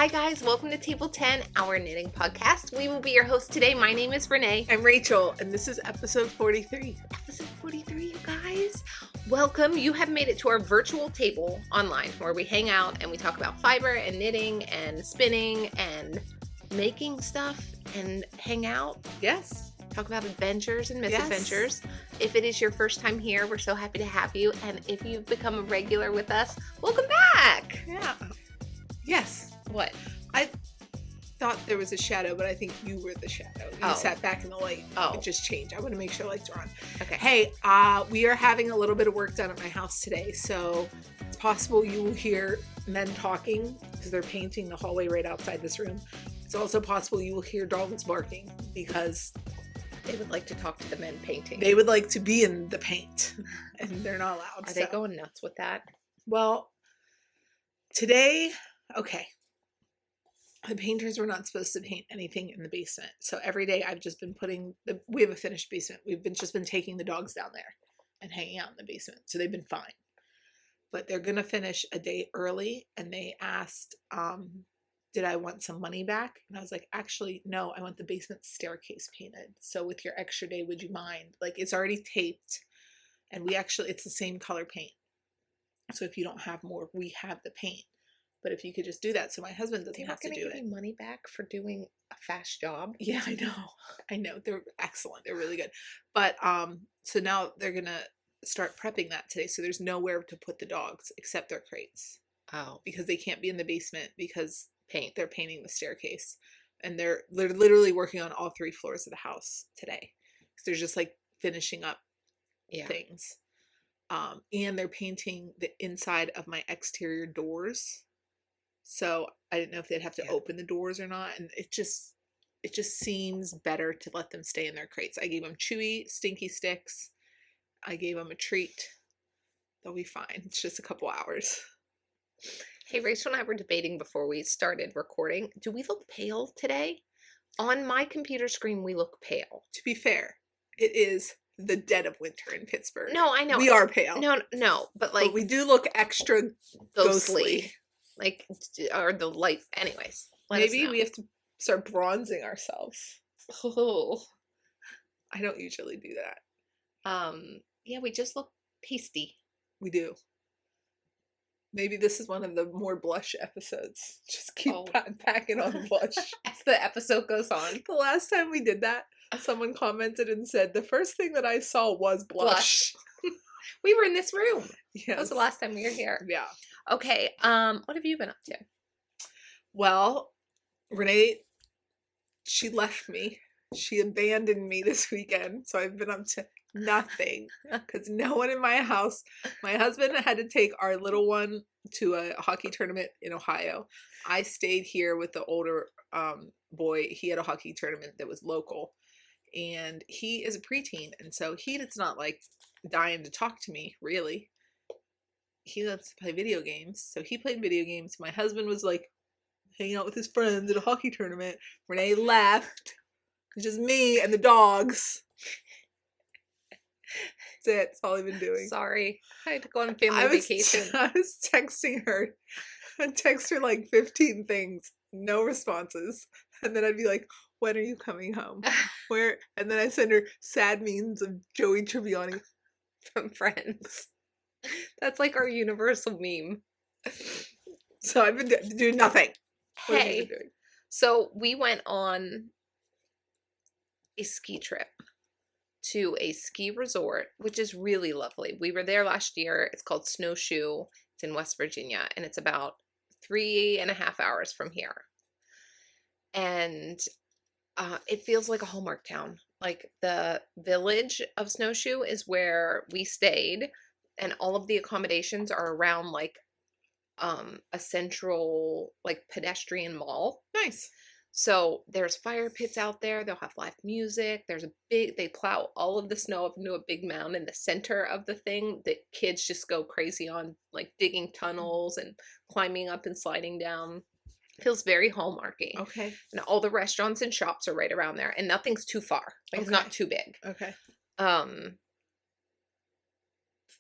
Hi guys, welcome to Table 10, our knitting podcast. We will be your host today. My name is Renee. I'm Rachel, and this is episode 43. Episode 43, you guys. Welcome. You have made it to our virtual table online where we hang out and we talk about fiber and knitting and spinning and making stuff and hang out. Yes. Talk about adventures and misadventures. Yes. If it is your first time here, we're so happy to have you. And if you've become a regular with us, welcome back. Yeah. Yes. What? I thought there was a shadow, but I think you were the shadow. You sat back in the light. Oh. It just changed. I want to make sure lights are on. Okay. Hey, we are having a little bit of work done at my house today, so it's possible you will hear men talking because they're painting the hallway right outside this room. It's also possible you will hear dogs barking because they would like to talk to the men painting. They would like to be in the paint, and they're not allowed. Are they going nuts with that? Well, today, okay. The painters were not supposed to paint anything in the basement. So every day I've just been we have a finished basement. We've just been taking the dogs down there and hanging out in the basement. So they've been fine. But they're going to finish a day early. And they asked, did I want some money back? And I was like, actually, no, I want the basement staircase painted. So with your extra day, would you mind? Like, it's already taped. And it's the same color paint. So if you don't have more, we have the paint. But if you could just do that, so my husband doesn't have to do it. They're not going to give you money back for doing a fast job? Yeah, I know. I know. They're excellent. They're really good. But so now they're going to start prepping that today. So there's nowhere to put the dogs except their crates. Oh. Because they can't be in the basement because they're painting the staircase. And they're literally working on all 3 floors of the house today. So they're just like finishing up things. And they're painting the inside of my exterior doors. So I didn't know if they'd have to open the doors or not. And it just seems better to let them stay in their crates. I gave them chewy, stinky sticks. I gave them a treat. They'll be fine. It's just a couple hours. Hey, Rachel and I were debating before we started recording. Do we look pale today? On my computer screen, we look pale. To be fair, it is the dead of winter in Pittsburgh. No, I know. We are pale. No, but like... But we do look extra ghostly. Like, or the light, anyways. Maybe we have to start bronzing ourselves. Oh. I don't usually do that. Yeah, we just look pasty. We do. Maybe this is one of the more blush episodes. Just keep packing on blush. As the episode goes on. The last time we did that, someone commented and said, the first thing that I saw was blush. We were in this room. Yes. That was the last time we were here. Yeah. Okay, what have you been up to? Well, Renee, she left me. She abandoned me this weekend, so I've been up to nothing because no one in my house. My husband had to take our little one to a hockey tournament in Ohio. I stayed here with the older boy. He had a hockey tournament that was local, and he is a preteen, and so he does not like dying to talk to me, really. He loves to play video games, so he played video games. My husband was like hanging out with his friends at a hockey tournament. Renee left. It's just me and the dogs. That's it. That's all I've been doing. Sorry. I had to go on family vacation. I was texting her. I'd text her like 15 things. No responses. And then I'd be like, when are you coming home? Where? And then I send her sad memes of Joey Tribbiani from Friends. That's like our universal meme. So I've been doing nothing. What have you been doing? So we went on a ski trip to a ski resort, which is really lovely. We were there last year. It's called Snowshoe. It's in West Virginia, and it's about 3.5 hours from here. And it feels like a Hallmark town. Like the village of Snowshoe is where we stayed, and all of the accommodations are around like a central like pedestrian mall. Nice. So there's fire pits out there. They'll have live music. They plow all of the snow up into a big mound in the center of the thing that kids just go crazy on, like digging tunnels and climbing up and sliding down. Feels very Hallmarky. Okay. And all the restaurants and shops are right around there, and nothing's too far. Like it's not too big. Okay.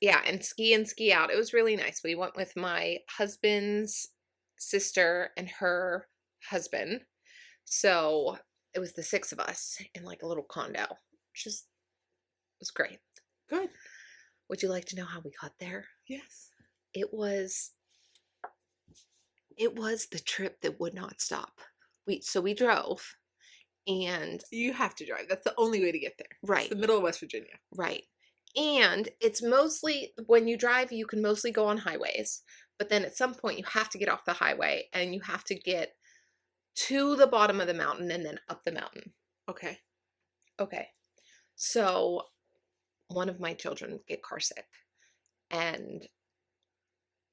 Yeah, and ski in, ski out. It was really nice. We went with my husband's sister and her husband. So it was the 6 of us in like a little condo, which was great. Good. Would you like to know how we got there? Yes. It was the trip that would not stop. We drove, and You have to drive. That's the only way to get there. right. It's the middle of West Virginia. Right. And it's mostly, when you drive, you can mostly go on highways. But then at some point, you have to get off the highway and you have to get to the bottom of the mountain and then up the mountain. Okay. Okay. So one of my children get car sick. And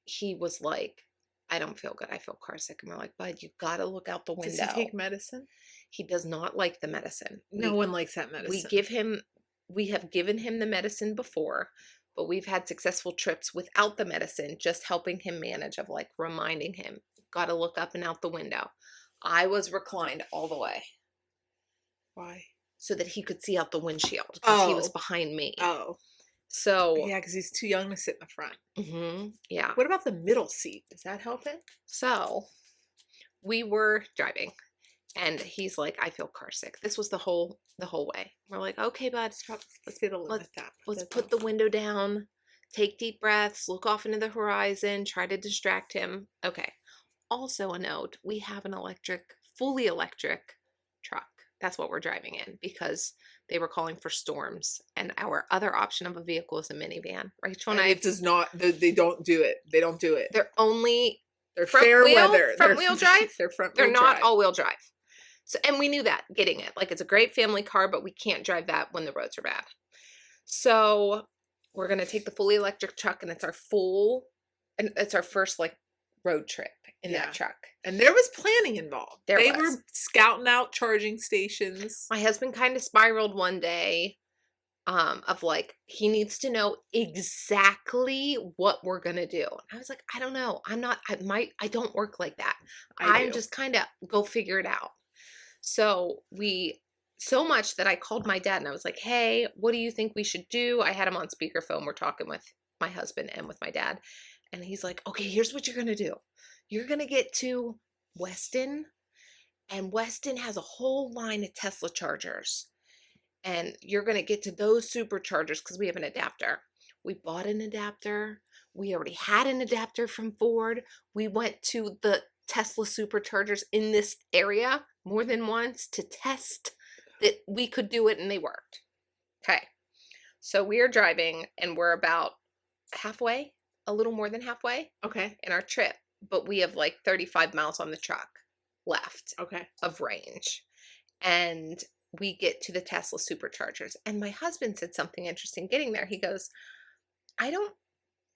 he was like, I don't feel good. I feel car sick. And we're like, bud, you got to look out the window. Does he take medicine? He does not like the medicine. No one likes that medicine. We have given him the medicine before, but we've had successful trips without the medicine, just helping him manage, of like reminding him, got to look up and out the window. I was reclined all the way. Why? So that he could see out the windshield, because he was behind me. Oh. So. Yeah, because he's too young to sit in the front. Yeah. What about the middle seat? Does that help it? So we were driving. And he's like, I feel car sick. This was the whole way. We're like, okay, bud, let's put the window down, take deep breaths, look off into the horizon, try to distract him. Okay. Also a note, we have an fully electric truck. That's what we're driving in, because they were calling for storms. And our other option of a vehicle is a minivan. Rachel and I. It does not, they don't do it. They don't do it. They're fair weather. Front wheel drive? They're not all-wheel drive. So, and we knew that getting it. Like, it's a great family car, but we can't drive that when the roads are bad. So we're going to take the fully electric truck, and it's our first like road trip in that truck. And there was planning involved. They was. were scouting out charging stations. My husband kind of spiraled one day of like, he needs to know exactly what we're going to do. And I was like, I don't know. I don't work like that. I'm just kind of go figure it out. So much that I called my dad and I was like, hey, what do you think we should do? I had him on speakerphone. We're talking with my husband and with my dad. And he's like, okay, here's what you're going to do. You're going to get to Weston, and Weston has a whole line of Tesla chargers. And you're going to get to those superchargers because we have an adapter. We bought an adapter. We already had an adapter from Ford. We went to the Tesla superchargers in this area more than once to test that we could do it, and they worked. Okay. So we are driving, and we're about halfway, a little more than halfway. Okay. In our trip, but we have like 35 miles on the truck left. Okay. Of range. And we get to the Tesla superchargers, and my husband said something interesting getting there. He goes, I don't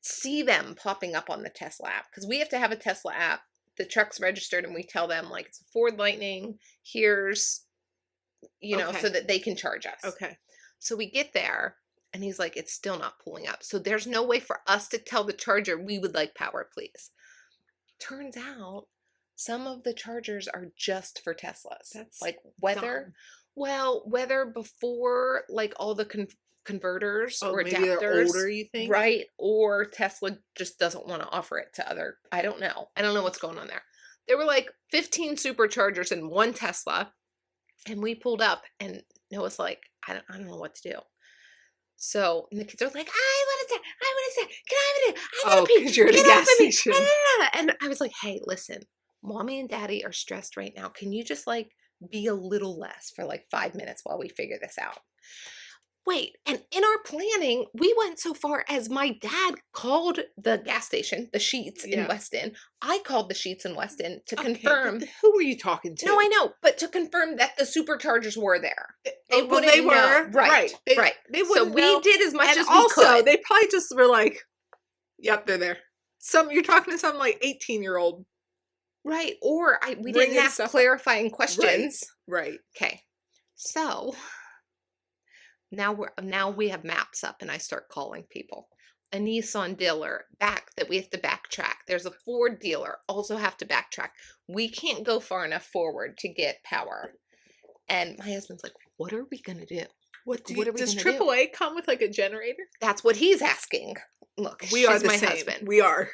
see them popping up on the Tesla app, because we have to have a Tesla app. The truck's registered, and we tell them like, it's a Ford Lightning, here's, so that they can charge us. Okay. So we get there, and he's like, it's still not pulling up. So there's no way for us to tell the charger, we would like power, please. Turns out some of the chargers are just for Teslas. That's like whether before like all the converters or maybe adapters, they're older, you think? Right? Or Tesla just doesn't want to offer it to other. I don't know what's going on there. There were like 15 superchargers in one Tesla, and we pulled up, and Noah's like, I don't know what to do. So, and the kids are like, I want to say, can I have it? I gotta pee. Because you're at a gas station. And I was like, hey, listen, mommy and daddy are stressed right now. Can you just like be a little less for like 5 minutes while we figure this out? Wait, and in our planning, we went so far as my dad called the gas station, the Sheets in Weston. I called the Sheets in Weston to confirm. Who were you talking to? No, I know, but to confirm that the superchargers were there. They were. Right. They so we did as much as we also, could. They probably just were like, yep, they're there. You're talking to some like 18-year-old. Right. Or we didn't ask clarifying questions. Right. Okay. So now we have maps up, and I start calling people. A Nissan dealer that we have to backtrack. There's a Ford dealer, also have to backtrack. We can't go far enough forward to get power. And my husband's like, what are we going to do? Does AAA come with like a generator? That's what he's asking. Look, we are the my same. husband. We are.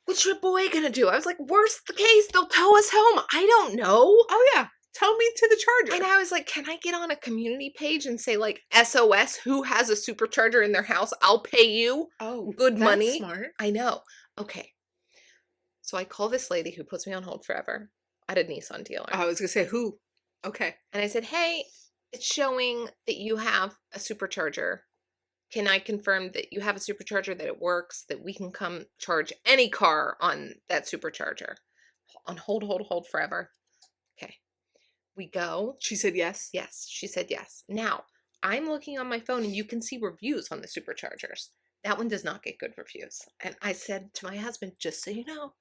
What's your boy gonna do? I was like, worst the case, they'll tow us home. I don't know. Oh yeah. Tow me to the charger. And I was like, can I get on a community page and say like SOS, who has a supercharger in their house? I'll pay you good money. Smart. I know. Okay. So I call this lady who puts me on hold forever at a Nissan dealer. I was gonna say who. Okay. And I said, hey, it's showing that you have a supercharger. Can I confirm that you have a supercharger, that it works, that we can come charge any car on that supercharger? On hold forever. Okay. We go. She said yes. Yes, she said yes. Now, I'm looking on my phone and you can see reviews on the superchargers. That one does not get good reviews. And I said to my husband, just so you know,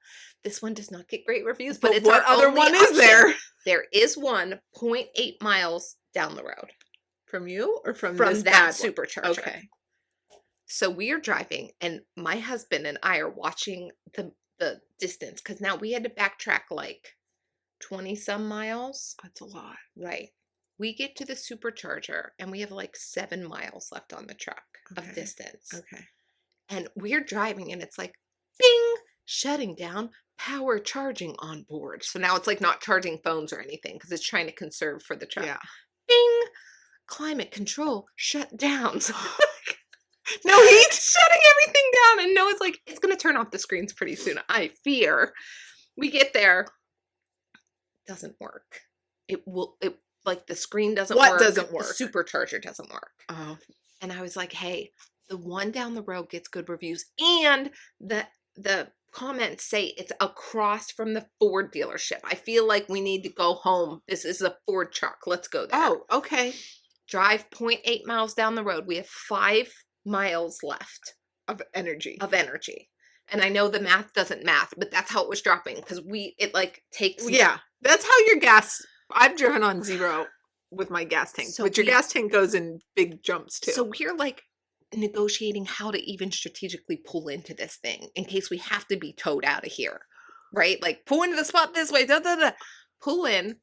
this one does not get great reviews, but it's what our other only one option. is there? There is one 0.8 miles down the road. From you or from From this that bad one? supercharger. Okay. So we are driving and my husband and I are watching the distance because now we had to backtrack like 20 some miles. That's a lot. Right. We get to the supercharger and we have like 7 miles left on the truck of distance. Okay. And we're driving and it's like, bing, shutting down, power charging on board. So now it's like not charging phones or anything because it's trying to conserve for the truck. Yeah. Bing, climate control shut down. So no heat, shutting everything down. And Noah's like, it's going to turn off the screens pretty soon. I fear. We get there. Doesn't work. It like the screen doesn't work. What doesn't work? The supercharger doesn't work. Oh. And I was like, hey, the one down the road gets good reviews. And the comments say it's across from the Ford dealership. I feel like we need to go home. This is a Ford truck. Let's go there. Oh, okay. Drive 0.8 miles down the road. We have 5 miles left Of energy. And I know the math doesn't math, but that's how it was dropping because it like takes. Yeah. That's how your gas. I've driven on 0 with my gas tank. So but your gas tank goes in big jumps too. So we're like negotiating how to even strategically pull into this thing in case we have to be towed out of here. Right? Like pull into the spot this way. Pull in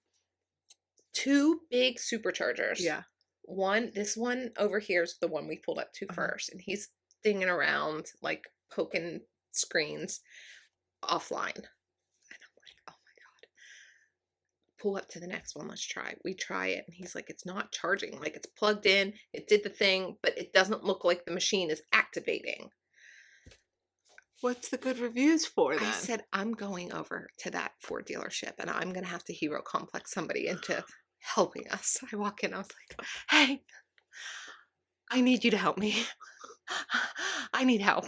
2 big superchargers. Yeah. This one over here is the one we pulled up to first. And he's dinging around, like poking screens offline. And I'm like, oh my God. Pull up to the next one. Let's try. We try it. And he's like, it's not charging. Like it's plugged in. It did the thing, but it doesn't look like the machine is activating. What's the good reviews for then? I said, I'm going over to that Ford dealership and I'm going to have to hero complex somebody into helping us. I walk in, I was like, hey, I need you to help me. I need help.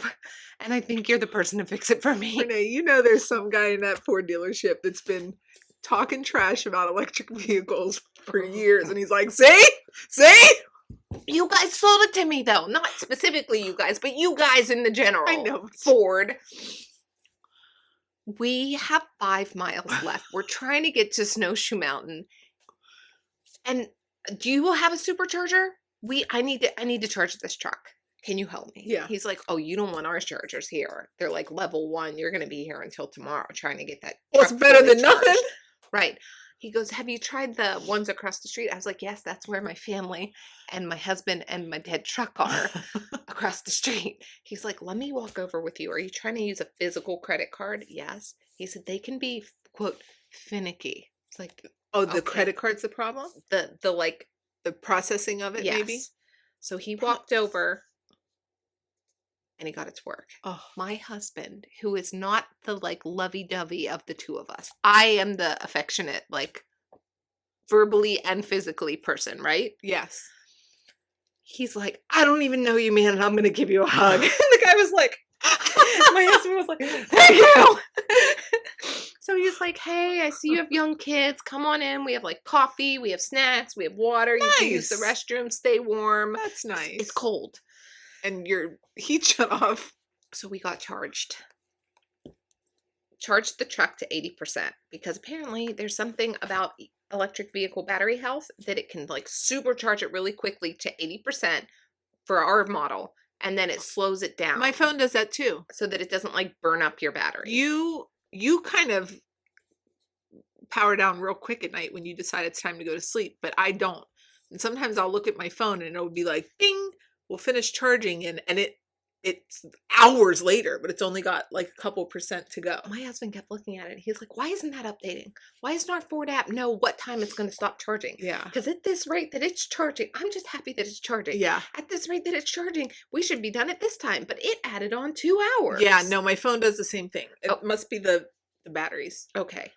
And I think you're the person to fix it for me. Renee, you know there's some guy in that Ford dealership that's been talking trash about electric vehicles for years. And he's like, see? You guys sold it to me though. Not specifically you guys, but you guys in the general. I know. Ford. We have 5 miles left. We're trying to get to Snowshoe Mountain. And do you have a supercharger? I need to charge this truck. Can you help me? Yeah. He's like, oh, you don't want our chargers here. They're like level 1. You're going to be here until tomorrow trying to get that. Well, it's better than nothing. Right. He goes, have you tried the ones across the street? I was like, yes, that's where my family and my husband and my dead truck are across the street. He's like, let me walk over with you. Are you trying to use a physical credit card? Yes. He said, they can be, quote, finicky. It's like, oh, the credit card's the problem? The processing of it, maybe? So he walked over and he got it to work. Oh. My husband, who is not the like lovey-dovey of the two of us. I am the affectionate, like verbally and physically person, right? Yes. He's like, I don't even know you, man, and I'm going to give you a hug. And the guy was like, my husband was like, thank you. So he's like, hey, I see you have young kids. Come on in. We have like coffee. We have snacks. We have water. Nice. You can use the restroom. Stay warm. That's nice. It's cold. And your heat shut off. So we got charged the truck to 80% because apparently there's something about electric vehicle battery health that it can like supercharge it really quickly to 80% for our model. And then it slows it down. My phone does that too. So that it doesn't like burn up your battery. You kind of power down real quick at night when you decide it's time to go to sleep, but I don't. And sometimes I'll look at my phone and it'll be like, ding, we'll finish charging and it it's hours later, but it's only got like a couple percent to go. My husband kept looking at it. He's like, why isn't that updating? Why doesn't our Ford app know what time it's going to stop charging? Yeah. Because at this rate that it's charging, I'm just happy that it's charging. Yeah. At this rate that it's charging, we should be done at this time. But it added on 2 hours. Yeah, no, my phone does the same thing. It Oh. must be the batteries. Okay.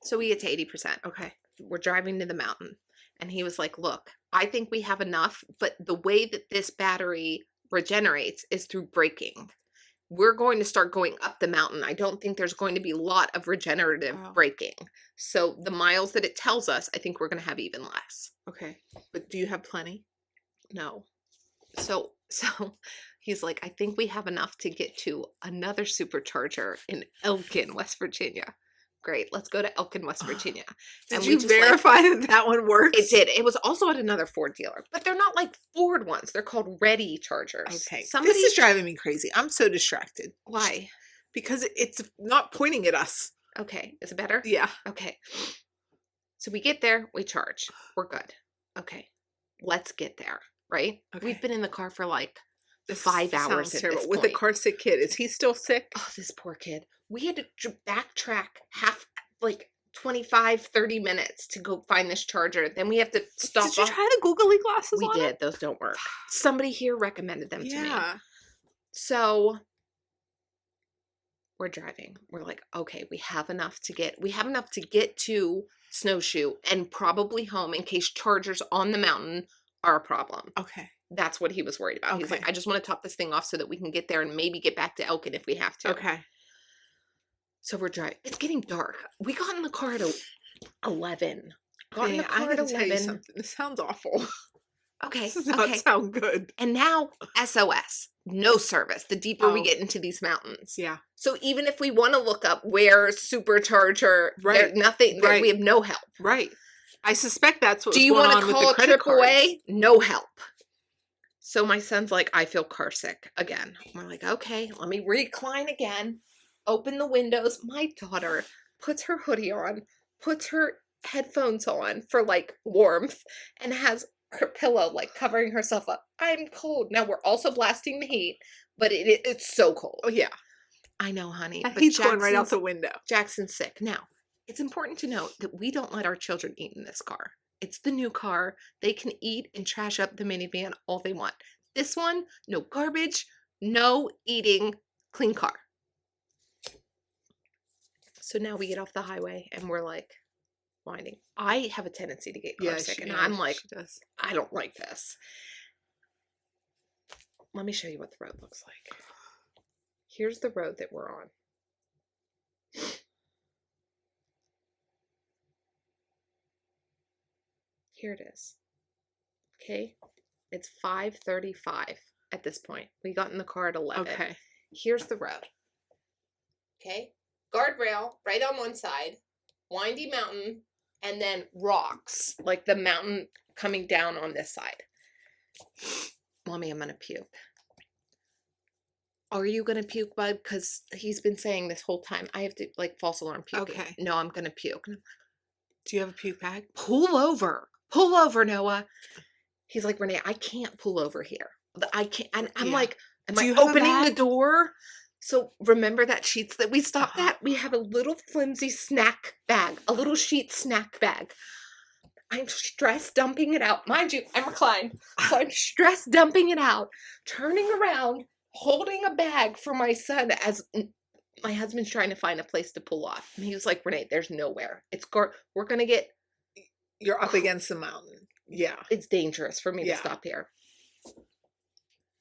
So we get to 80%. Okay. We're driving to the mountain. And he was like, look, I think we have enough. But the way that this battery regenerates is through braking. We're going to start going up the mountain. I don't think there's going to be a lot of regenerative braking. So the miles that it tells us, I think we're going to have even less. Okay. But do you have plenty? No. So he's like, I think we have enough to get to another supercharger in Elkin, West Virginia. Great. Let's go to Elkin, West Virginia. Did and you verify that one works? It did. It was also at another Ford dealer, but they're not like Ford ones. They're called Ready chargers. Okay. This is driving me crazy. I'm so distracted. Why? Because it's not pointing at us. Okay. Is it better? Yeah. Okay. So we get there, we charge. We're good. Okay. Let's get there, right? Okay. We've been in the car for like 5 hours at this point. With a car sick kid. Is he still sick? Oh, this poor kid. We had to backtrack 25, 30 minutes to go find this charger. Then we have to stop. Did you try the googly glasses We on did. it? Those don't work. Somebody here recommended them to me. Yeah. So we're driving. We're like, okay, we have enough to get to Snowshoe and probably home in case chargers on the mountain are a problem. Okay. That's what he was worried about. He's like, I just want to top this thing off so that we can get there and maybe get back to Elkin if we have to. Okay. So we're driving. It's getting dark. We got in the car at 11. Got in the car at 11. This sounds awful. Okay. This does not sound good. And now SOS. No service. The deeper we get into these mountains. Yeah. So even if we want to look up where supercharger, right, nothing. Right. We have no help. Right. I suspect that's what. Do you want to call a AAA? No help. So my son's like, I feel car sick again. We're like, okay, let me recline again. Open the windows. My daughter puts her hoodie on, puts her headphones on for like warmth, and has her pillow like covering herself up. I'm cold. Now we're also blasting the heat, but it's so cold. Oh yeah. I know, honey. But he's going right out the window. Jackson's sick. Now, it's important to note that we don't let our children eat in this car. It's the new car. They can eat and trash up the minivan all they want. This one, no garbage, no eating, clean car. So now we get off the highway and we're like winding. I have a tendency to get car sick, and I'm like, I don't like this. Let me show you what the road looks like. Here's the road that we're on. Here it is. Okay. It's 5:35 at this point. We got in the car at 11. Okay. Here's the road. Okay. Guardrail right on one side, windy mountain, and then rocks, like the mountain coming down on this side. Mommy, I'm going to puke. Are you going to puke, bud? Because he's been saying this whole time, I have to, like, false alarm puke. Okay. No, I'm going to puke. Do you have a puke bag? Pull over. Pull over, Noah. He's like, Renee, I can't pull over here. I can't. And I'm like, am I opening the door? So remember that Sheets that we stopped at? We have a little flimsy snack bag, a little sheet snack bag. I'm stress dumping it out. Mind you, I'm reclined. So I'm stress dumping it out, turning around, holding a bag for my son as my husband's trying to find a place to pull off. And he was like, Renee, there's nowhere. We're going to get. You're up against the mountain. Yeah. It's dangerous for me to stop here.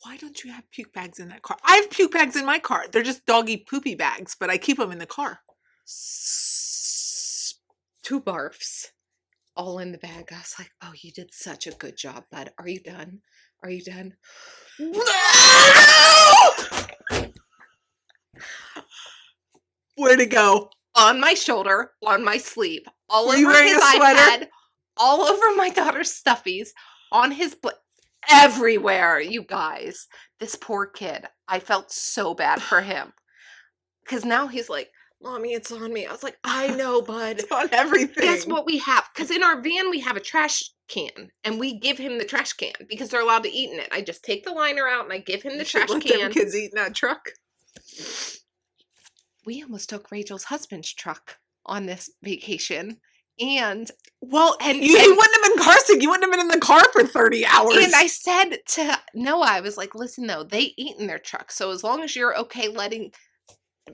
Why don't you have puke bags in that car? I have puke bags in my car. They're just doggy poopy bags, but I keep them in the car. 2 barfs all in the bag. I was like, oh, you did such a good job, bud. Are you done? Are you done? Where'd it go? On my shoulder, on my sleeve, all Were over you wearing his a sweater? iPad, all over my daughter's stuffies, on his everywhere, you guys. This poor kid. I felt so bad for him. Because now he's like, Mommy, it's on me. I was like, I know, bud. It's on everything. Guess what we have? Because in our van, we have a trash can, and we give him the trash can because they're allowed to eat in it. I just take the liner out, and I give him the trash let can. Them kids eat in that truck. We almost took Rachel's husband's truck on this vacation. And you wouldn't have been car sick. You wouldn't have been in the car for 30 hours. And I said to Noah, I was like, listen, though, they eat in their truck. So as long as you're okay letting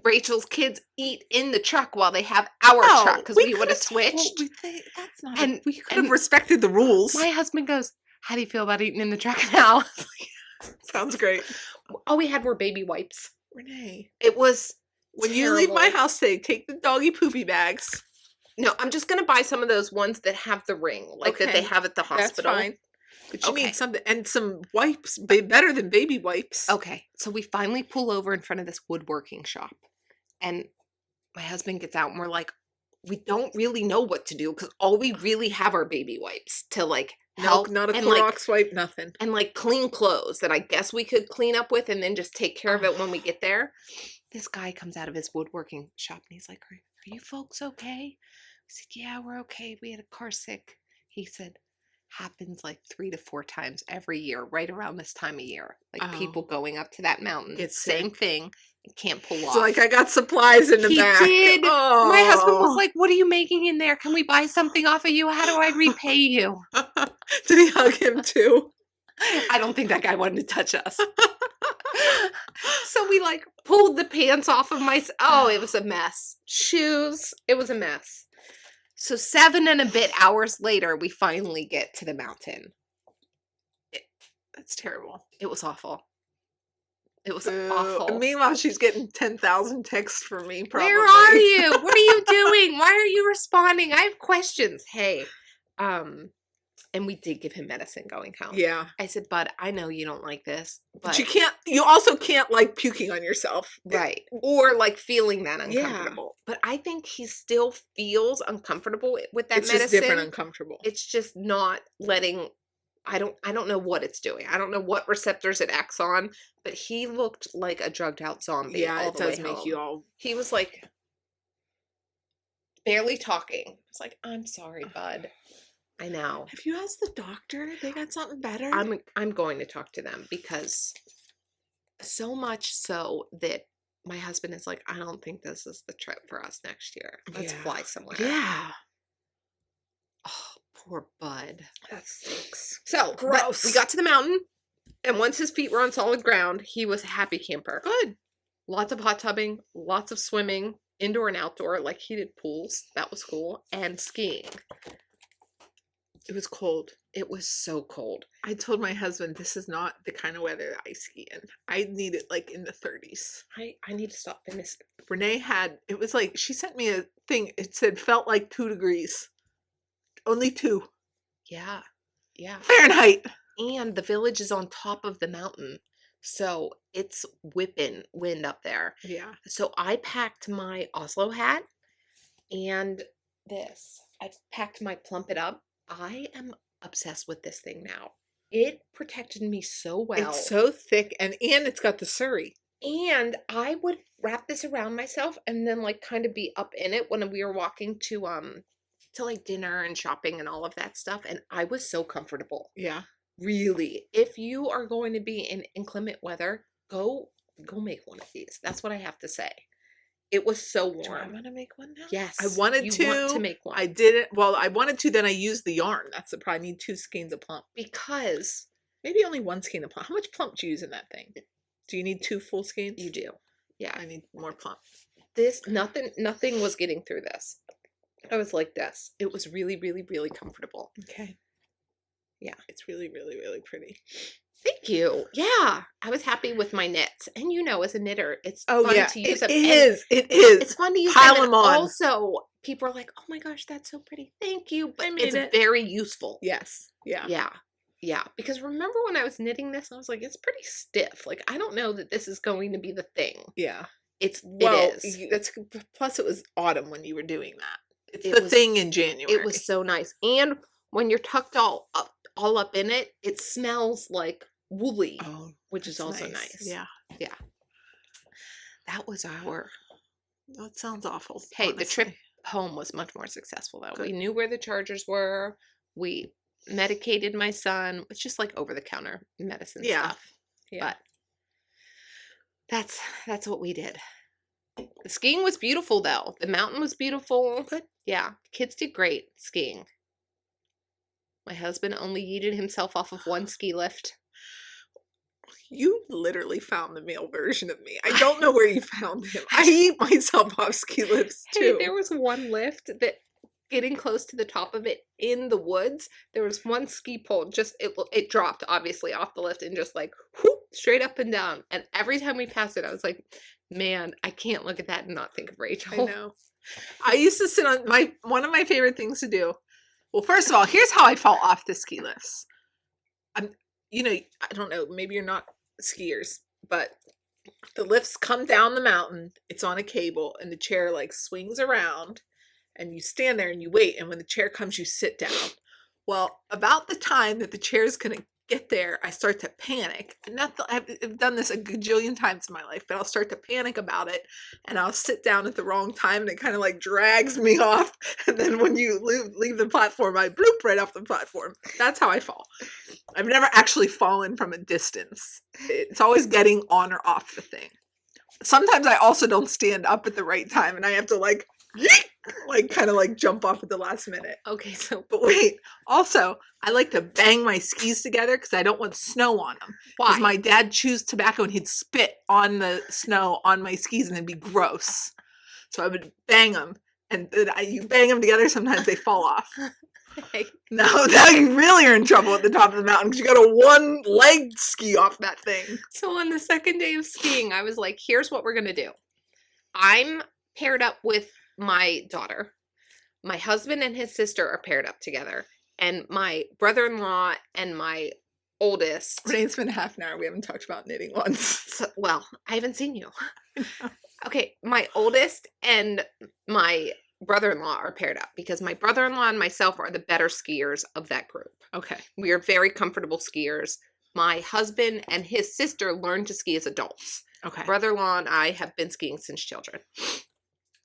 Rachel's kids eat in the truck while they have our truck, because we would have switched. That's not. And we could have respected the rules. My husband goes, how do you feel about eating in the truck now? Sounds great. All we had were baby wipes. Renee. It was When you leave my house today, take the doggy poopy bags. No, I'm just going to buy some of those ones that have the ring, like that they have at the hospital. That's fine. But you need something, and some wipes, better than baby wipes. Okay, so we finally pull over in front of this woodworking shop, and my husband gets out, and we're like, we don't really know what to do, because all we really have are baby wipes to, like, help. Not a Clorox wipe, nothing. And, like, clean clothes that I guess we could clean up with and then just take care of it when we get there. This guy comes out of his woodworking shop, and he's like, are you folks okay? I said, yeah, we're okay. We had a car sick. He said, happens like 3 to 4 times every year, right around this time of year. Like people going up to that mountain. It's same thing. And can't pull off. So like I got supplies in the back. He did. Oh. My husband was like, what are you making in there? Can we buy something off of you? How do I repay you? Did he hug him too? I don't think that guy wanted to touch us. So we like pulled the pants off of my, it was a mess. Shoes, it was a mess. So 7 and a bit hours later, we finally get to the mountain. That's terrible. It was awful. It was awful. And meanwhile, she's getting 10,000 texts from me, probably. Where are you? What are you doing? Why are you responding? I have questions. Hey, and we did give him medicine going home. Yeah. I said, bud, I know you don't like this, but you also can't like puking on yourself. Right. Or like feeling that uncomfortable. Yeah. But I think he still feels uncomfortable with that medicine. It's just different uncomfortable. It's just not letting, I don't know what it's doing. I don't know what receptors it acts on, but he looked like a drugged out zombie. Yeah, all it the does way make home. you all. He was like barely talking. I was like, I'm sorry, bud. I know. Have you asked the doctor? They got something better? I'm going to talk to them, because so much so that my husband is like, I don't think this is the trip for us next year. Let's fly somewhere. Yeah. Oh, poor bud. That stinks. So gross. We got to the mountain, and once his feet were on solid ground, he was a happy camper. Good. Lots of hot tubbing, lots of swimming, indoor and outdoor, like heated pools. That was cool. And skiing. It was cold. It was so cold. I told my husband, this is not the kind of weather I ski in. I need it like in the 30s. I need to stop in this. Renee it was like, she sent me a thing. It said, felt like 2 degrees. Only 2. Yeah. Yeah. Fahrenheit. And the village is on top of the mountain. So it's whipping wind up there. Yeah. So I packed my Oslo hat and this. I packed my Plump It Up. I am obsessed with this thing now. It protected me so well. It's so thick, and it's got the Surrey. And I would wrap this around myself and then like kind of be up in it when we were walking to like dinner and shopping and all of that stuff. And I was so comfortable. Yeah. Really. If you are going to be in inclement weather, go make one of these. That's what I have to say. It was so warm. Do I want to make one now? Yes. I wanted you to. Want to make one. I didn't. Well, I wanted to, then I used the yarn. That's the problem. I need 2 skeins of plump. Because. Maybe only 1 skein of plump. How much plump do you use in that thing? Do you need 2 full skeins? You do. Yeah. I need more plump. Nothing was getting through this. I was like this. It was really, really, really comfortable. Okay. Yeah. It's really, really, really pretty. Thank you. Yeah. I was happy with my knits. And as a knitter, it's fun to use them. It is. It's fun to use Pile them. them on. Also, people are like, oh my gosh, that's so pretty. Thank you. But it's very useful. Yes. Yeah. Yeah. Yeah. Because remember when I was knitting this, I was like, it's pretty stiff. Like, I don't know that this is going to be the thing. Yeah. It is. Plus it was autumn when you were doing that. It's the thing in January. It was so nice. And when you're tucked all up in it, it smells like woolly, which is also nice. Yeah. Yeah. That was our That sounds awful. Hey, the trip honestly. home was much more successful though. Good. We knew where the chargers were. We medicated my son. It's just like over the counter medicine Yeah. stuff. Yeah. But that's what we did. The skiing was beautiful though. The mountain was beautiful. Good. Yeah, kids did great skiing. My husband only yeeted himself off of one ski lift. You literally found the male version of me. I don't know where you found him. I eat myself off ski lifts Hey, too. there was one lift that getting close to the top of it in the woods, there was one ski pole, just it dropped obviously off the lift and just like whoop, straight up and down. And every time we passed it, I was like, man, I can't look at that and not think of Rachel. I know. I used to sit on one of my favorite things to do. Well, first of all, here's how I fall off the ski lifts. I don't know, maybe you're not skiers, but the lifts come down the mountain. It's on a cable and the chair like swings around and you stand there and you wait. And when the chair comes, you sit down. Well, about the time that the chair is going to get there, I start to panic. And I've done this a gajillion times in my life, but I'll start to panic about it and I'll sit down at the wrong time and it kind of like drags me off. And then when you leave the platform, I bloop right off the platform. That's how I fall. I've never actually fallen from a distance. It's always getting on or off the thing. Sometimes I also don't stand up at the right time and I have to like kind of like jump off at the last minute. Okay, so But wait, also, I like to bang my skis together because I don't want snow on them. why? Because my dad chews tobacco and he'd spit on the snow on my skis and it'd be gross. So I would bang them. And then you bang them together, sometimes they fall off. Now you really are in trouble at the top of the mountain because you got a one-legged ski off that thing. So on the second day of skiing, I was like, here's what we're going to do. I'm paired up with my daughter. My husband and his sister are paired up together. And my brother-in-law and my oldest. Renee, it's been half an hour. We haven't talked about knitting once. Well, I haven't seen you. Okay, my oldest and my brother-in-law are paired up because my brother-in-law and myself are the better skiers of that group. Okay. We are very comfortable skiers. My husband and his sister learned to ski as adults. Okay. Brother-in-law and I have been skiing since children.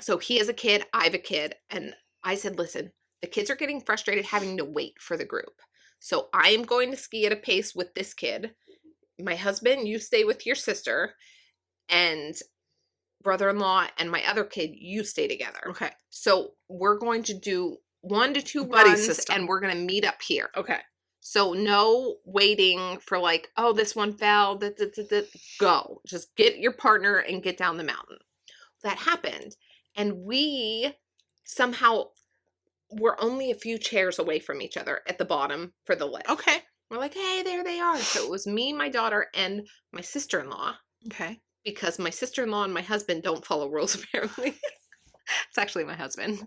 So he has a kid, I have a kid, and I said, listen, the kids are getting frustrated having to wait for the group. So I am going to ski at a pace with this kid. My husband, you stay with your sister, and brother-in-law and my other kid, you stay together. Okay. So we're going to do 1 to 2 Buddy runs, system. and we're going to meet up here. Okay. So no waiting for like, oh, this one fell. Go. Just get your partner and get down the mountain. That happened. And we somehow were only a few chairs away from each other at the bottom for the lift. Okay. We're like, hey, there they are. So it was me, my daughter, and my sister-in-law. Okay. Because my sister-in-law and my husband don't follow rules, apparently. It's actually my husband.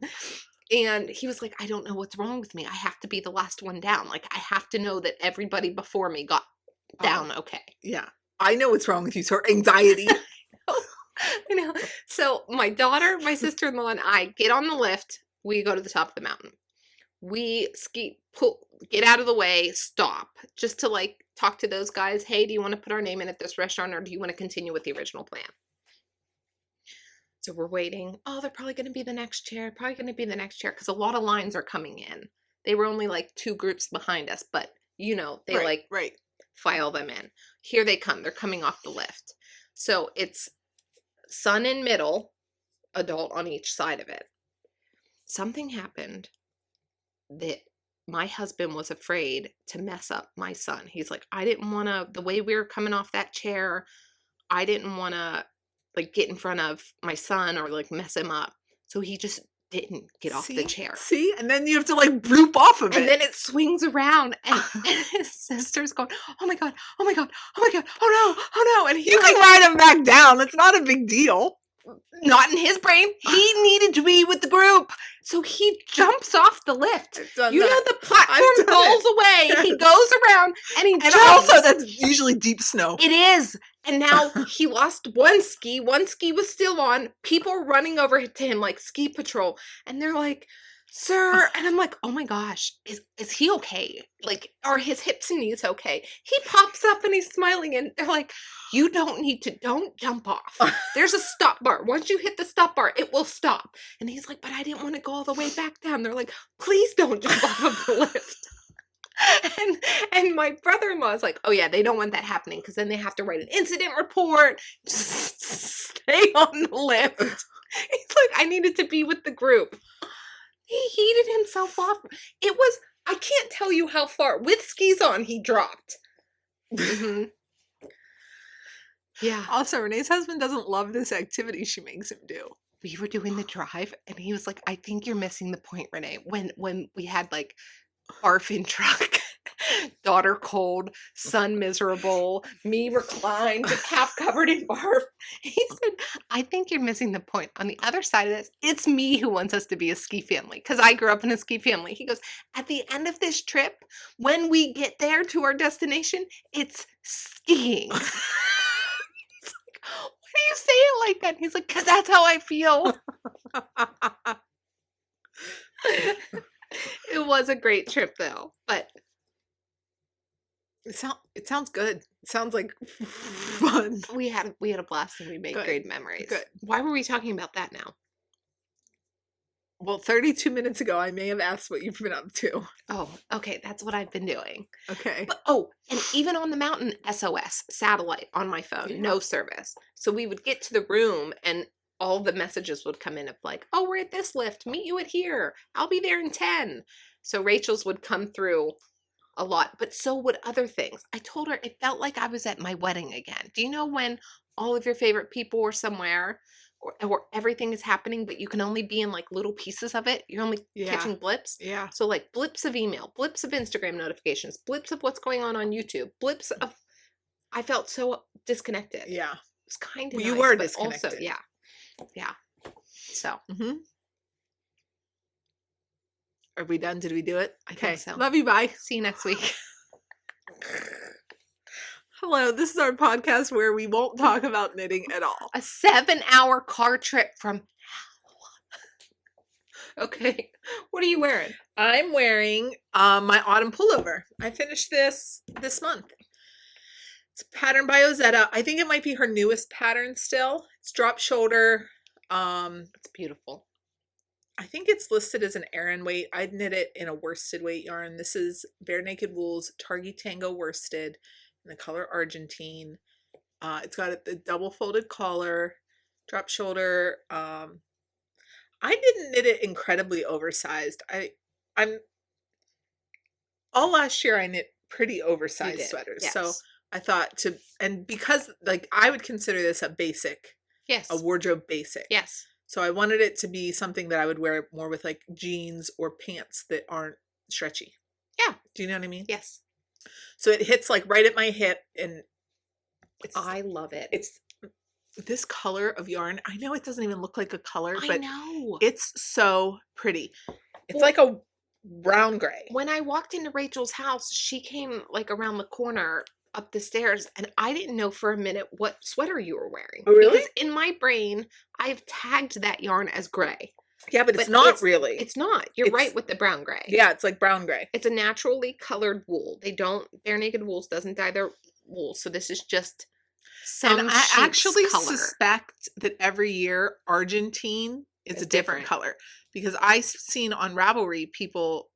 And he was like, I don't know what's wrong with me. I have to be the last one down. Like, I have to know that everybody before me got down okay. Yeah. I know what's wrong with you, sir. Anxiety. I know. So my daughter, my sister-in-law, and I get on the lift. We go to the top of the mountain. We ski, get out of the way, stop, just to like talk to those guys. Hey, do you want to put our name in at this restaurant, or do you want to continue with the original plan? So we're waiting. Oh, they're probably going to be the next chair. Probably going to be the next chair because a lot of lines are coming in. They were only like 2 groups behind us, but you know, they right. file them in. Here they come. They're coming off the lift. So it's son in middle, adult on each side of it. Something happened that my husband was afraid to mess up my son. He's like, I didn't want to, the way we were coming off that chair, I didn't want to like get in front of my son or like mess him up. So he just didn't get off the chair. See? And then you have to like bloop off of it. And then it swings around and his sister's going, oh my God, oh my God, oh my God, oh no, oh no. And he you can ride him back down. That's not a big deal. Not in his brain. He needed to be with the group. So he jumps off the lift. You know the platform falls away. Yes. He goes around and he jumps. And also that's usually deep snow. It is. And now he lost one ski. One ski was still on. People are running over to him like ski patrol. And they're like, sir. And I'm like, oh my gosh, is he okay? Like, are his hips and knees okay? He pops up and he's smiling and they're like, you don't jump off. There's a stop bar. Once you hit the stop bar, it will stop. And he's like, but I didn't want to go all the way back down. They're like, please don't jump off of the lift. And my brother-in-law is like, oh yeah, they don't want that happening because then they have to write an incident report. Just stay on the lift. He's like, I needed to be with the group. He heated himself off. I can't tell you how far, with skis on, he dropped. Mm-hmm. Yeah. Also, Renee's husband doesn't love this activity she makes him do. We were doing the drive and he was like, I think you're missing the point, Renee. When we had like barf in truck, daughter cold, son miserable, me reclined, half covered in barf. He said, I think you're missing the point. On the other side of this, it's me who wants us to be a ski family because I grew up in a ski family. He goes, at the end of this trip, when we get there to our destination, it's skiing. It's like, why do you say it like that? And he's like, because that's how I feel. It was a great trip though, but it sounds good. It sounds like fun. we had a blast and we made Good. great memories. Good. Why were we talking about that now? Well, 32 minutes ago, I may have asked what you've been up to. Oh, okay, that's what I've been doing. Okay. But and even on the mountain, SOS, satellite on my phone, no service. So we would get to the room and all the messages would come in of like, oh, we're at this lift, meet you at here. I'll be there in 10. So Rachel's would come through a lot, but so would other things. I told her it felt like I was at my wedding again. Do you know when all of your favorite people were somewhere or everything is happening, but you can only be in like little pieces of it? You're only catching blips. Yeah. So like blips of email, blips of Instagram notifications, blips of what's going on YouTube, blips of, I felt so disconnected. Yeah. It was kind of You nice, were but disconnected. also, yeah. So. Mm-hmm. Are we done? Did we do it? I think so. Love you. Bye. See you next week. Hello. This is our podcast where we won't talk about knitting at all. A 7-hour car trip from hell. Okay. What are you wearing? I'm wearing my autumn pullover. I finished this month. It's a pattern by Ozetta. I think it might be her newest pattern still. It's drop shoulder. It's beautiful. I think it's listed as an Aran weight. I'd knit it in a worsted weight yarn. This is Bare Naked Wool's Targhee Tango worsted in the color Argentine. It's got the double folded collar, drop shoulder. I didn't knit it incredibly oversized. I'm all last year I knit pretty oversized sweaters. Yes. So I thought because like I would consider this a basic. Yes. A wardrobe basic. Yes. So I wanted it to be something that I would wear more with like jeans or pants that aren't stretchy. Yeah. Do you know what I mean? Yes. So it hits like right at my hip and I love it. It's this color of yarn. I know it doesn't even look like a color, I but know. it's so pretty. It's like a brown gray. When I walked into Rachel's house, she came like around the corner up the stairs and I didn't know for a minute what sweater you were wearing. Oh, really? Because in my brain, I've tagged that yarn as gray. Yeah, but it's not really. It's not. You're right with the brown gray. Yeah, it's like brown gray. It's a naturally colored wool. Bare Naked Wools doesn't dye their wool. So this is just some And I actually color. suspect that every year Argentine is a different color. Because I've seen on Ravelry people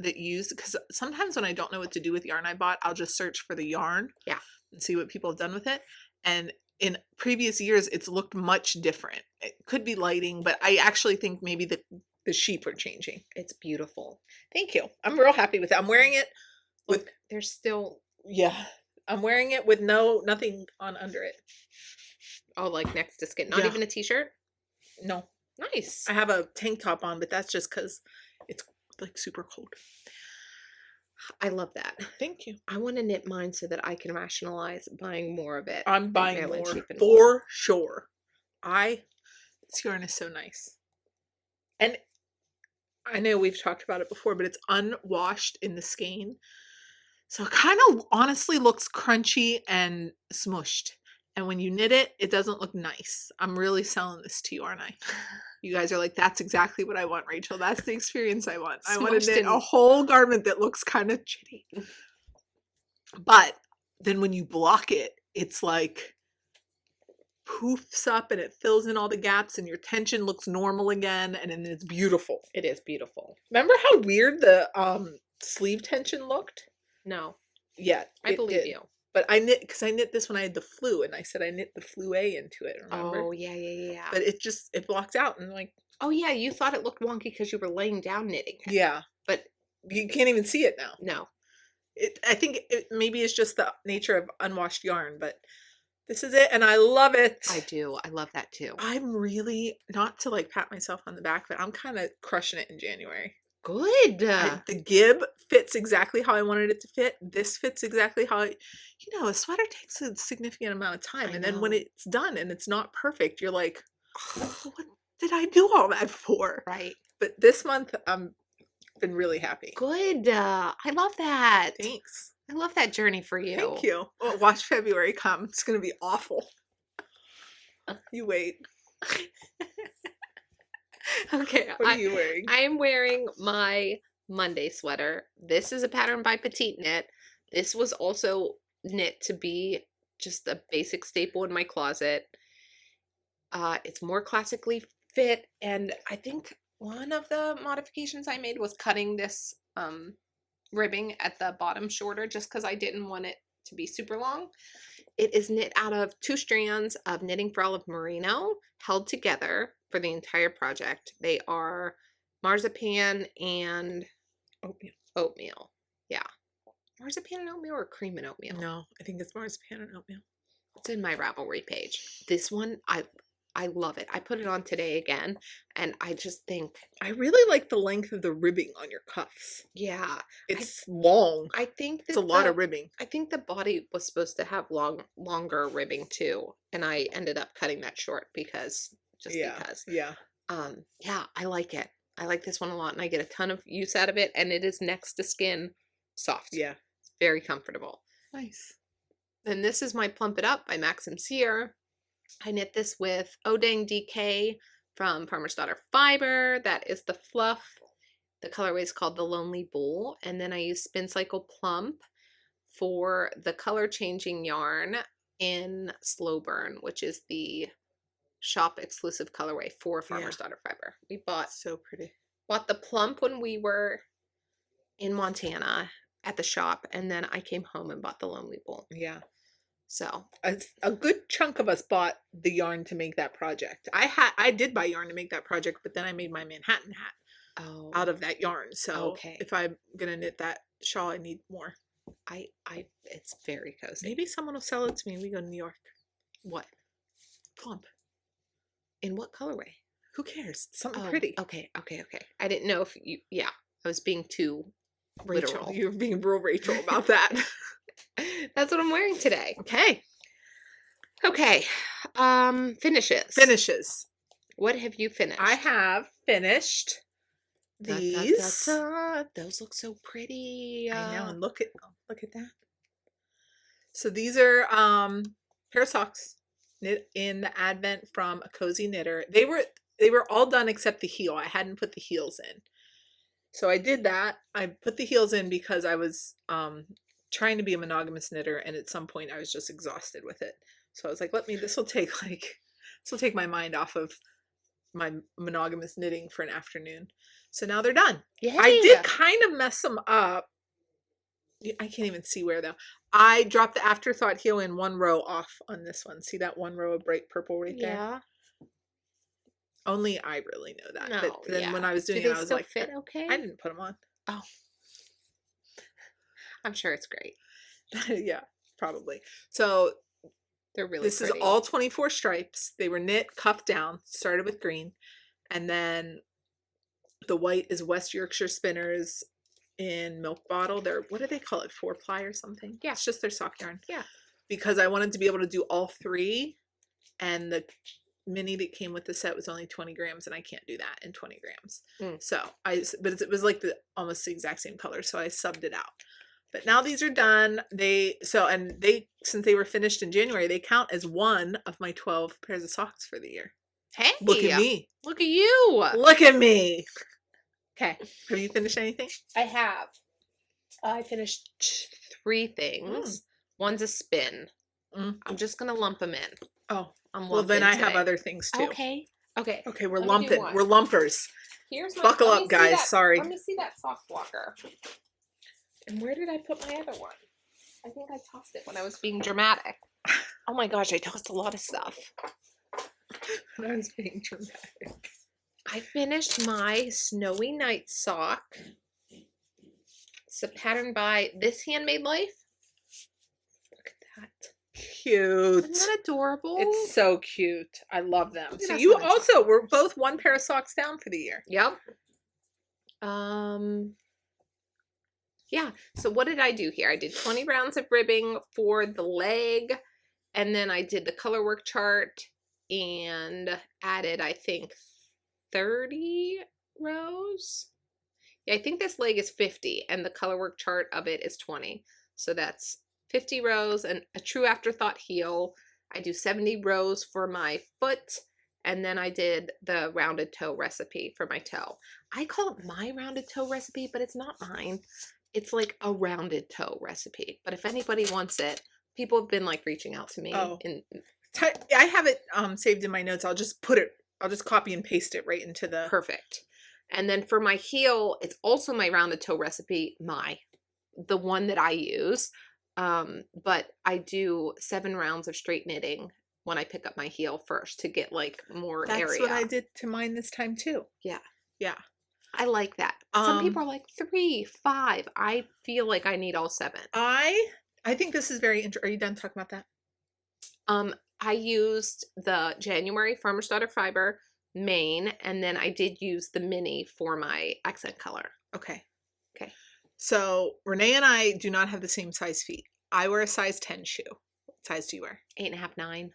that use, because sometimes when I don't know what to do with yarn I bought, I'll just search for the yarn and see what people have done with it. And in previous years, it's looked much different. It could be lighting, but I actually think maybe the sheep are changing. It's beautiful. Thank you. I'm real happy with it. I'm wearing it with, there's still, I'm wearing it with nothing on under it. Oh, like next to skin. Not even a t-shirt? No. Nice. I have a tank top on, but that's just because it's like super cold. I love that. Thank you. I want to knit mine so that I can rationalize buying more of it. I'm buying more for sure. This yarn is so nice. And I know we've talked about it before, but it's unwashed in the skein. So it kind of honestly looks crunchy and smushed. And when you knit it, it doesn't look nice. I'm really selling this to you, aren't I? You guys are like, that's exactly what I want, Rachel. That's the experience I want. I want to Smushed knit a in. whole garment that looks kind of chitty. But then when you block it, it's like poofs up and it fills in all the gaps and your tension looks normal again and then it's beautiful. It is beautiful. Remember how weird the sleeve tension looked? No, Yeah, I believe did. you. But I knit this when I had the flu, and I said I knit the flu A into it. Remember? Oh, yeah, yeah, yeah. But it blocks out and like. Oh, yeah, you thought it looked wonky because you were laying down knitting it. Yeah, But you can't even see it now. no. I think maybe it's just the nature of unwashed yarn, but this is it, and I love it. I do. I love that too. I'm really, not to like pat myself on the back, but I'm kind of crushing it in January. Good. The gib fits exactly how I wanted it to fit. This fits exactly how a sweater takes a significant amount of time. And then when it's done and it's not perfect, you're like, oh, what did I do all that for? Right. But this month, been really happy. Good. I love that. Thanks. I love that journey for you. Thank you. Well, watch February come. It's going to be awful. You wait. Okay. What are you wearing? I am wearing my Monday sweater. This is a pattern by Petite knit. This was also knit to be just a basic staple in my closet. It's more classically fit, and I think one of the modifications I made was cutting this ribbing at the bottom shorter just because I didn't want it to be super long. It is knit out of 2 strands of Knitting for Olive Merino held together for the entire project. They are marzipan and oatmeal. Yeah. Marzipan and oatmeal or cream and oatmeal? No, I think it's marzipan and oatmeal. It's in my Ravelry page. This one, I love it. I put it on today again, and I just think I really like the length of the ribbing on your cuffs. yeah, It's long. I think It's a lot of ribbing. I think the body was supposed to have longer ribbing too, and I ended up cutting that short because. Yeah. Yeah, I like it. I like this one a lot, and I get a ton of use out of it, and it is next to skin soft. Yeah. It's very comfortable. Nice. Then this is my Plump It Up by Max Sincere. I knit this with Odang DK from Farmer's Daughter Fiber. That is the fluff. The colorway is called the Lonely Bull. And then I use Spin Cycle Plump for the color changing yarn in Slow Burn, which is the shop exclusive colorway for Farmer's Daughter Fiber. We bought so pretty. Bought the Plump when we were in Montana at the shop, and then I came home and bought the Lonely Bull. Yeah. So a good chunk of us bought the yarn to make that project. I did buy yarn to make that project, but then I made my Manhattan hat out of that yarn. So if I'm gonna knit that shawl, I need more. It's very cozy. Maybe someone will sell it to me when we go to New York. What? Plump. In what colorway? Who cares? Something pretty. Okay. I didn't know if you. Yeah, I was being too Rachel. literal. You're being real Rachel about that. That's what I'm wearing today. Okay. Finishes. What have you finished? I have finished these. Those look so pretty. I know, and look at that. So these are pair of socks knit in the Advent from a Cozy Knitter. They were all done except the heel. I hadn't put the heels in. So I did that. I put the heels in because I was trying to be a monogamous knitter, and at some point I was just exhausted with it. So I was like, this will take my mind off of my monogamous knitting for an afternoon. So now they're done. Yay. I did kind of mess them up. I can't even see where though. I dropped the Afterthought heel in one row off on this one. See that one row of bright purple right there? Yeah. Only I really know that. No, but then when I was doing it, I was like, fit okay? I didn't put them on. Oh. I'm sure it's great. Yeah, probably. So they're really this pretty. is all 24 stripes. They were knit, cuffed down, started with green. And then the white is West Yorkshire Spinners in Milk Bottle. They're, what do they call it? 4-ply or something? Yeah. It's just their sock yarn. Yeah. Because I wanted to be able to do all 3. And the mini that came with the set was only 20 grams, and I can't do that in 20 grams. So but it was like almost the exact same color, so I subbed it out. But now these are done. Since they were finished in January, they count as one of my 12 pairs of socks for the year. Hey, Look at me. Look at you. Look at me. Okay. Have you finished anything? I have. I finished 3 things. One's a spin. I'm just going to lump them in. Oh. I'm well, then I today. have other things too. Okay, we're lumping. We're lumpers. Buckle up, guys. Sorry. Let me see that sock blocker. And where did I put my other one? I think I tossed it when I was being dramatic. Oh my gosh, I tossed a lot of stuff. When I was being dramatic. I finished my Snowy Night sock. It's a pattern by This Handmade Life. Look at that. Cute. Isn't that adorable? It's so cute. I love them. So That's you what it's also were both one pair of socks down for the year. Yep. Yeah. So what did I do here? I did 20 rounds of ribbing for the leg, and then I did the color work chart and added, I think, 30 rows. Yeah, I think this leg is 50 and the color work chart of it is 20. So that's 50 rows and a true Afterthought heel. I do 70 rows for my foot, and then I did the rounded toe recipe for my toe. I call it my rounded toe recipe, but it's not mine. It's like a rounded toe recipe. But if anybody wants it, people have been like reaching out to me. Oh. I have it saved in my notes. I'll just copy and paste it right into the... Perfect. And then for my heel, it's also my rounded toe recipe, the one that I use. But I do 7 rounds of straight knitting when I pick up my heel first to get like more area. That's what I did to mine this time too. Yeah. Yeah. I like that. Some people are like 3, 5. I feel like I need all 7. I think this is very interesting. Are you done talking about that? I used the January Farmer's Daughter Fiber main, and then I did use the mini for my accent color. Okay. Okay. So Renee and I do not have the same size feet. I wear a size 10 shoe. What size do you wear? 8.5, 9.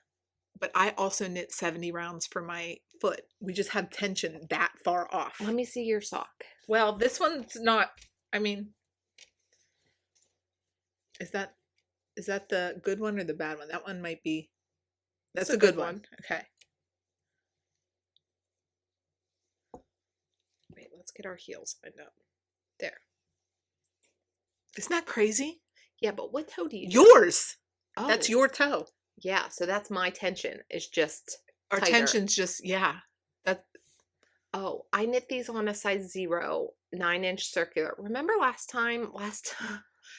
But I also knit 70 rounds for my foot. We just have tension that far off. Let me see your sock. Well, this one's not, I mean, is that the good one or the bad one? That one might be, that's a good one. Okay. Wait, let's get our heels lined up. There. Isn't that crazy? Yeah, but what toe do you do? Yours. Oh. That's your toe. Yeah, so that's my tension. It's just our tighter. tension's just, yeah. Oh, I knit these on a size 0, 9-inch circular. Remember last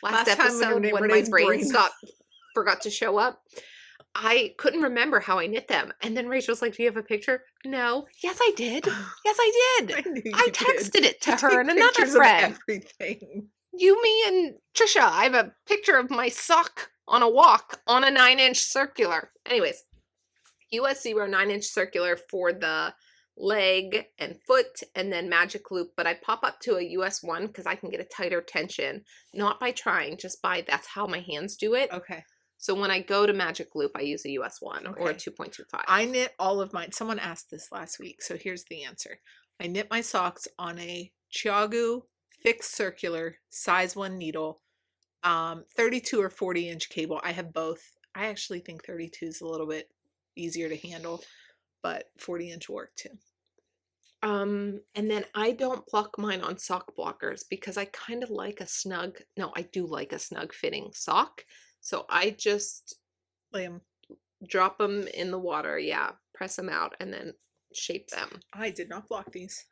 episode when my brain forgot to show up? I couldn't remember how I knit them. And then Rachel's like, do you have a picture? No. Yes, I did. Yes, I did. I texted it to her and another friend. Everything. You, me, and Trisha. I have a picture of my sock on a walk on a 9-inch circular. Anyways, US 0 9-inch circular for the leg and foot, and then magic loop. But I pop up to a US 1 because I can get a tighter tension, not by trying, just by that's how my hands do it. Okay. So when I go to magic loop, I use a US 1 or a 2.25. I knit all of mine. Someone asked this last week, so here's the answer. I knit my socks on a Chiagu fixed circular size 1 needle, 32 or 40-inch cable. I have both. I actually think 32 is a little bit easier to handle, but 40-inch work too. And then I don't pluck mine on sock blockers because I kind of like I do like a snug fitting sock. So I just drop them in the water. Yeah. Press them out and then shape them. I did not block these.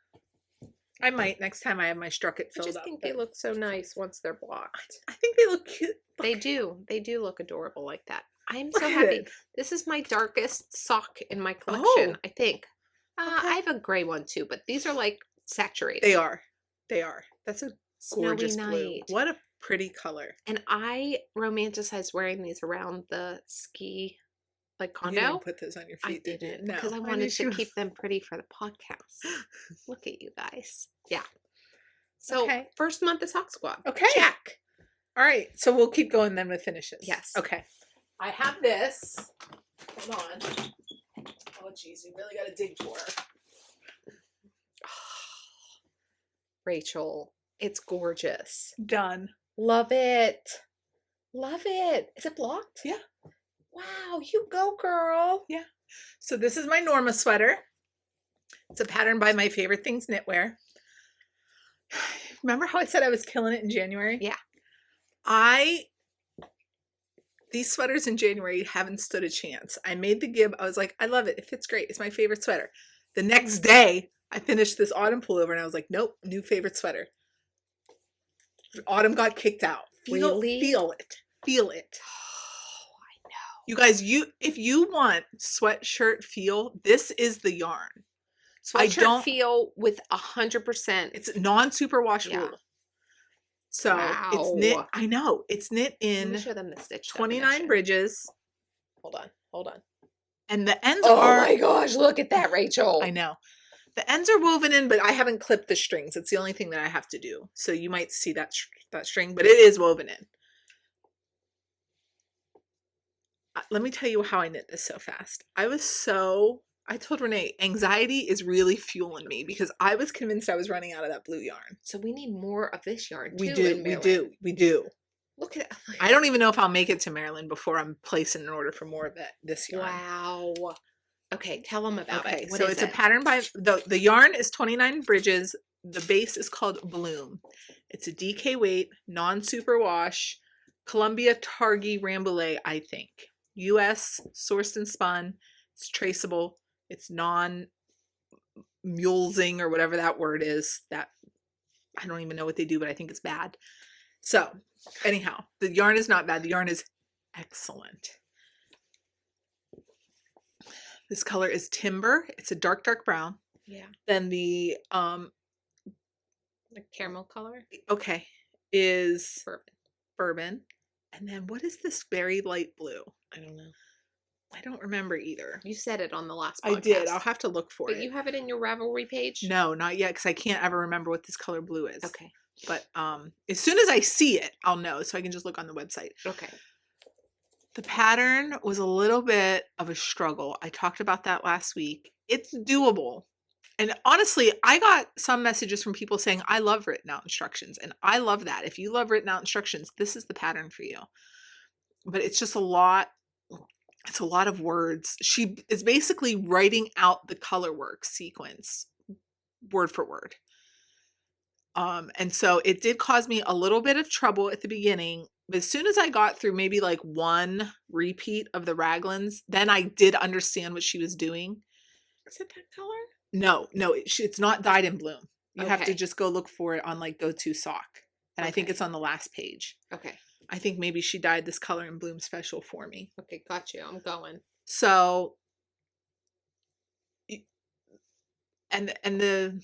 I might next time I have my Strucket filled up. I just think they look so nice once they're blocked. I think they look cute. They do. They do look adorable like that. I'm so happy. This is my darkest sock in my collection, I think. I have a gray one too, but these are like saturated. They are. That's a gorgeous Snowy blue. night. What a pretty color. And I romanticize wearing these around the ski condo. You didn't put those on your feet, I didn't, because I wanted to keep them pretty for the podcast. Look at you guys. Yeah. So first month of Sock Squad. Okay. Check. All right. So we'll keep going then with finishes. Yes. Okay. I have this. Hold on. Oh, geez. You really got to dig for her. Rachel, it's gorgeous. Done. Love it. Love it. Is it blocked? Yeah. Wow, you go, girl. Yeah. So this is my Norma sweater. It's a pattern by My Favorite Things Knitwear. Remember how I said I was killing it in January? Yeah. These sweaters in January haven't stood a chance. I made the gib. I was like, I love it. It fits great. It's my favorite sweater. The next day, I finished this autumn pullover and I was like, nope, new favorite sweater. Autumn got kicked out. Really? Feel it. Feel it. Oh, I know. You guys, if you want sweatshirt feel, this is the yarn. Sweatshirt feel with 100%. It's non-superwash wool. So it's knit. Wow. I know. It's knit Let in me show them the stitch 29 definition. bridges. Hold on. And the ends Oh are. my gosh, look at that, Rachel. I know. The ends are woven in, but I haven't clipped the strings. It's the only thing that I have to do. So you might see that string, but it is woven in. Let me tell you how I knit this so fast. I told Renee, anxiety is really fueling me because I was convinced I was running out of that blue yarn. So we need more of this yarn too. We do. Look at it. I don't even know if I'll make it to Maryland before I'm placing an order for more of this yarn. Wow. Okay, tell them about it. So it's a pattern by the yarn is 29 bridges. The base is called Bloom. It's a DK weight, non-superwash, Columbia Targhee Ramble, I think. US sourced and spun. It's traceable. It's non-mulesing or whatever that word is. That I don't even know what they do, but I think it's bad. So anyhow, the yarn is not bad. The yarn is excellent. This color is Timber. It's a dark, dark brown. Yeah. Then the caramel color. Okay, is Bourbon. And then what is this very light blue? I don't know. I don't remember either. You said it on the last podcast. I did. I'll have to look for it. But you have it in your Ravelry page? No, not yet, because I can't ever remember what this color blue is. Okay. But as soon as I see it, I'll know, so I can just look on the website. Okay. The pattern was a little bit of a struggle. I talked about that last week. It's doable. And honestly, I got some messages from people saying, I love written out instructions. And I love that. If you love written out instructions, this is the pattern for you. But it's just a lot. It's a lot of words. She is basically writing out the color work sequence word for word. And so it did cause me a little bit of trouble at the beginning. But as soon as I got through maybe like one repeat of the raglans, then I did understand what she was doing. Is it that color? No, it's not dyed in bloom. You have to just go look for it on like Go To Sock. And I think it's on the last page. Okay. I think maybe she dyed this color in bloom special for me. Okay, got you. I'm going. So, and the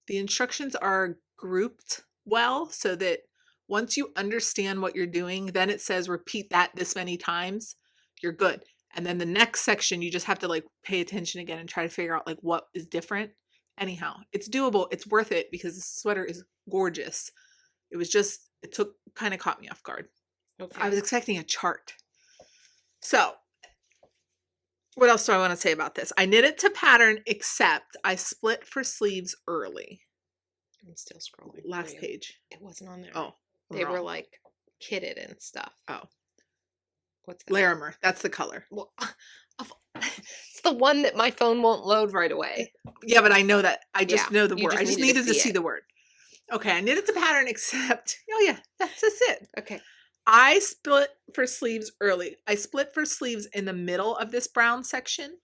instructions are grouped well so that once you understand what you're doing, then it says repeat that this many times, you're good. And then the next section, you just have to like pay attention again and try to figure out like what is different. Anyhow, it's doable. It's worth it because the sweater is gorgeous. It kind of caught me off guard. Okay. I was expecting a chart. So what else do I want to say about this? I knit it to pattern, except I split for sleeves early. I'm still scrolling. Last page. It wasn't on there. Oh. They were like kitted and stuff. Oh. What's that? Larimer. That's the color. Well, it's the one that my phone won't load right away. Yeah, but I know that. I just know the word. I just needed to see it. the word. Okay, I knit it to pattern, except, oh yeah, that's it. Okay. I split for sleeves early. I split for sleeves in the middle of this brown section,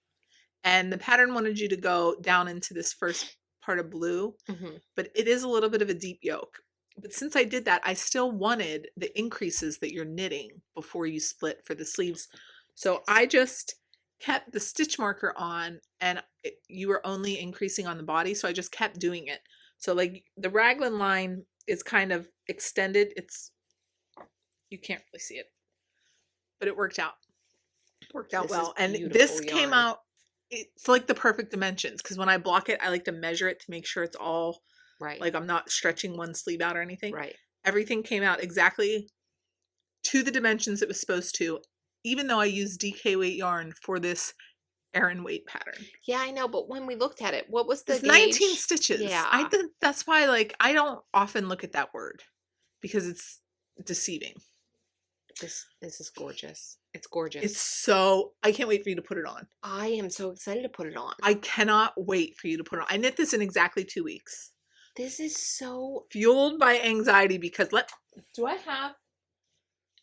and the pattern wanted you to go down into this first part of blue, but it is a little bit of a deep yoke. But since I did that, I still wanted the increases that you're knitting before you split for the sleeves. So I just kept the stitch marker on, and you were only increasing on the body, so I just kept doing it. So like the raglan line is kind of extended. You can't really see it, but it worked out. Well. And this came out, it's like the perfect dimensions, because when I block it, I like to measure it to make sure it's all right. Like I'm not stretching one sleeve out or anything. Right. Everything came out exactly to the dimensions it was supposed to, even though I used DK weight yarn for this Aran weight pattern. Yeah, I know, but when we looked at it, what was the it's gauge? 19 stitches. Yeah. I think that's why, like, I don't often look at that word because it's deceiving. This is gorgeous. It's gorgeous. It's so, I can't wait for you to put it on. I am so excited to put it on. I cannot wait for you to put it on. I knit this in exactly 2 weeks. This is so Fueled by anxiety because do I have?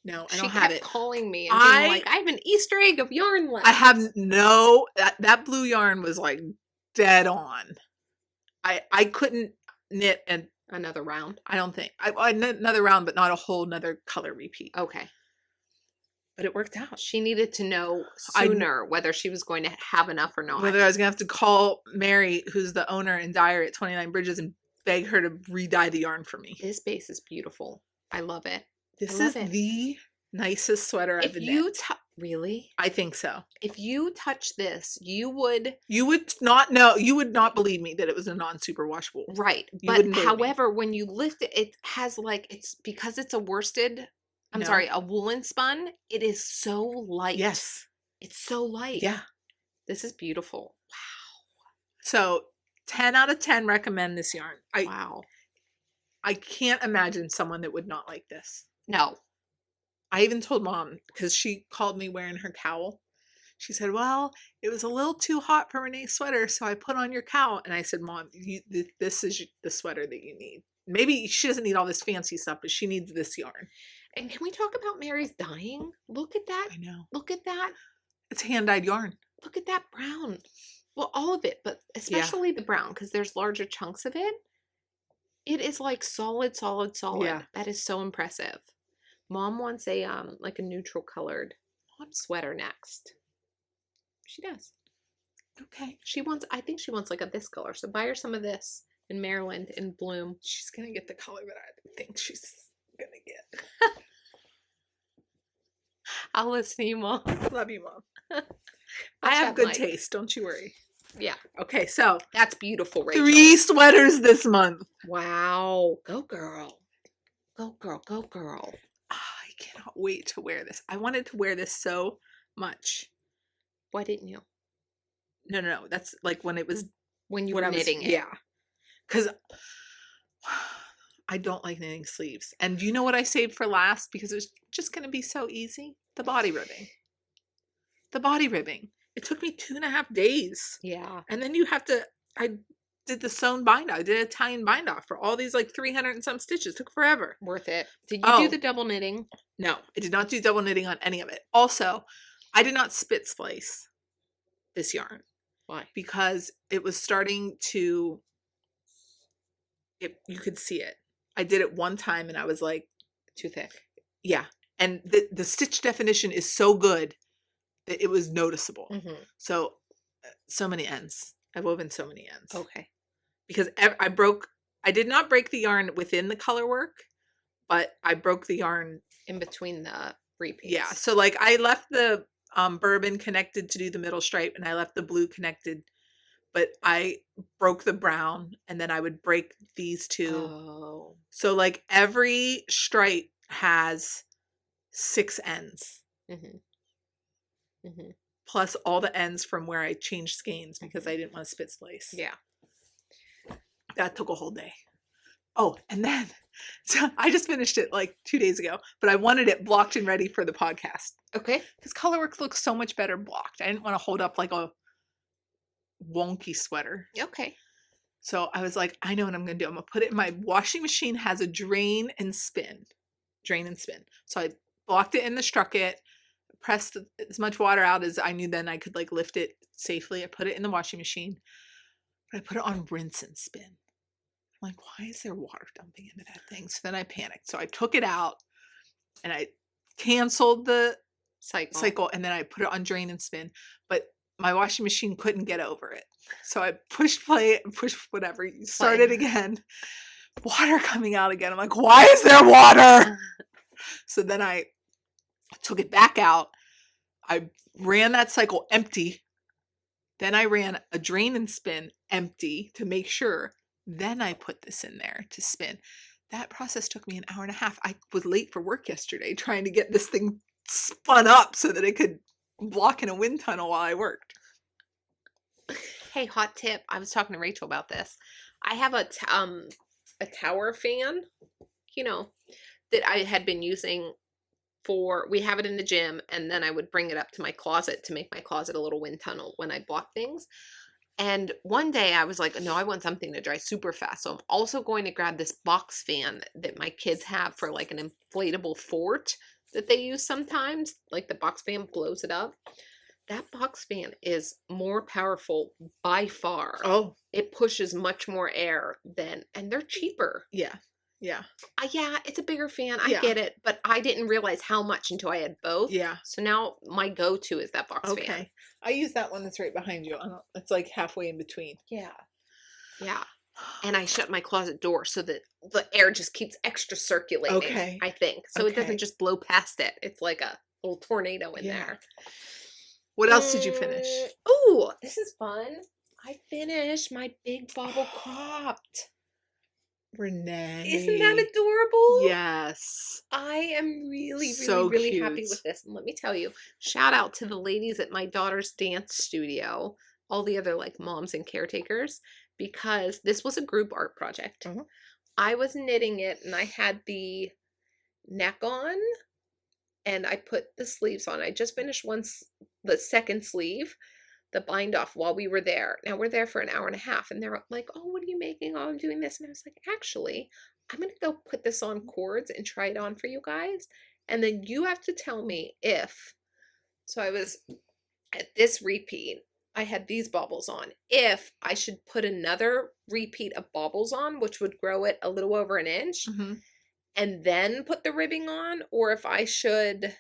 No, I don't have it. She kept calling me and being like, I have an Easter egg of yarn left. I have that blue yarn was like dead on. I couldn't knit another round. I don't think. I knit another round, but not a whole another color repeat. Okay. But it worked out. She needed to know sooner whether she was going to have enough or not. Whether I was going to have to call Mary, who's the owner and dyer at 29 Bridges, and beg her to re-dye the yarn for me. This base is beautiful. I love it. This is the nicest sweater I've been knit. Really? I think so. If you touch this, you would not know. You would not believe me that it was a non-superwash wool. Right. But however, when you lift it, it has like, it's because it's a worsted, a woolen spun. It is so light. Yes. It's so light. Yeah. This is beautiful. Wow. So 10 out of 10 recommend this yarn. Wow. I can't imagine someone that would not like this. No. I even told Mom, because she called me wearing her cowl. She said, well, it was a little too hot for Renee's sweater, so I put on your cowl. And I said, Mom, this is the sweater that you need. Maybe she doesn't need all this fancy stuff, but she needs this yarn. And can we talk about Mary's dyeing? Look at that. I know. Look at that. It's hand-dyed yarn. Look at that brown. Well, all of it, but especially the brown, because there's larger chunks of it. It is like solid, solid, solid. Yeah. That is so impressive. Mom wants a like a neutral colored sweater next. She does. Okay. I think she wants like this color. So buy her some of this in Maryland in Bloom. She's gonna get the color that I think she's gonna get. I'll listen to you, Mom. Love you, Mom. I have good taste, don't you worry. Yeah. Okay, so that's beautiful, Rachel. 3 sweaters this month. Wow. Go girl. Go girl. Go girl. I cannot wait to wear this. I wanted to wear this so much. Why didn't you? No. That's like when you were knitting it. Yeah. Because I don't like knitting sleeves. And do you know what I saved for last? Because it was just going to be so easy. The body ribbing. It took me 2.5 days. Yeah. And then I did the sewn bind off. I did Italian bind off for all these like 300 and some stitches. It took forever. Worth it. Did you do the double knitting? No, I did not do double knitting on any of it. Also, I did not spit splice this yarn. Why? Because it was starting to, you could see it. I did it one time and I was like, too thick. Yeah. And the stitch definition is so good that it was noticeable. Mm-hmm. So many ends. I've woven so many ends. Okay. Because I did not break the yarn within the color work, but I broke the yarn in between the repeats. Yeah. So like I left the bourbon connected to do the middle stripe and I left the blue connected, but I broke the brown and then I would break these two. Oh. So like every stripe has 6 ends. Mm-hmm. Mm-hmm. Plus all the ends from where I changed skeins because I didn't want to spit splice. Yeah. That took a whole day. Oh, and then so I just finished it like 2 days ago, but I wanted it blocked and ready for the podcast. Okay. Because Colorworks looks so much better blocked. I didn't want to hold up like a wonky sweater. Okay. So I was like, I know what I'm going to do. I'm going to put it in my washing machine, has a drain and spin. So I blocked it in the Strucket, pressed as much water out as I knew then I could like lift it safely. I put it in the washing machine, but I put it on rinse and spin. I'm like, why is there water dumping into that thing? So then I panicked. So I took it out and I canceled the cycle and then I put it on drain and spin. But my washing machine couldn't get over it. So I pushed play, pushed whatever, started again. Water coming out again. I'm like, why is there water? So then I took it back out. I ran that cycle empty. Then I ran a drain and spin empty to make sure. Then I put this in there to spin. That process took me an hour and a half. I was late for work yesterday trying to get this thing spun up so that it could block in a wind tunnel while I worked. Hey, hot tip. I was talking to Rachel about this. I have a tower fan, that I had been using we have it in the gym, and then I would bring it up to my closet to make my closet a little wind tunnel when I bought things. And one day I was like, no, I want something to dry super fast. So I'm also going to grab this box fan that my kids have for like an inflatable fort that they use sometimes. Like the box fan blows it up. That box fan is more powerful by far. Oh. It pushes much more air and they're cheaper. Yeah. Yeah. Yeah, it's a bigger fan. I Yeah. get it, but I didn't realize how much until I had both. Yeah. So now my go-to is that box fan. Okay. I use that one that's right behind you. It's like halfway in between. Yeah. Yeah. And I shut my closet door so that the air just keeps extra circulating. Okay. I think. So it doesn't just blow past it. It's like a little tornado in there. What else did you finish? Ooh, this is fun. I finished my big Bobble cropped. Renee. Isn't that adorable? Yes. I am really, So really, really cute. happy with this. And let me tell you, shout out to the ladies at my daughter's dance studio, all the other like moms and caretakers, because this was a group art project. Uh-huh. I was knitting it and I had the neck on and I put the sleeves on. I just finished the second sleeve, the bind off, while we were there. Now we're there for an hour and a half and they're like, oh, what are you making? Oh, I'm doing this. And I was like, actually, I'm going to go put this on cords and try it on for you guys. And then you have to tell me if, so I was at this repeat, I had these baubles on, if I should put another repeat of baubles on, which would grow it a little over an inch, and then put the ribbing on, or if I should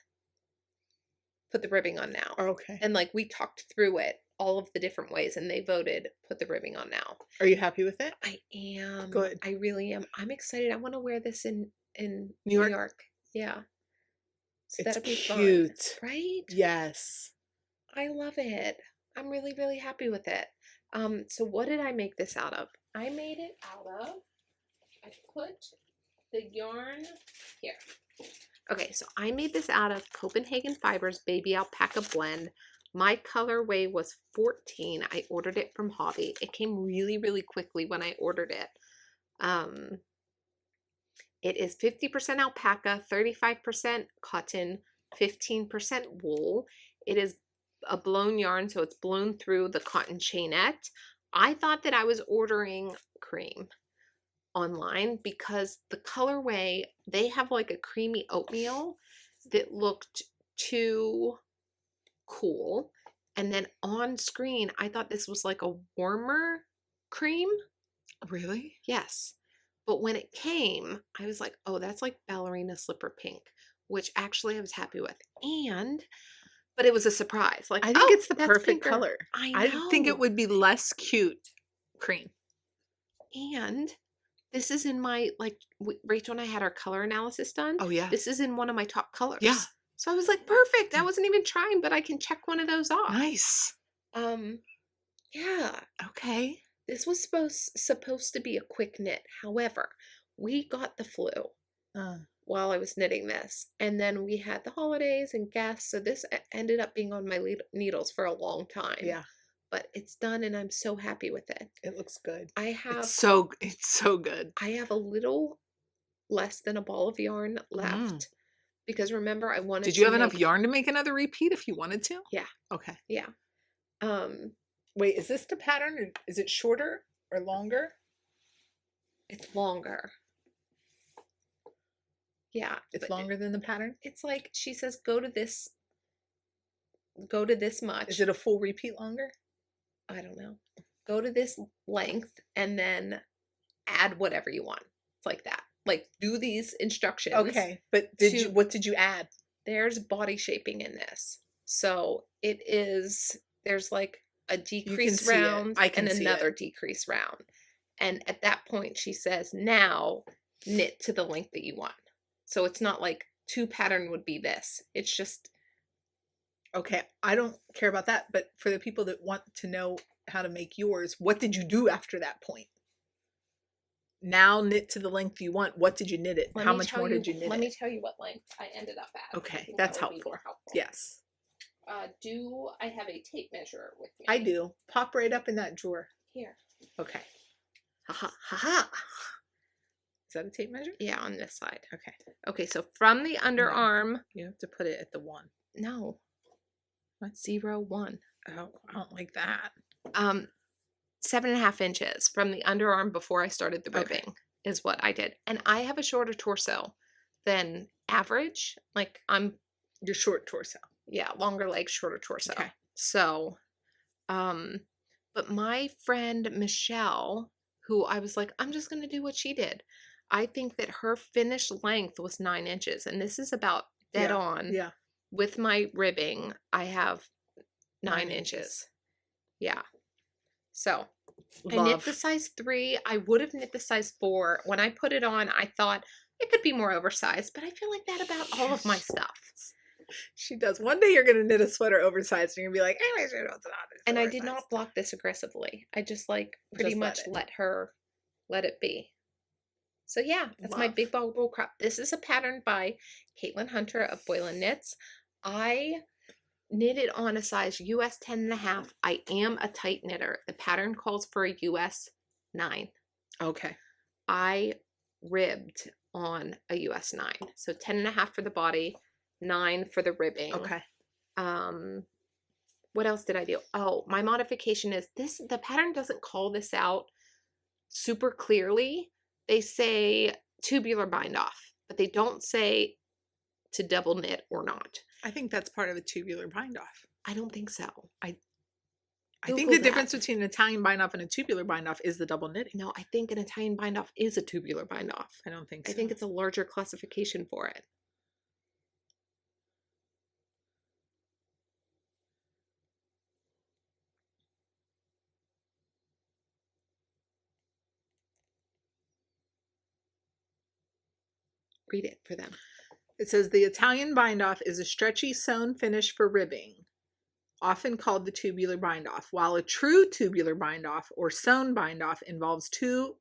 put the ribbing on now. Okay. And like we talked through it, all of the different ways, and they voted put the ribbing on now. Are you happy with it? I am. Good. I really am. I'm excited. I want to wear this in New York. Yeah. So It's that'll be cute. fun. Right? Yes. I love it. I'm really, really happy with it. So what did I make this out of? I made it out of, I put the yarn here. Okay, so I made this out of Copenhagen Fibers Baby Alpaca Blend. My colorway was 14. I ordered it from Hobby. It came really, really quickly when I ordered it. It is 50% alpaca, 35% cotton, 15% wool. It is a blown yarn, so it's blown through the cotton chainette. I thought that I was ordering cream online because the colorway, they have like a creamy oatmeal that looked too cool. And then on screen, I thought this was like a warmer cream. Really? Yes. But when it came, I was like, oh, that's like ballerina slipper pink, which actually I was happy with. But it was a surprise. Like, I think it's the perfect pinker. color. I know. I think it would be less cute cream. And this is in my, like, Rachel and I had our color analysis done. Oh, yeah. This is in one of my top colors. Yeah. So I was like, perfect. I wasn't even trying, but I can check one of those off. Nice. Yeah. Okay. This was supposed to be a quick knit. However, we got the flu while I was knitting this. And then we had the holidays and guests. So this ended up being on my needles for a long time. Yeah. But it's done and I'm so happy with it. It looks good. It's so good. I have a little less than a ball of yarn left. Because remember, I wanted Did you have enough yarn to make another repeat if you wanted to? Yeah. Okay. Yeah. Wait, is this the pattern or is it shorter or longer? It's longer. Yeah. It's longer than the pattern? It's like she says go to this much. Is it a full repeat longer? I don't know. Go to this length and then add whatever you want. It's like that. Like do these instructions. Okay. But what did you add? There's body shaping in this. So there's like a decrease round and another decrease round. And at that point she says, now knit to the length that you want. So it's not like 2 pattern would be this. It's just. Okay. I don't care about that. But for the people that want to know how to make yours, what did you do after that point? Now knit to the length you want. What did you knit it? How much more did you knit it? Let me tell you what length I ended up at. Okay. That's helpful. Yes. Do I have a tape measure with me? I do. Pop right up in that drawer. Here. Okay. Ha ha ha ha. that a tape measure? Yeah, on this side. Okay. Okay, so from the underarm. You have to put it at the 1. No. What? 0, 1. Oh, I don't like that. 7.5 inches from the underarm before I started the Okay. ribbing is what I did. And I have a shorter torso than average. Like Your short torso. yeah, longer legs, shorter torso. Okay. So, but my friend Michelle, who I was like, I'm just going to do what she did. I think that her finished length was 9 inches. And this is about dead on. Yeah. With my ribbing, I have 9 9 inches. Yeah. So I Love. knit the size 3. I would have knit the size 4. When I put it on, I thought it could be more oversized, but I feel like that about all of my stuff. She does. One day you're going to knit a sweater oversized and you're going to be like, anyways, it's not. And I did not block this aggressively. I just like pretty Just much let it be. So yeah, that's my big bobble crop. This is a pattern by Caitlin Hunter of Boylan Knits. I knitted on a size US 10.5. I am a tight knitter. The pattern calls for a US 9. Okay. I ribbed on a US 9. So 10.5 for the body, 9 for the ribbing. Okay. What else did I do? Oh, my modification is this. The pattern doesn't call this out super clearly. They say tubular bind off, but they don't say to double knit or not. I think that's part of a tubular bind off. I don't think so. I think the difference between an Italian bind off and a tubular bind off is the double knitting. No, I think an Italian bind off is a tubular bind off. I don't think so. I think it's a larger classification for it. Read it for them. It says the Italian bind off is a stretchy sewn finish for ribbing, often called the tubular bind off, while a true tubular bind off or sewn bind off involves 2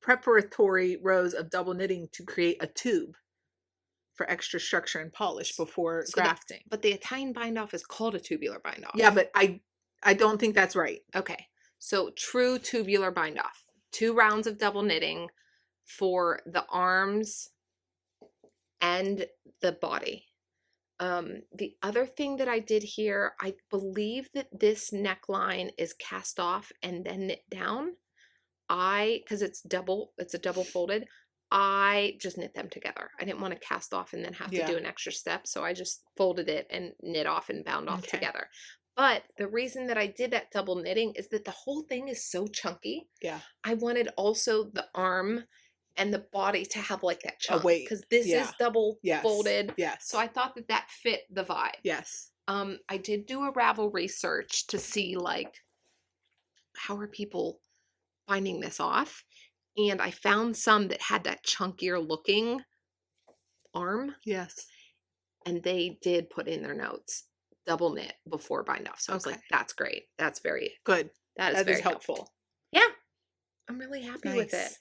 preparatory rows of double knitting to create a tube for extra structure and polish before grafting. But the Italian bind off is called a tubular bind off. Yeah, but I don't think that's right. Okay. So true tubular bind off. 2 rounds of double knitting for the arms and the body. The other thing that I did here, I believe that this neckline is cast off and then knit down. Because it's a double folded, I just knit them together. I didn't want to cast off and then have to do an extra step. So I just folded it and knit off and bound off together. But the reason that I did that double knitting is that the whole thing is so chunky. Yeah. I wanted also the arm and the body to have like that chunk. Because this is double folded. Yes. So I thought that that fit the vibe. Yes. I did do a Ravel research to see like, how are people binding this off? And I found some that had that chunkier looking arm. Yes. And they did put in their notes, double knit before bind off. So I was like, that's great. That's very good. That is very helpful. Yeah. I'm really happy with it.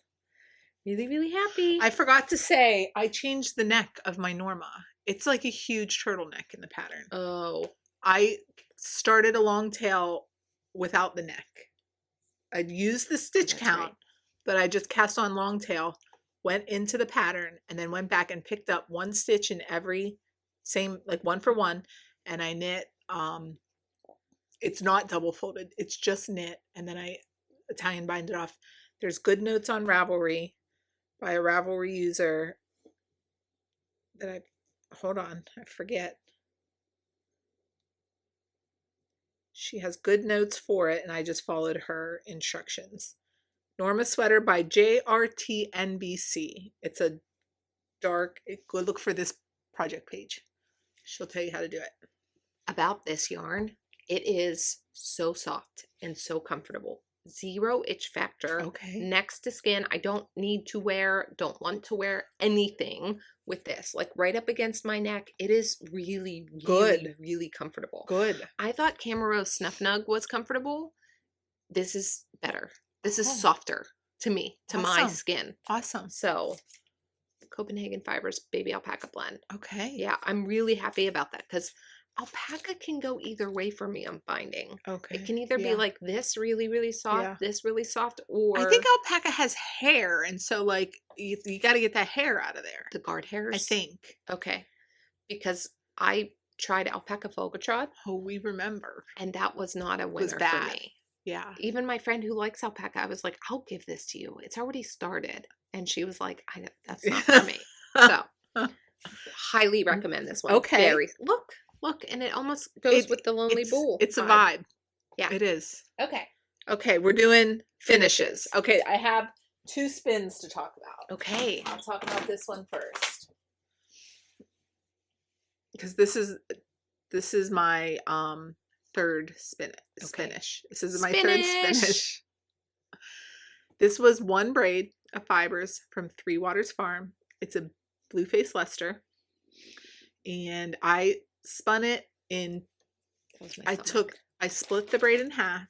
Really, really happy. I forgot to say, I changed the neck of my Norma. It's like a huge turtleneck in the pattern. Oh. I started a long tail without the neck. I used the stitch count, but I just cast on long tail, went into the pattern, and then went back and picked up 1 stitch in every same, like 1 for 1, and I knit. It's not double folded. It's just knit, and then I Italian bind it off. There's good notes on Ravelry by a Ravelry user that hold on, I forget. She has good notes for it, and I just followed her instructions. Norma sweater by JRTNBC. It's a dark, go look for this project page. She'll tell you how to do it. About this yarn, it is so soft and so comfortable. 0 itch factor. Okay. Next to skin. I don't want to wear anything with this. Like right up against my neck. It is really, really, really comfortable. Good. I thought Camerose Snuff Nug was comfortable. This is better. This is softer to me, to my skin. Awesome. So, Copenhagen Fibers Baby Alpaca Blend. Okay. Yeah, I'm really happy about that because alpaca can go either way for me, I'm finding. Okay. It can either be Yeah. like this really, really soft, Yeah. this really soft, I think or alpaca has hair, and so like you got to get that hair out of there. the guard I hairs. think. Okay. Because I tried alpaca Fogatrot, Oh, we remember. and that was not a It was winner for bad. me. Yeah. Even my friend who likes alpaca, I was like, I'll give this to you. It's already started. And she was like, that's not for me. So highly recommend this one. Okay. Look, and it almost goes with the Lonely Bull. It's a vibe. Yeah. It is. Okay. Okay, we're doing finishes. Okay, I have 2 spins to talk about. Okay. I'll talk about this one first. Because this is my third spinish. This is my third spinish. This was 1 braid of fibers from Three Waters Farm. It's a Blueface Leicester. And I spun it in, I split the braid in half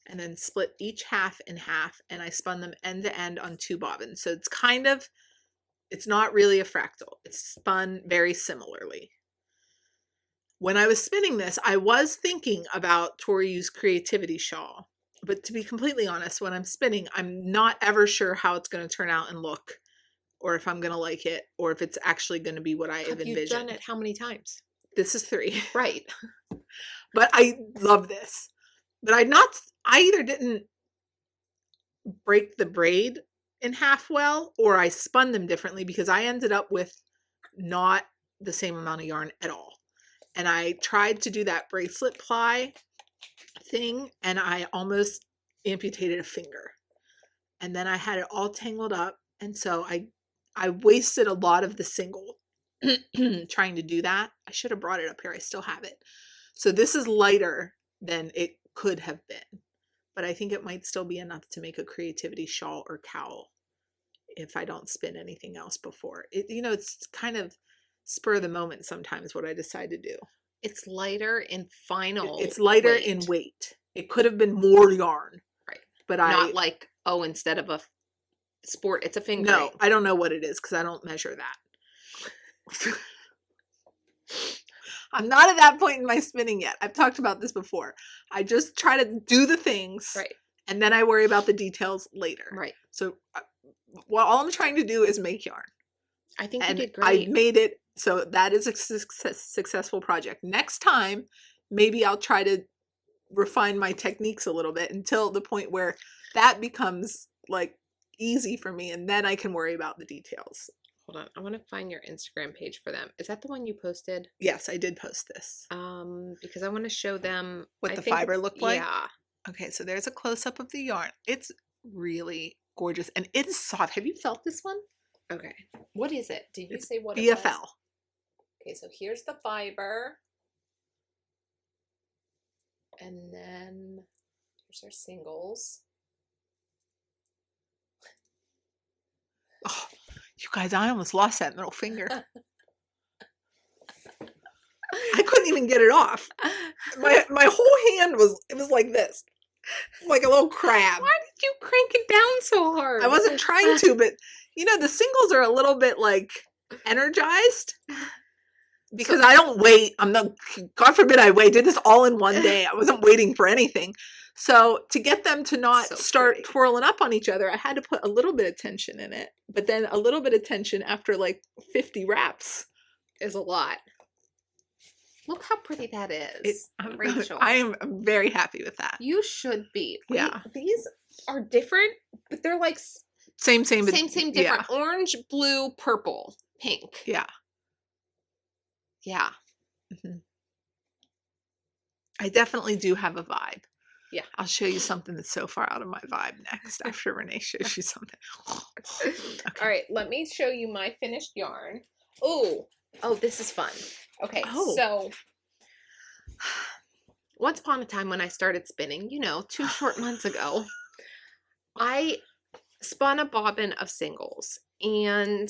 and then split each half in half, and I spun them end to end on 2 bobbins. So it's not really a fractal. It's spun very similarly. When I was spinning this, I was thinking about Toriu's creativity shawl. But to be completely honest, when I'm spinning, I'm not ever sure how it's going to turn out and look, or if I'm going to like it, or if it's actually going to be what I have envisioned. You've done it how many times? This is 3. Right. But I love this. But I either didn't break the braid in half well, or I spun them differently, because I ended up with not the same amount of yarn at all. And I tried to do that bracelet ply thing, and I almost amputated a finger. And then I had it all tangled up, and so I wasted a lot of the single trying to do that. I should have brought it up here. I still have it. So this is lighter than it could have been, but I think it might still be enough to make a creativity shawl or cowl if I don't spin anything else before. It's kind of spur of the moment sometimes what I decide to do. It's lighter in final. It's lighter in weight. It could have been more yarn. Right. But not like, instead of a sport, it's a fingering. No, I don't know what it is because I don't measure that. I'm not at that point in my spinning yet. I've talked about this before. I just try to do the things. Right. And then I worry about the details later. Right. So all I'm trying to do is make yarn. I think you did great. I made it. So that is a successful project. Next time, maybe I'll try to refine my techniques a little bit until the point where that becomes like easy for me. And then I can worry about the details. Hold on. I want to find your Instagram page for them. Is that the one you posted? Yes, I did post this. Because I want to show them what the fiber looked like. Yeah. Okay, so there's a close-up of the yarn. It's really gorgeous. And it is soft. Have you felt this one? Okay. What is it? Did you say what BFL. it was? Okay, so here's the fiber. And then here's our singles. Oh, you guys, I almost lost that middle finger. I couldn't even get it off. My whole hand was like this. Like a little crab. Why did you crank it down so hard? I wasn't trying to, but the singles are a little bit like energized. Because I don't wait. God forbid I wait. Did this all in one day. I wasn't waiting for anything. So to get them to not start twirling up on each other, I had to put a little bit of tension in it. But then a little bit of tension after like 50 wraps is a lot. Look how pretty that is, Rachel. I am very happy with that. You should be. Yeah. These are different, but they're like same, different. Yeah. Orange, blue, purple, pink. Yeah. Yeah. Mm-hmm. I definitely do have a vibe. Yeah. I'll show you something that's so far out of my vibe next after Renee shows you something. Okay. All right, let me show you my finished yarn. Oh, this is fun. Okay, so once upon a time when I started spinning, 2 short months ago, I spun a bobbin of singles, and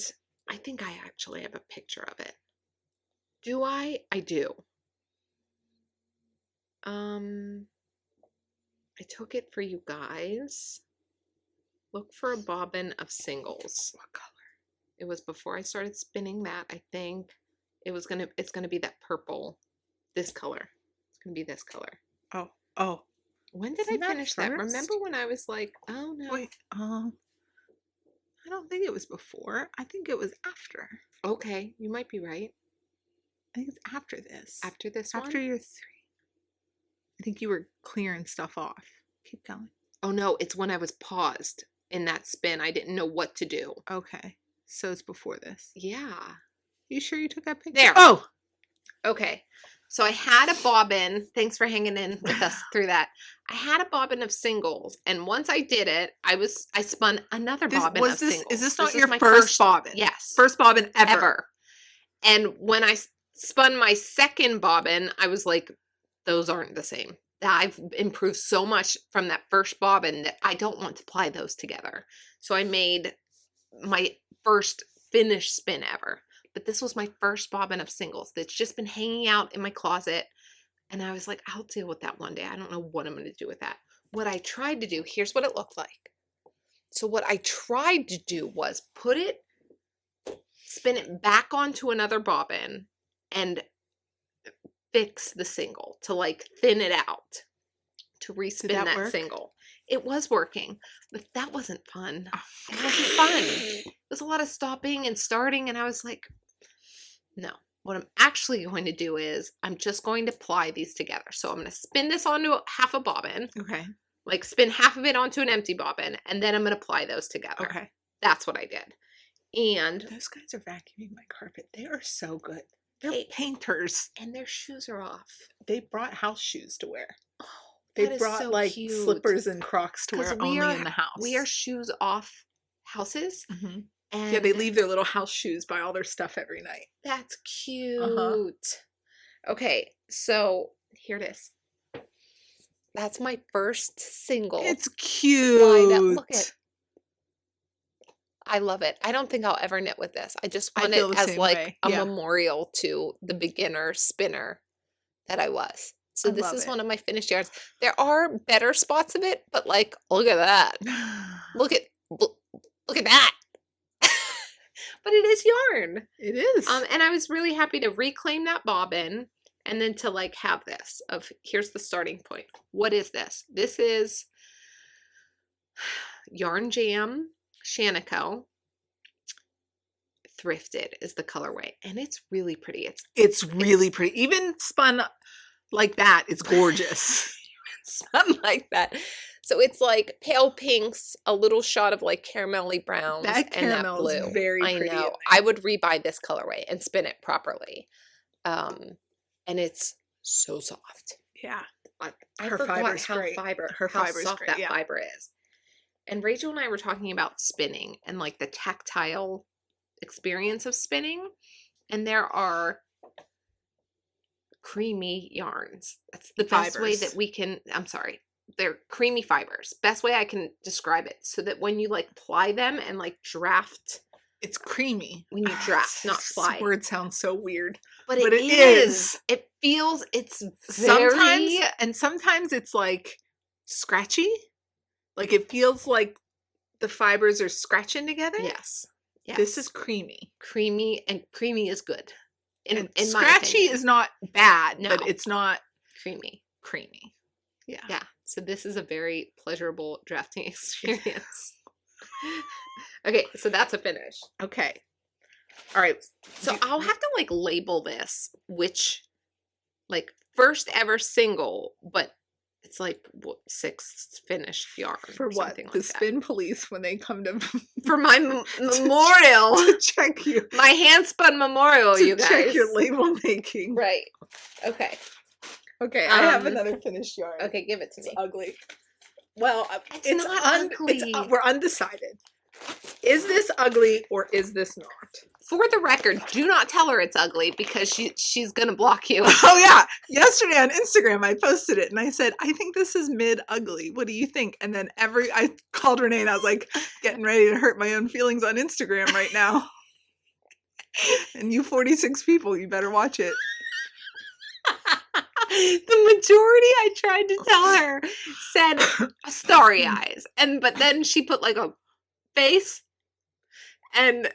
I think I actually have a picture of it. Do I? I do. I took it for you guys. Look for a bobbin of singles. What color? It was before I started spinning that, I think. It's gonna be that purple. This color. It's going to be this color. Oh. When did Isn't I that finish that? first? Remember when I was like, oh no. Wait, I don't think it was before. I think it was after. Okay, you might be right. I think it's after this. After this After one? your 3. I think you were clearing stuff off. Keep going. Oh no, it's when I was paused in that spin. I didn't know what to do. Okay. So it's before this. Yeah. You sure you took that picture? There. Oh! Okay. So I had a bobbin. Thanks for hanging in with us through that. I had a bobbin of singles, and once I did it, I spun another bobbin of singles. Is this not was your my first bobbin? Yes. First bobbin ever. And when I spun my second bobbin, I was like, those aren't the same. I've improved so much from that first bobbin that I don't want to ply those together. So I made my first finished spin ever. But this was my first bobbin of singles that's just been hanging out in my closet. And I was like, I'll deal with that one day. I don't know what I'm going to do with that. What I tried to do, here's what it looked like. So what I tried to do was spin it back onto another bobbin and fix the single to like thin it out to respin that single. It was working, but that wasn't fun. It wasn't fun. It was a lot of stopping and starting, and I was like, no. What I'm actually going to do is I'm just going to ply these together. So I'm going to spin this onto half a bobbin. Okay. Like spin half of it onto an empty bobbin, and then I'm going to ply those together. Okay. That's what I did. And those guys are vacuuming my carpet. They are so good. They're painters. And their shoes are off. They brought house shoes to wear. Oh, they brought so like cute. Slippers and Crocs to wear only in the house. We are shoes off houses. Mm-hmm. And yeah, they leave their little house shoes by all their stuff every night. That's cute. Okay, so here it is. That's my first single. It's cute. Look at. I love it. I don't think I'll ever knit with this. I just want it as like a memorial to the beginner spinner that I was. So this is one of my finished yarns. There are better spots of it, but like, look at that. Look at that. But it is yarn. It is. And I was really happy to reclaim that bobbin and then to like have this of here's the starting point. What is this? This is Yarn Jam Shanico. Thrifted is the colorway, and it's really pretty. It's really pretty. Even spun like that, it's gorgeous. Spun like that. So it's like pale pinks, a little shot of like caramelly browns, and that blue. Is very pretty. I know. I would rebuy this colorway and spin it properly. And it's so soft. Yeah. I forgot how soft that fiber is. And Rachel and I were talking about spinning and like the tactile experience of spinning. And there are creamy yarns. That's the best way that we can, they're creamy fibers. Best way I can describe it. So that when you like ply them and like draft. It's creamy. When you draft, not ply. This word sounds so weird. But it is. It feels, it's very. Sometimes it's like scratchy. Like it feels like the fibers are scratching together. Yes. This is creamy. Creamy, and creamy is good. In scratchy is not bad, but it's not creamy. Yeah. Yeah. So this is a very pleasurable drafting experience. Okay, so that's a finish. Okay. All right. So I'll have to like label this which like first ever single, but it's like sixth finished yarn. For what? Like the spin police when they come to for my memorial to check you. My handspun memorial, you guys. Check your label making. Right. Okay. Okay, I have another finished yarn. Okay, give it to me. It's ugly. Well, it's not ugly. We're undecided. Is this ugly or is this not? For the record, do not tell her it's ugly because she's gonna block you. Oh yeah. Yesterday on Instagram I posted it and I said, I think this is mid ugly. What do you think? And then I called Renee and I was like, getting ready to hurt my own feelings on Instagram right now. And you 46 people, you better watch it. The majority I tried to tell her said starry eyes. But then she put like a face and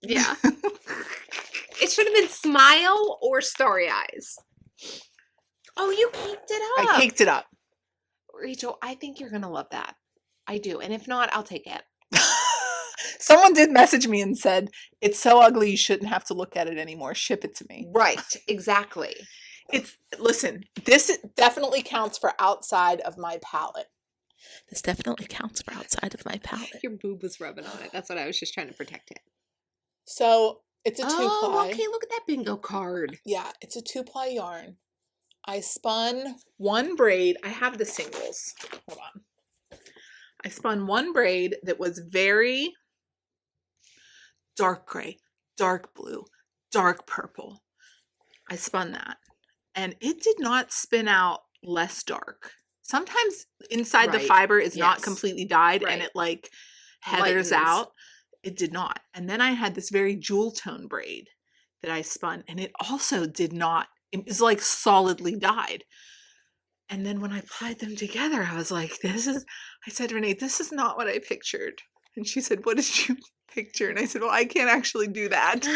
yeah. It should have been smile or starry eyes. Oh, you caked it I up. caked it up. Rachel, I think you're going to love that. I do. And if not, I'll take it. Someone did message me and said, it's so ugly you shouldn't have to look at it anymore. Ship it to me. Right. Exactly. Listen, this definitely counts for outside of my palette. This definitely counts for outside of my palette. Your boob was rubbing on it. That's what I was just trying to protect it. So it's a two-ply. Oh, okay. Look at that bingo card. Yeah, it's a two-ply yarn. I spun one braid. I have the singles. Hold on. I spun one braid that was very dark gray, dark blue, dark purple. I spun that. And it did not spin out less dark. Sometimes inside the fiber is not completely dyed and it like heathers out. It did not. And then I had this very jewel tone braid that I spun and it also did not, it was like solidly dyed. And then when I applied them together, I was like, I said, Renee, this is not what I pictured. And she said, what did you picture? And I said, well, I can't actually do that.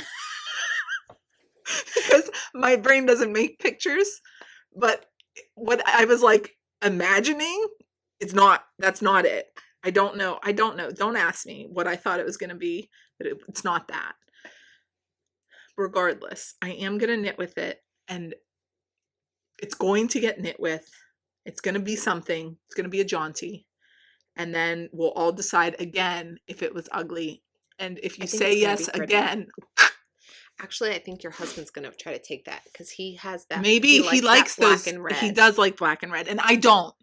Because my brain doesn't make pictures. But what I was like imagining, that's not it. I don't know. Don't ask me what I thought it was going to be, but it's not that. Regardless, I am going to knit with it and it's going to get knit with. It's going to be something. It's going to be a jaunty. And then we'll all decide again if it was ugly. And if you say yes again. Actually, I think your husband's going to try to take that because he has that. Maybe he likes those. Black and red. He does like black and red. And I don't.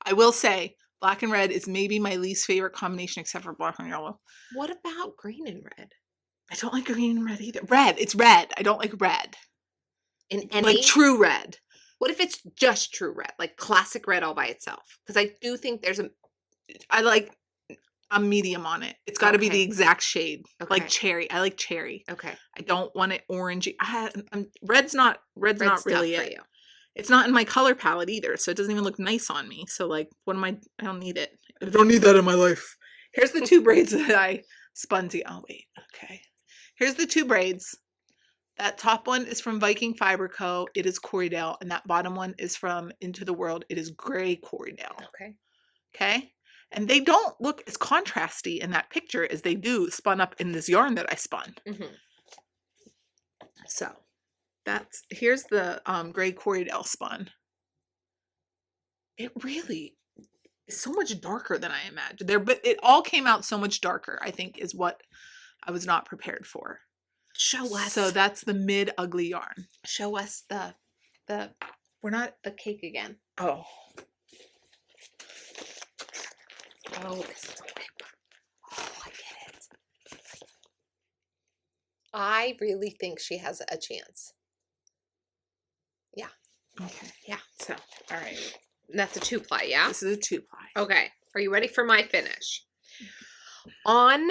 I will say black and red is maybe my least favorite combination except for black and yellow. What about green and red? I don't like green and red either. Red. It's red. I don't like red. In any? Like true red. What if it's just true red? Like classic red all by itself? Because I do think there's a medium on it. It's got to be the exact shade. Okay. Like cherry. I like cherry. Okay. I don't want it orangey. Red's not really it. You. It's not in my color palette either, so it doesn't even look nice on me. So like, I don't need it. I don't need that in my life. Here's the two braids that I spun to. Oh wait, okay. Here's the two braids. That top one is from Viking Fiber Co. It is Corriedale, and that bottom one is from Into the World. It is gray Corriedale. Okay. Okay. And they don't look as contrasty in that picture as they do spun up in this yarn that I spun. Mm-hmm. So here's the gray Corriedale spun. It really is so much darker than I imagined. But it all came out so much darker, I think, is what I was not prepared for. Show us. So that's the mid ugly yarn. Show us the cake again. Oh. Oh, because it's a wipe. Oh, I get it. I really think she has a chance. Yeah. Okay. Yeah. So, all right. That's a two-ply, yeah? This is a two-ply. Okay. Are you ready for my finish? On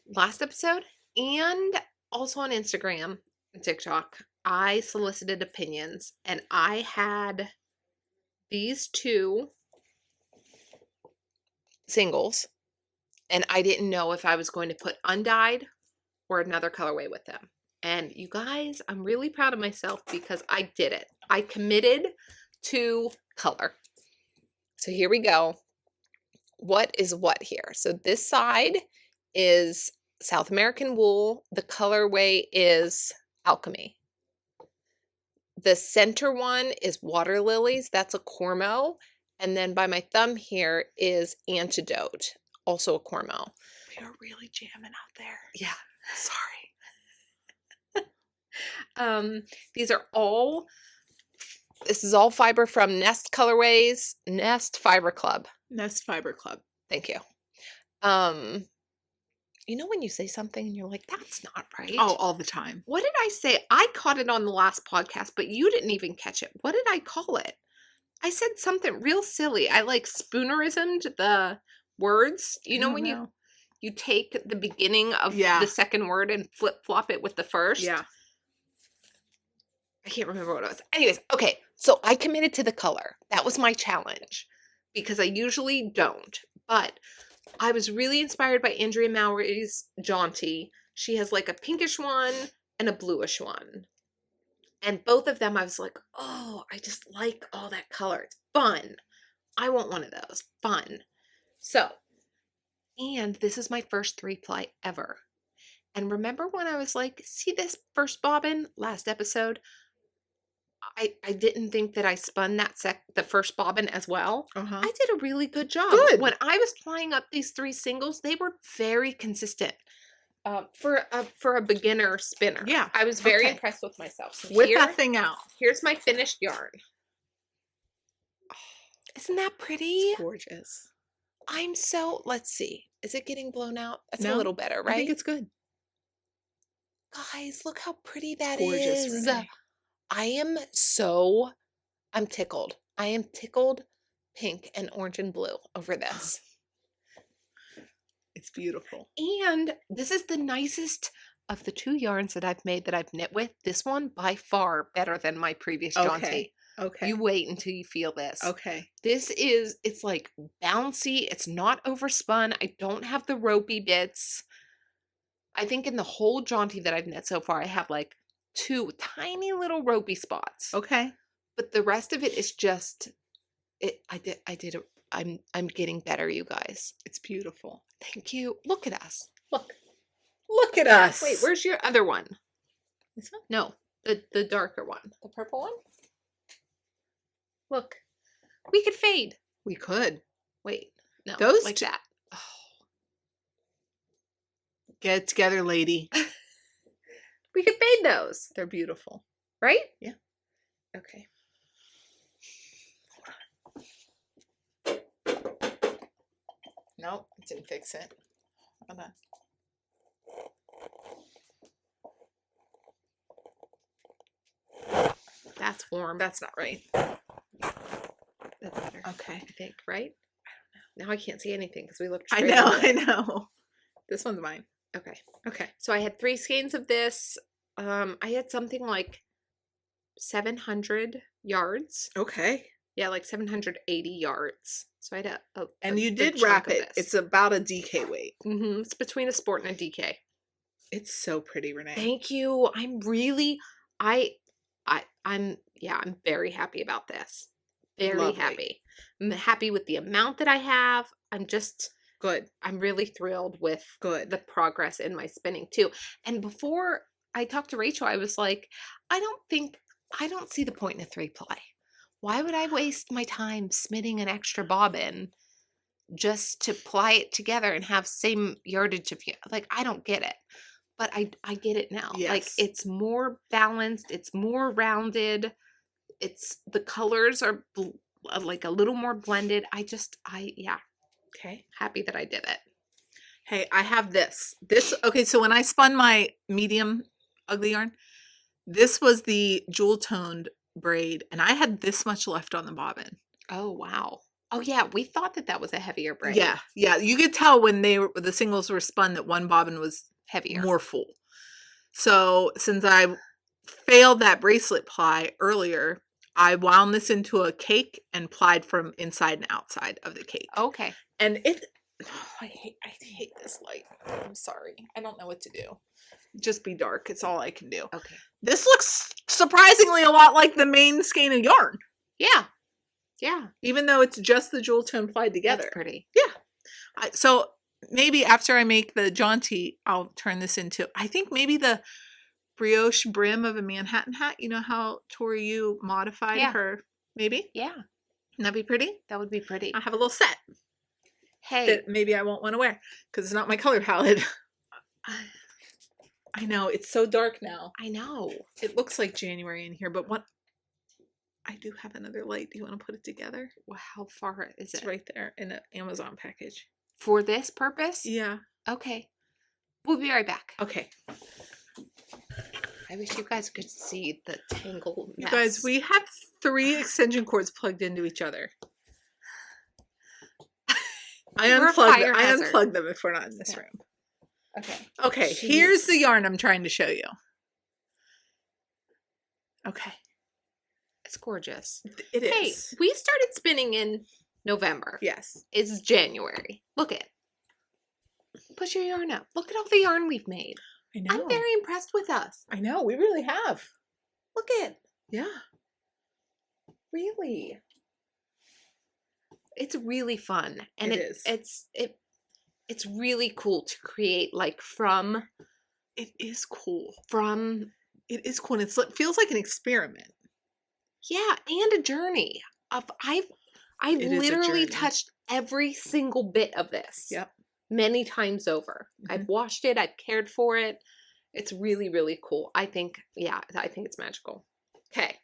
last episode and also on Instagram and TikTok, I solicited opinions and I had these two singles and I didn't know if I was going to put undyed or another colorway with them. And you guys, I'm really proud of myself because I did it. I committed to color. So here we go. What is what here? So this side is South American wool. The colorway is Alchemy. The center one is Water Lilies. That's a Cormo. And then by my thumb here is Antidote, also a Cormo. We are really jamming out there. Yeah. Sorry. This is all fiber from Nest Colorways, Nest Fiber Club. Nest Fiber Club. Thank you. You know when you say something and you're like, that's not right? Oh, all the time. What did I say? I caught it on the last podcast, but you didn't even catch it. What did I call it? I said something real silly. I like spoonerismed the words. You know when you take the beginning of the second word and flip-flop it with the first? Yeah. I can't remember what it was. Anyways, okay. So I committed to the color. That was my challenge because I usually don't. But I was really inspired by Andrea Mowry's Jaunty. She has like a pinkish one and a bluish one. And both of them, I was like, oh, I just like all that color. It's fun. I want one of those. Fun. So, and this is my first 3-ply ever. And remember when I was like, see this first bobbin last episode? I didn't think that I spun the first bobbin as well. Uh-huh. I did a really good job. Good. When I was plying up these 3 singles, they were very consistent. For a beginner spinner. Yeah. I was very impressed with myself. So Whip that thing out. Here's my finished yarn. Isn't that pretty? It's gorgeous. Let's see. Is it getting blown out? That's No, a little better, right? I think it's good. Guys, look how pretty that Gorgeous, is. Renee. I'm tickled. I am tickled pink and orange and blue over this. It's beautiful. And this is the nicest of the 2 yarns that I've made that I've knit with. This one by far better than my previous Jaunty. Okay. You wait until you feel this. Okay. It's like bouncy. It's not overspun. I don't have the ropey bits. I think in the whole Jaunty that I've knit so far, I have like 2 tiny little ropey spots. Okay. But the rest of it is just I'm getting better, you guys. It's beautiful. Thank you. Look at us. Look at us. Wait, where's your other one? This one? No, the darker one. The purple one? Look. We could fade. We could. Wait. No. Those like two- that. Get it together, lady. We could fade those. They're beautiful. Right? Yeah. Okay. Nope, didn't fix it. Hold on. That's warm. That's not right. That's better. Okay. I think, right? I don't know. Now I can't see anything because we looked I straight know, at it. I know. This one's mine. Okay. Okay. So I had 3 skeins of this. I had something like 700 yards. Okay. Yeah, like 780 yards. So I had And you big did chunk wrap of it. this. It's about a DK weight. Mm-hmm. It's between a sport and a DK. It's so pretty, Renee. Thank you. I'm very happy about this. Very Lovely. happy. I'm happy with the amount that I have. Good. I'm really thrilled with Good. the progress in my spinning too. And before I talked to Rachel, I was like, I don't see the point in a 3-ply. Why would I waste my time spinning an extra bobbin just to ply it together and have same yardage of like, I don't get it. But I get it now. Yes. Like, it's more balanced, it's more rounded. The colors are like a little more blended. Okay. Happy that I did it. Hey, I have this. Okay, so when I spun my medium ugly yarn, this was the jewel toned braid, and I had this much left on the bobbin. Oh, wow. Oh, yeah. We thought that was a heavier braid. Yeah. You could tell when the singles were spun that one bobbin was Heavier. more full. So since I failed that bracelet ply earlier, I wound this into a cake and plied from inside and outside of the cake. Okay. And I hate this light. I'm sorry. I don't know what to do. Just be dark. It's all I can do. Okay. This looks surprisingly a lot like the main skein of yarn. Yeah. Yeah. Even though it's just the jewel tone plied together. That's pretty. Yeah. So maybe after I make the Jaunty, I'll turn this into, I think maybe the brioche brim of a Manhattan hat. You know how Tori Yu modified her? Maybe? Yeah. Wouldn't that be pretty? That would be pretty. I have a little set Hey. that maybe I won't want to wear because it's not my color palette. I know. It's so dark now. I know. It looks like January in here, but what? I do have another light. Do you want to put it together? Well, how far is It's it? right there in an Amazon package. For this purpose? Yeah. Okay. We'll be right back. Okay. I wish you guys could see the tangled You mess. guys, we have 3 extension cords plugged into each other. We're a fire I hazard. unplugged them if we're not in this Yeah. room. Okay. Okay, Jeez. here's the yarn I'm trying to show you. Okay. It's gorgeous. It Hey, is. we started spinning in November. Yes. It's January. Look at. Push your yarn up. Look at all the yarn we've made. I know. I'm very impressed with us. I know. We really have. Look at, Yeah. really. It's really fun. And It is. it's really cool to create like from It is cool. it is cool. And it feels like an experiment. yeah, and a journey of I've It is a literally journey. touched every single bit of this. Yep. Many times over. I've washed it, I've cared for it. It's really, really cool. I think it's magical. Okay.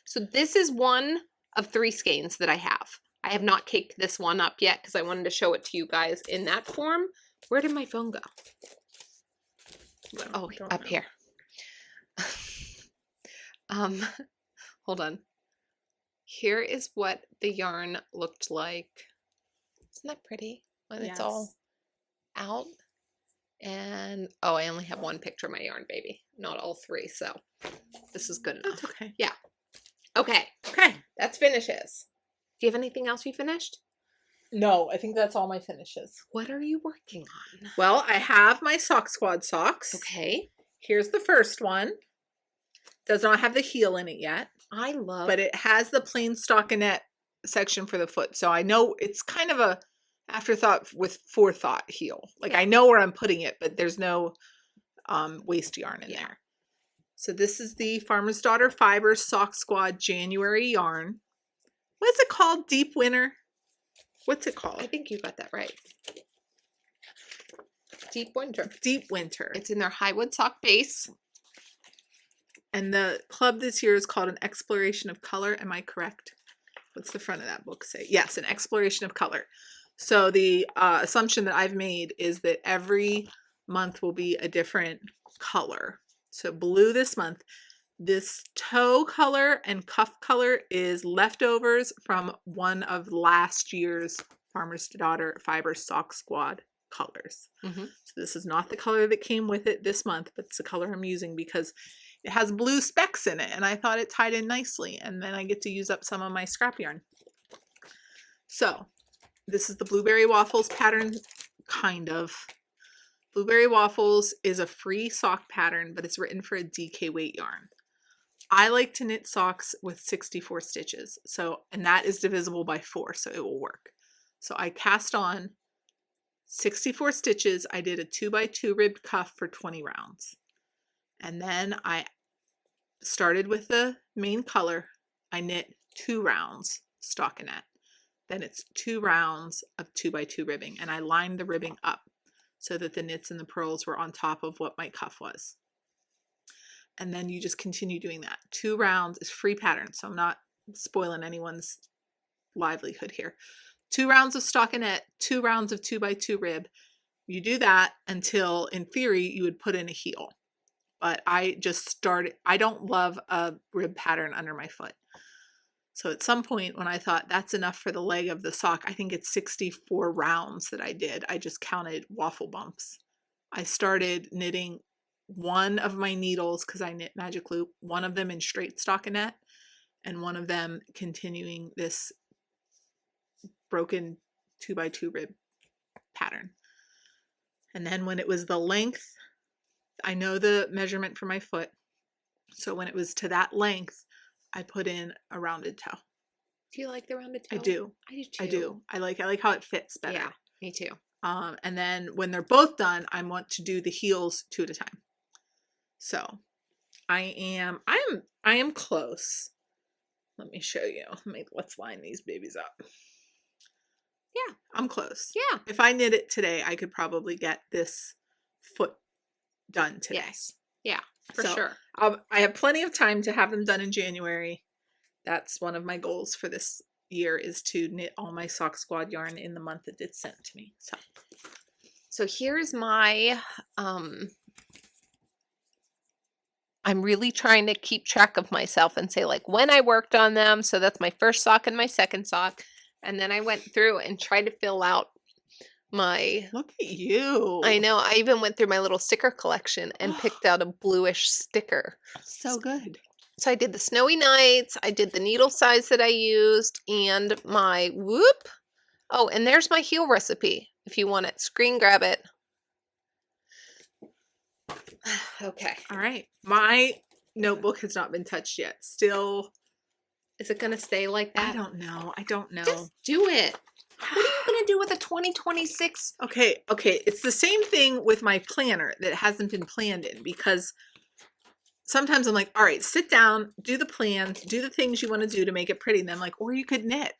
So this is one of 3 skeins that I have. I have not caked this one up yet because I wanted to show it to you guys in that form. Where did my phone go? Oh, up here. Hold on. Here is what the yarn looked like. Isn't that pretty when it's all out? And oh, I only have one picture of my yarn, baby, not all 3, so this is good enough. That's okay. Yeah. Okay. Okay. That's finishes. Do you have anything else you finished? No, I think that's all my finishes. What are you working on? Well, I have my Sock Squad socks. Okay. Here's the first one. Does not have the heel in it yet. But it has the plain stockinette section for the foot. So I know it's kind of a afterthought with forethought heel. Like I know where I'm putting it, but there's no waist yarn in there. So this is the Farmer's Daughter Fibers Sock Squad January yarn. What is it called? Deep Winter? What's it called? I think you got that right. Deep Winter. Deep Winter. It's in their Highwood sock base. And the club this year is called An Exploration of Color. Am I correct? What's the front of that book say? Yes, An Exploration of Color. So the assumption that I've made is that every month will be a different color. So blue this month. This toe color and cuff color is leftovers from one of last year's Farmer's Daughter Fiber Sock Squad colors. So this is not the color that came with it this month, but it's the color I'm using because it has blue specks in it, and I thought it tied in nicely, and then I get to use up some of my scrap yarn. So this is the Blueberry Waffles pattern, kind of. Blueberry Waffles is a free sock pattern, but it's written for a DK weight yarn. I like to knit socks with 64 stitches, and that is divisible by 4, so it will work. So I cast on 64 stitches. I did a 2x2 ribbed cuff for 20 rounds. And then I started with the main color. I knit 2 rounds stockinette. Then it's 2 rounds of 2x2 ribbing, and I lined the ribbing up so that the knits and the purls were on top of what my cuff was. And then you just continue doing that. 2 rounds is free pattern, so I'm not spoiling anyone's livelihood here. 2 rounds of stockinette, 2 rounds of 2x2 rib. You do that until, in theory, you would put in a heel. But I just started, I don't love a rib pattern under my foot. So at some point when I thought that's enough for the leg of the sock, I think it's 64 rounds that I did. I just counted waffle bumps. I started knitting one of my needles, because I knit magic loop, one of them in straight stockinette, and one of them continuing this broken 2x2 rib pattern. And then when it was the length, I know the measurement for my foot, so when it was to that length, I put in a rounded toe. Do you like the rounded toe? I do. I do too. I do. I like how it fits better. Yeah, me too. And then when they're both done, I want to do the heels 2 at a time. So I am close. Let me show you. Let's line these babies up. Yeah, I'm close. Yeah. If I knit it today, I could probably get this foot done today. Yes. Yeah, for sure. I have plenty of time to have them done in January. That's one of my goals for this year, is to knit all my Sock Squad yarn in the month that it's sent to me. So here's my, I'm really trying to keep track of myself and say like when I worked on them. So that's my first sock and my second sock. And then I went through and tried to fill out my... Look at you. I know. I even went through my little sticker collection and picked out a bluish sticker. So good. So I did the snowy nights. I did the needle size that I used and my whoop. Oh, and there's my heel recipe. If you want it, screen grab it. Okay. All right. My notebook has not been touched yet. Still, Is it going to stay like that? I don't know. I don't know. Just do it. What are you going to do with a 2026? Okay. It's the same thing with my planner that hasn't been planned in, because sometimes I'm like, all right, sit down, do the plans, do the things you want to do to make it pretty. And then I'm like, or you could knit.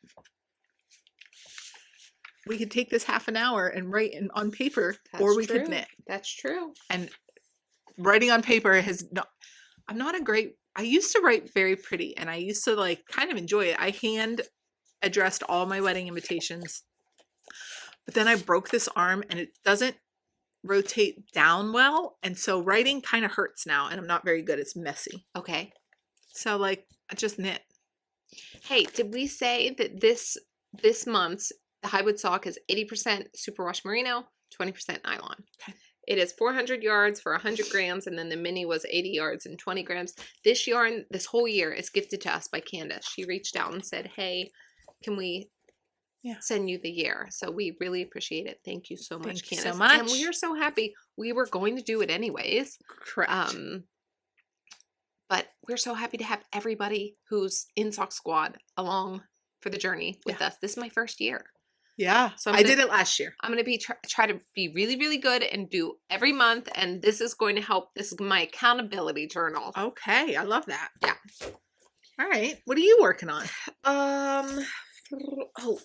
We could take this half an hour and write on paper, or we could knit. That's true. And writing on paper I used to write very pretty, and I used to like kind of enjoy it. I hand addressed all my wedding invitations, but then I broke this arm and it doesn't rotate down well. And so writing kind of hurts now, and I'm not very good. It's messy. Okay. So like I just knit. Hey, did we say that this month's the Highwood sock is 80% superwash merino, 20% nylon? Okay. It is 400 yards for 100 grams, and then the mini was 80 yards and 20 grams. This yarn, this whole year, is gifted to us by Candace. She reached out and said, hey, can we send you the year? So we really appreciate it. Thank you so much, Thank you Candace. so much. And we are so happy. We were going to do it anyways. Correct. But we're so happy to have everybody who's in Sock Squad along for the journey with us. This is my first year. Yeah. So I did it last year. I'm going to try to be really, really good and do every month. And this is going to help. This is my accountability journal. Okay. I love that. Yeah. All right. What are you working on?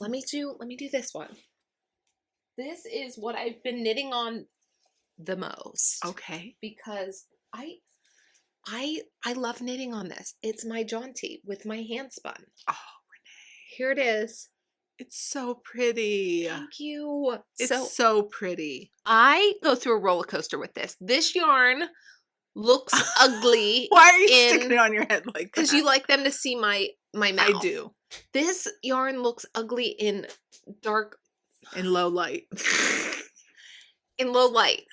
Let me do this one. This is what I've been knitting on the most. Okay. Because I love knitting on this. It's my Jaunty with my handspun. Oh, Renee. Here it is. It's so pretty. Thank you. It's so pretty. I go through a roller coaster with this. This yarn looks ugly. Why are you sticking it on your head like that? Because you like them to see my mouth. I do. This yarn looks ugly in dark. In low light. In low light.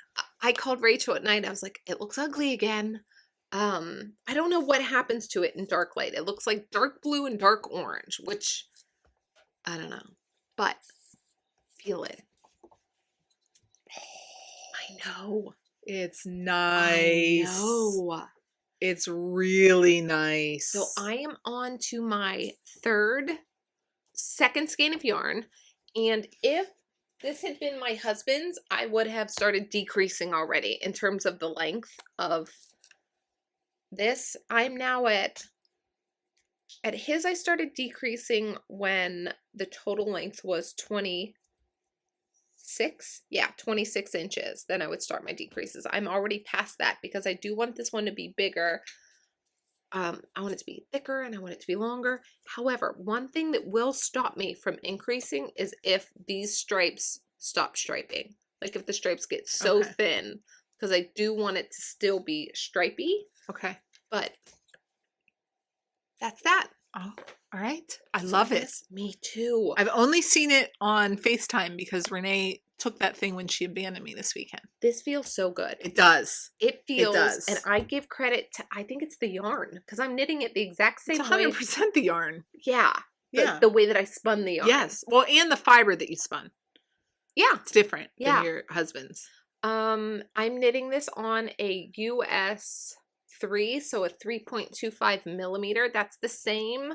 I called Rachel at night. I was like, it looks ugly again. I don't know what happens to it in dark light. It looks like dark blue and dark orange, which I don't know. But feel it. I know. It's nice. I know. It's really nice. So I am on to my second skein of yarn. And if this had been my husband's, I would have started decreasing already in terms of the length of this. I'm now at his, I started decreasing when the total length was 26. Yeah, 26 inches. Then I would start my decreases. I'm already past that because I do want this one to be bigger. I want it to be thicker and I want it to be longer. However, one thing that will stop me from increasing is if these stripes stop striping. Like if the stripes get so thin, because I do want it to still be stripy. Okay. But that's that. Oh, all right. I love it. Me too. I've only seen it on FaceTime because Renee took that thing when she abandoned me this weekend. This feels so good. It does. It feels. It does. And I give credit to, I think it's the yarn because I'm knitting it the exact same way. It's 100% the yarn. Yeah. The way that I spun the yarn. Yes. Well, and the fiber that you spun. Yeah. It's different than your husband's. I'm knitting this on a US 3, so a 3.25 millimeter. That's the same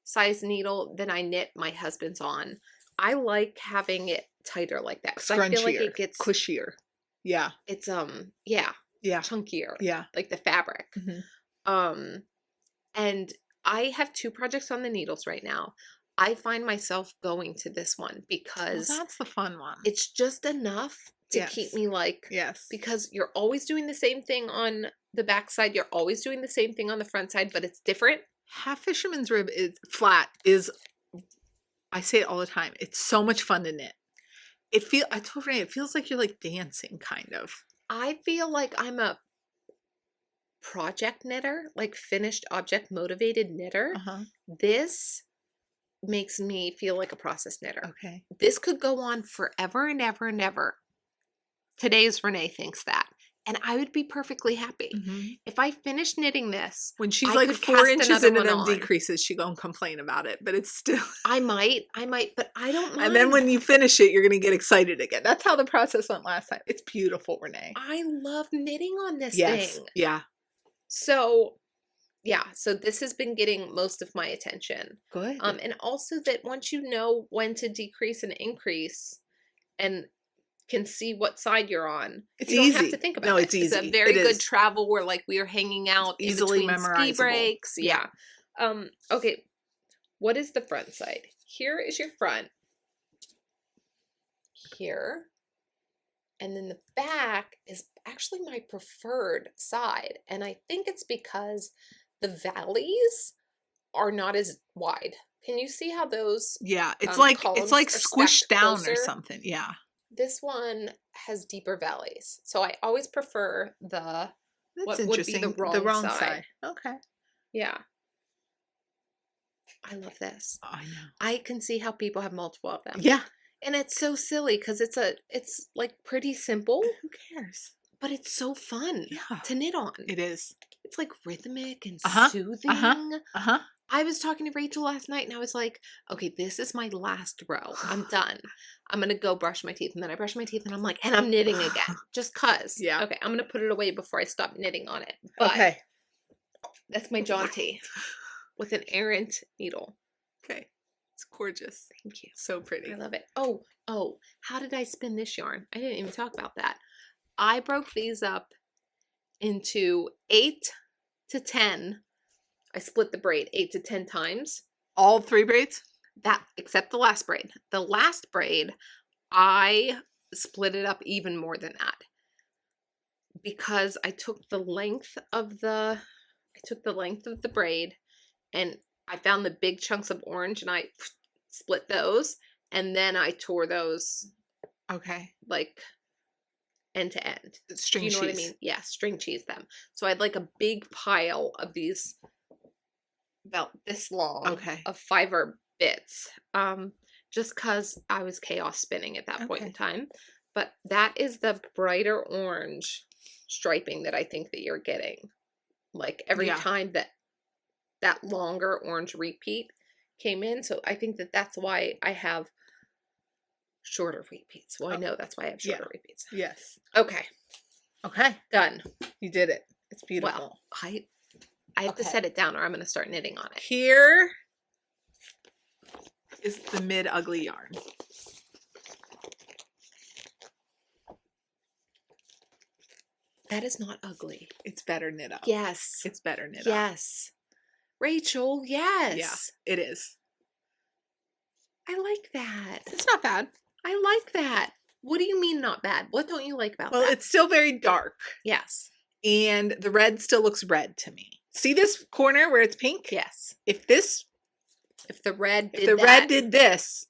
size needle that I knit my husband's on. I like having it tighter like that because I feel like it gets cushier. Yeah. It's yeah, chunkier. Yeah. Like the fabric. Mm-hmm. And I have 2 projects on the needles right now. I find myself going to this one because that's the fun one. It's just enough to keep me like, because you're always doing the same thing on the back side. You're always doing the same thing on the front side, but it's different. Half fisherman's rib is flat I say it all the time. It's so much fun to knit. I told Renee, it feels like you're like dancing kind of. I feel like I'm a project knitter, like finished object motivated knitter. This makes me feel like a process knitter. Okay. This could go on forever and ever and ever. Today's Renee thinks that. And I would be perfectly happy. If I finished knitting this. When she's like 4 inches into them decreases, she gonna complain about it. But it's still. I might, but I don't mind. And then when you finish it, you're gonna get excited again. That's how the process went last time. It's beautiful, Renee. I love knitting on this thing. Yeah. So yeah, so this has been getting most of my attention. Good. And also that once you know when to decrease and increase and can see what side you're on, It's you don't have easy. to think about No, it. it's It's a easy. very It good is. travel where like we are hanging out in Easily between ski memorizable. breaks. Yeah. Yeah. Okay. What is the front side? Here is your front. Here. And then the back is actually my preferred side. And I think it's because the valleys are not as wide. Can you see how those Yeah, it's columns like are squished stacked down or closer? something. Yeah. This one has deeper valleys. So I always prefer the That's what would be interesting. the wrong side. side. Okay. Yeah. I love this. I know. I can see how people have multiple of them. Yeah. And it's so silly because it's like pretty simple, Who cares? but it's so fun Yeah. to knit on. It is. It's like rhythmic and Uh-huh. soothing. Uh-huh. I was talking to Rachel last night and I was like, okay, this is my last row. I'm done. I'm going to go brush my teeth. And then I brush my teeth and I'm like, and I'm knitting again. Just cuz. Yeah. Okay, I'm going to put it away before I stop knitting on it. But Okay. that's my Jaunty with an errant needle. Okay. It's gorgeous. Thank you. So pretty. I love it. Oh, how did I spin this yarn? I didn't even talk about that. I broke these up into 8 to 10. I split the braid 8 to 10 times. All 3 braids? That, except the last braid. The last braid, I split it up even more than that. Because I took the length of the braid and I found the big chunks of orange and I split those. And then I tore those Okay. like end to end. String Do you know cheese. what I mean? Yeah, string cheese them. So I had like a big pile of these about this long of fiber bits. Just because I was chaos spinning at that point in time. But that is the brighter orange striping that I think that you're getting. Like every time that longer orange repeat came in. So I think that that's why I have shorter repeats. Well, I know that's why I have shorter repeats. Yes. Okay. Okay. Done. You did it. It's beautiful. Well, I have to set it down or I'm going to start knitting on it. Here is the mid-ugly yarn. That is not ugly. It's better knit up. Yes. It's better knit up. Yes. Rachel, yes. Yeah, it is. I like that. It's not bad. I like that. What do you mean not bad? What don't you like about that? Well, it's still very dark. Yes. And the red still looks red to me. See this corner where it's pink? Yes. If the red did this,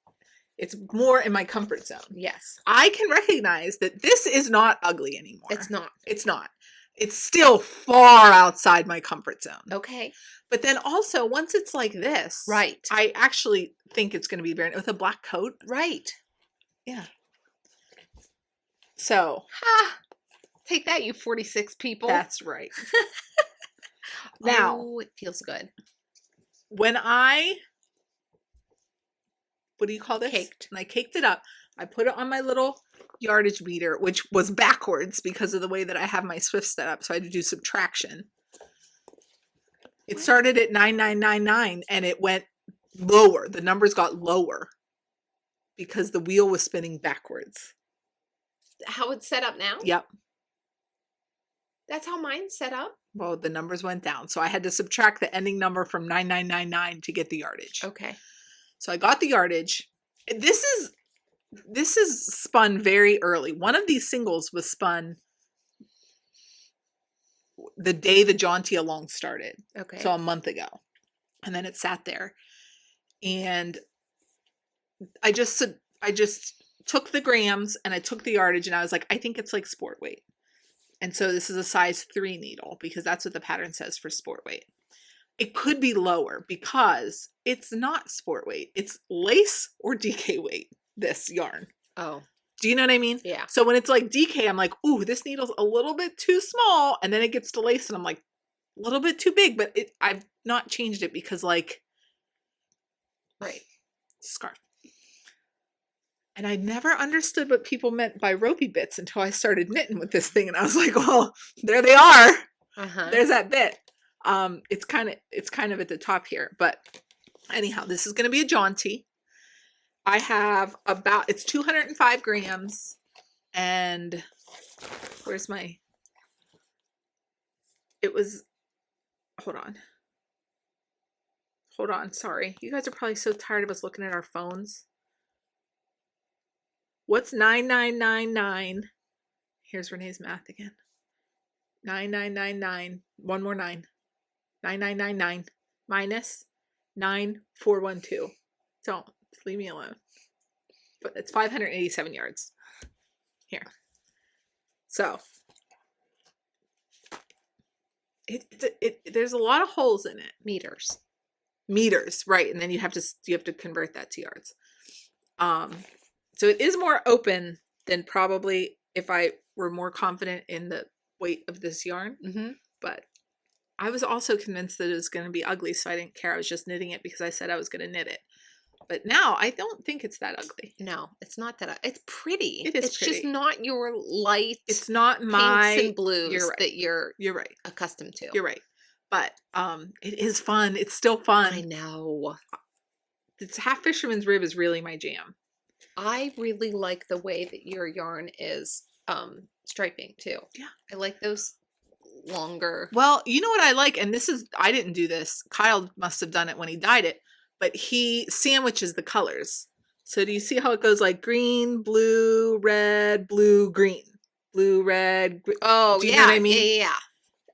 it's more in my comfort zone. Yes. I can recognize that this is not ugly anymore. It's not. It's not. It's still far outside my comfort zone. Okay. But then also, once it's like this, right, I actually think it's going to be very, with a black coat. Right. Yeah. So. Take that, you 46 people. That's right. Now. Oh, it feels good. When what do you call this? Caked. When I caked it up, I put it on my little yardage meter, which was backwards because of the way that I have my Swift set up. So I had to do subtraction. It started at 9999 and it went lower. The numbers got lower because the wheel was spinning backwards. How it's set up now? Yep. That's how mine's set up? Well, the numbers went down. So I had to subtract the ending number from 9999 to get the yardage. Okay. So I got the yardage. This is spun very early. One of these singles was spun the day the Jaunty along started. Okay. So a month ago. And then it sat there. And I just took the grams and I took the yardage and I was like, I think it's like sport weight. And so this is a size 3 needle because that's what the pattern says for sport weight. It could be lower because it's not sport weight. It's lace or DK weight, this yarn. Oh. Do you know what I mean? Yeah. So when it's like DK, I'm like, ooh, this needle's a little bit too small. And then it gets to lace and I'm like, a little bit too big. But I've not changed it because like, right. Scarf. And I never understood what people meant by ropey bits until I started knitting with this thing. And I was like, well, there they are. Uh-huh. There's that bit. It's kind of at the top here, but anyhow, this is going to be a jaunty. I have it's 205 grams, and where's my, hold on, sorry. You guys are probably so tired of us looking at our phones. What's 9999? Here's Renee's math again. 9999, one more 9. 9999 minus 9412. Don't leave me alone. But it's 587 yards. Here. So there's a lot of holes in it. Meters, right? And then you have to convert that to yards. So it is more open than probably if I were more confident in the weight of this yarn. Mm-hmm. But I was also convinced that it was going to be ugly, so I didn't care. I was just knitting it because I said I was going to knit it. But now I don't think it's that ugly. No, it's not that. It's pretty. It is it's pretty. just not your light. It's not my pinks and blues that you're right. accustomed to. You're right. But it is fun. It's still fun. I know. It's half fisherman's rib is really my jam. I really like the way that your yarn is striping too. Yeah. I like those longer. Well, you know what I like, and I didn't do this. Kyle must have done it when he dyed it, but he sandwiches the colors. So do you see how it goes like green, blue, red, blue, green, blue, red? Oh, do you yeah, know what I mean? yeah.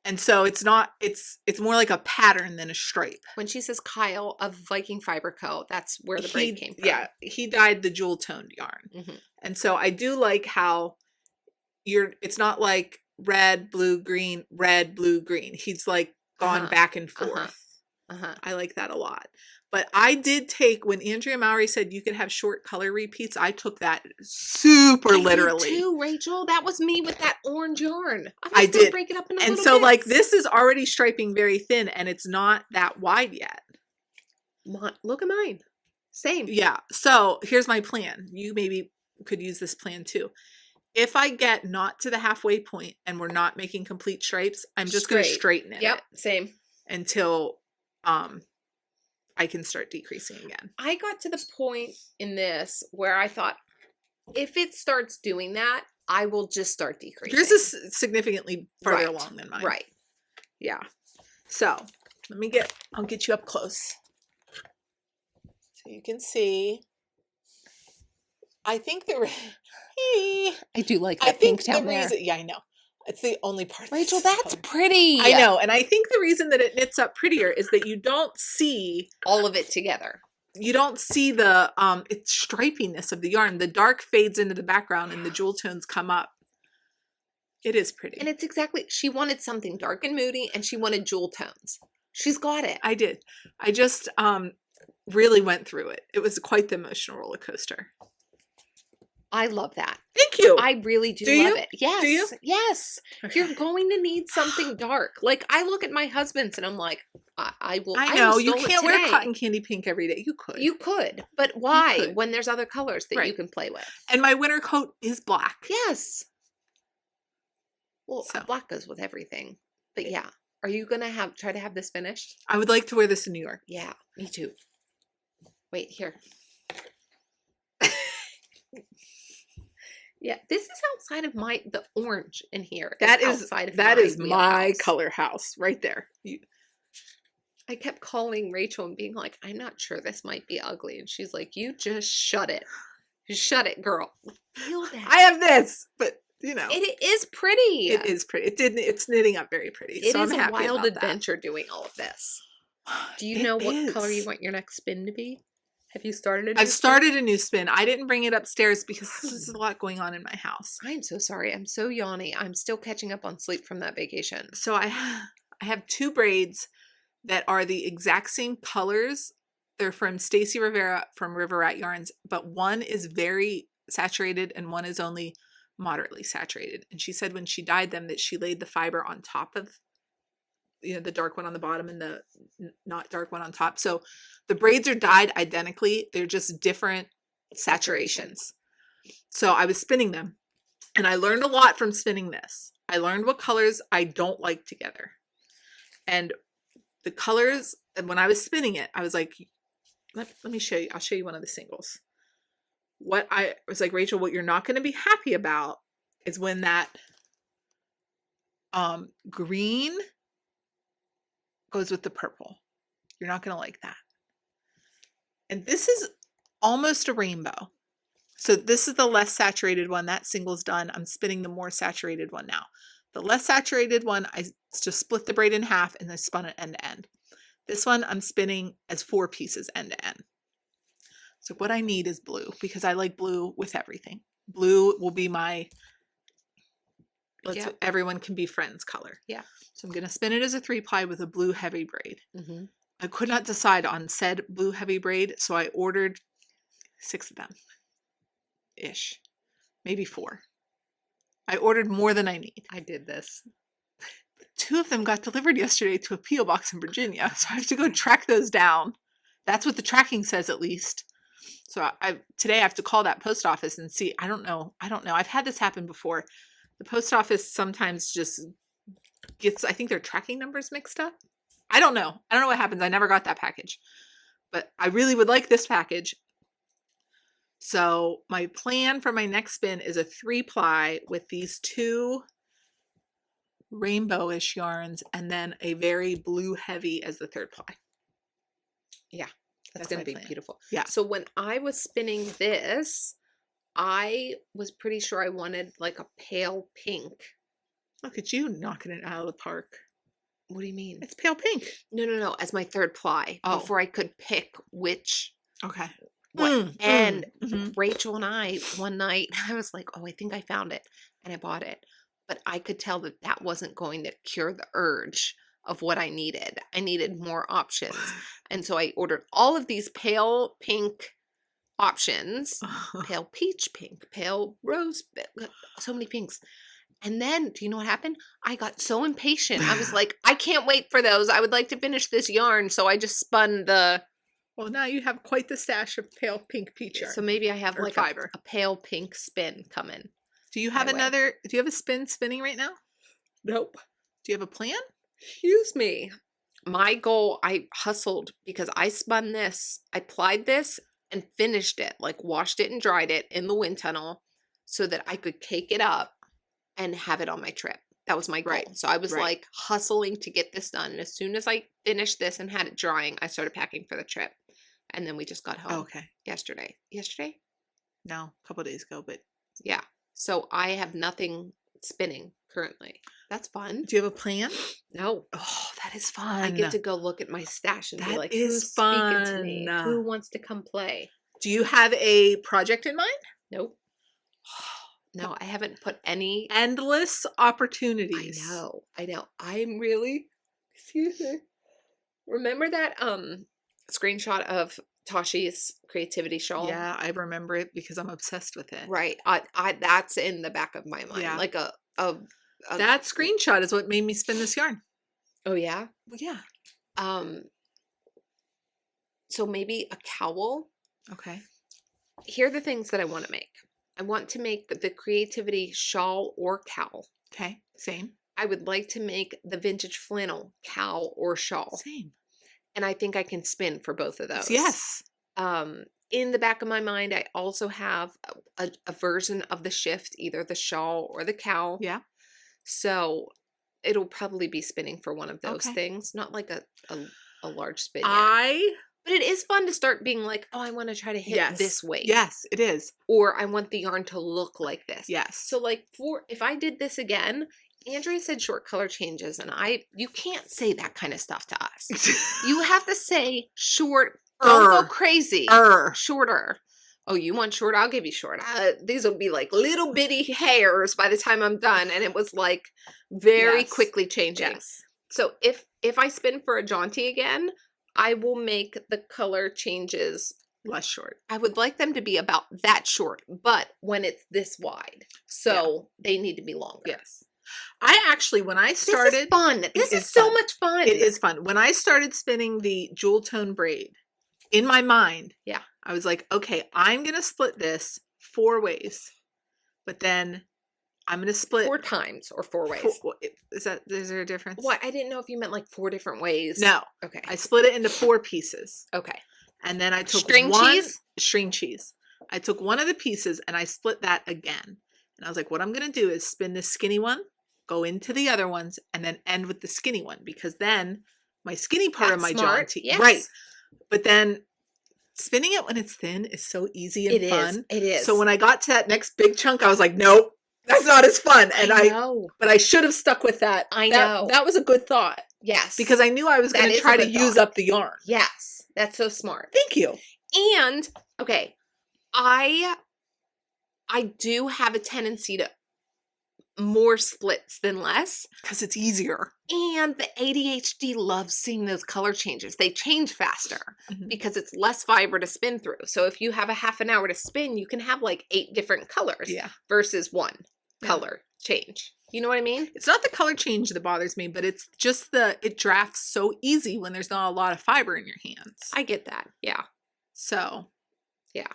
And so it's more like a pattern than a stripe. When she says Kyle of Viking Fiber Co., that's where the braid came from. Yeah, he dyed the jewel toned yarn. Mm-hmm. And so I do like how it's not like red, blue, green, red, blue, green. He's like gone back and forth. I like that a lot. But I did take, when Andrea Mowry said you could have short color repeats, I took that super literally. Did too, Rachel. That was me with that orange yarn. I did. Break it up into and little so bits. like this is already striping very thin and it's not that wide yet. Look at mine. Same. Yeah. So here's my plan. You maybe could use this plan too. If I get not to the halfway point and we're not making complete stripes, I'm just going to straighten it. Yep. Same. Until I can start decreasing again. I got to the point in this where I thought, if it starts doing that, I will just start decreasing. Yours is significantly further along than mine. Right. Yeah. So I'll get you up close. So you can see. I think I do like that pink down there. Yeah, I know. It's the only part. Rachel, that's pretty. I know. And I think the reason that it knits up prettier is that you don't see all of it together. You don't see the it's stripiness of the yarn. The dark fades into the background and the jewel tones come up. It is pretty. And it's exactly, she wanted something dark and moody and she wanted jewel tones. She's got it. I did. I just really went through it. It was quite the emotional roller coaster. I love that. Thank you. I really do love it. Yes. Do you? Yes. Okay. You're going to need something dark. Like, I look at my husband's and I'm like, I will. I know. You can't wear cotton candy pink every day. You could. You could. But why? When there's other colors that you can play with. And my winter coat is black. Yes. Well, black goes with everything. But yeah. Are you going to try to have this finished? I would like to wear this in New York. Yeah. Me too. Wait, here. Yeah, this is outside of the orange in here. That is my color house right there. I kept calling Rachel and being like, I'm not sure this might be ugly. And she's like, you just shut it. Shut it, girl. Feel that. I have this, but you know. It is pretty. It is pretty. It's knitting up very pretty. It so is I'm happy a wild about adventure doing all of this. Do you know what color you want your next spin to be? Have you started a new spin? I've started a new spin. I didn't bring it upstairs because there's a lot going on in my house. I'm so sorry. I'm so yawny. I'm still catching up on sleep from that vacation. So I have 2 braids that are the exact same colors. They're from Stacy Rivera from River Rat Yarns, but one is very saturated and one is only moderately saturated. And she said when she dyed them that she laid the fiber on top of the dark one on the bottom and the not dark one on top. So the braids are dyed identically. They're just different saturations. So I was spinning them and I learned a lot from spinning this. I learned what colors I don't like together. And the colors, and when I was spinning it, I was like, let me show you. I'll show you one of the singles. What I was like, Rachel, what you're not going to be happy about is when that green goes with the purple. You're not going to like that. And this is almost a rainbow. So this is the less saturated one. That single's done. I'm spinning the more saturated one now. The less saturated one, I just split the braid in half and I spun it end to end. This one I'm spinning as 4 pieces end to end. So what I need is blue because I like blue with everything. Blue will be my everyone can be friends color. Yeah. So I'm going to spin it as a 3-ply with a blue heavy braid. Mm-hmm. I could not decide on said blue heavy braid, so I ordered 6 of them. Ish. Maybe 4. I ordered more than I need. I did this. 2 of them got delivered yesterday to a P.O. box in Virginia, so I have to go track those down. That's what the tracking says, at least. So today I have to call that post office and see. I don't know. I've had this happen before. The post office sometimes just gets, I think, their tracking numbers mixed up. I don't know. I don't know what happens. I never got that package. But I really would like this package. So my plan for my next spin is a 3-ply with these 2 rainbowish yarns and then a very blue heavy as the 3rd ply. Yeah, that's going to be plan. beautiful. Yeah. So when I was spinning this, I was pretty sure I wanted like a pale pink. Look at you knocking it out of the park. What do you mean? It's pale pink. No. As my 3rd ply before I could pick which. Okay. What. Rachel and I, one night, I was like, oh, I think I found it. And I bought it. But I could tell that that wasn't going to cure the urge of what I needed. I needed more options. And so I ordered all of these pale pink options. Pale peach pink, pale rose, so many pinks. And then, do you know what happened? I got so impatient. I was like, I can't wait for those. I would like to finish this yarn. So I just spun the... Well, now you have quite the stash of pale pink peach yarn. So maybe I have like fiber. A pale pink spin coming. Do you have do you have a spin spinning right now? Nope. Do you have a plan? Excuse me. My goal, I hustled because I spun this, I plied this and finished it, like washed it and dried it in the wind tunnel so that I could cake it up and have it on my trip. That was my goal. Right. So I was like hustling to get this done. And as soon as I finished this and had it drying, I started packing for the trip. And then we just got home yesterday. Yesterday? No, a couple of days ago, but yeah. So I have nothing spinning currently. That's fun. Do you have a plan? No. Oh, that is fun. I get to go look at my stash and be like, is who's fun. speaking to me? Who wants to come play? Do you have a project in mind? Nope. No, I haven't put any. Endless opportunities. I know. I'm really, excuse me. Remember that screenshot of Tashi's creativity shawl? Yeah, I remember it because I'm obsessed with it. Right. I that's in the back of my mind. Yeah. Like a that screenshot is what made me spin this yarn. Oh yeah? Well, yeah. So maybe a cowl. Okay. Here are the things that I want to make. I want to make the creativity shawl or cowl. Okay. Same. I would like to make the vintage flannel cowl or shawl. Same. And I think I can spin for both of those. Yes. In the back of my mind, I also have a version of the shift, either the shawl or the cowl. Yeah. So it'll probably be spinning for one of those things. Not like a large spin yet. But it is fun to start being like, oh, I want to try to hit this weight. Yes, it is. Or I want the yarn to look like this. Yes. So like if I did this again, Andrea said short color changes, and you can't say that kind of stuff to us. You have to say short. Don't go crazy. Shorter. Oh, you want short? I'll give you short. These will be like little bitty hairs by the time I'm done. And it was like very quickly changing. Yes. So if I spin for a jaunty again, I will make the color changes less short. I would like them to be about that short, but when it's this wide. So they need to be longer. Yes. I actually, when I started... This is fun. This is so much fun. It is fun. When I started spinning the jewel tone braid, in my mind, I was like, okay, I'm going to split this 4 ways. But then I'm going to split 4 times or 4 ways. Is there a difference? What? I didn't know if you meant like 4 different ways. No. Okay. I split it into 4 pieces. Okay. And then I took string cheese. I took one of the pieces and I split that again. And I was like, what I'm going to do is spin this skinny one, go into the other ones, and then end with the skinny one, because then my skinny part of my jaunty. Yes. Right. But then spinning it when it's thin is so easy and fun. It is. So when I got to that next big chunk, I was like, nope, that's not as fun. And I know. But I should have stuck with that. I know. That was a good thought. Yes. Because I knew I was going to try to use up the yarn. Yes. That's so smart. Thank you. And, okay, I do have a tendency to more splits than less. Because it's easier. And the ADHD loves seeing those color changes. They change faster because it's less fiber to spin through. So if you have a half an hour to spin, you can have like 8 different colors versus 1 color change. You know what I mean? It's not the color change that bothers me, but it's just it drafts so easy when there's not a lot of fiber in your hands. I get that. Yeah. So. Yeah.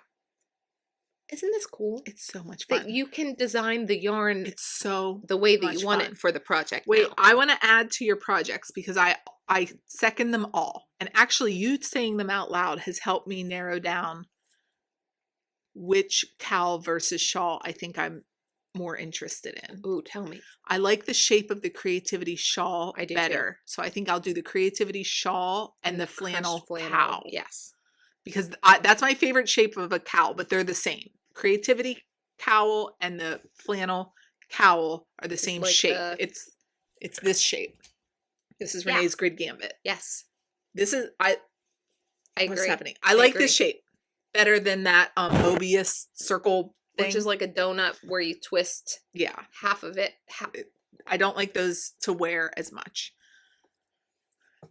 Isn't this cool? It's so much fun. That you can design the yarn the way that you want it for the project. Wait, I want to add to your projects because I second them all. And actually you saying them out loud has helped me narrow down which cowl versus shawl I think I'm more interested in. Ooh, tell me. I like the shape of the creativity shawl better. Too. So I think I'll do the creativity shawl and the flannel cowl. Yes. Because that's my favorite shape of a cowl, but they're the same. Creativity cowl and the flannel cowl are the same shape. It's this shape. This is Renee's grid gambit. Yes. This is I agree. What's happening? I like agree. this shape better than that Mobius circle thing. Which is like a donut where you twist half of it. I don't like those to wear as much.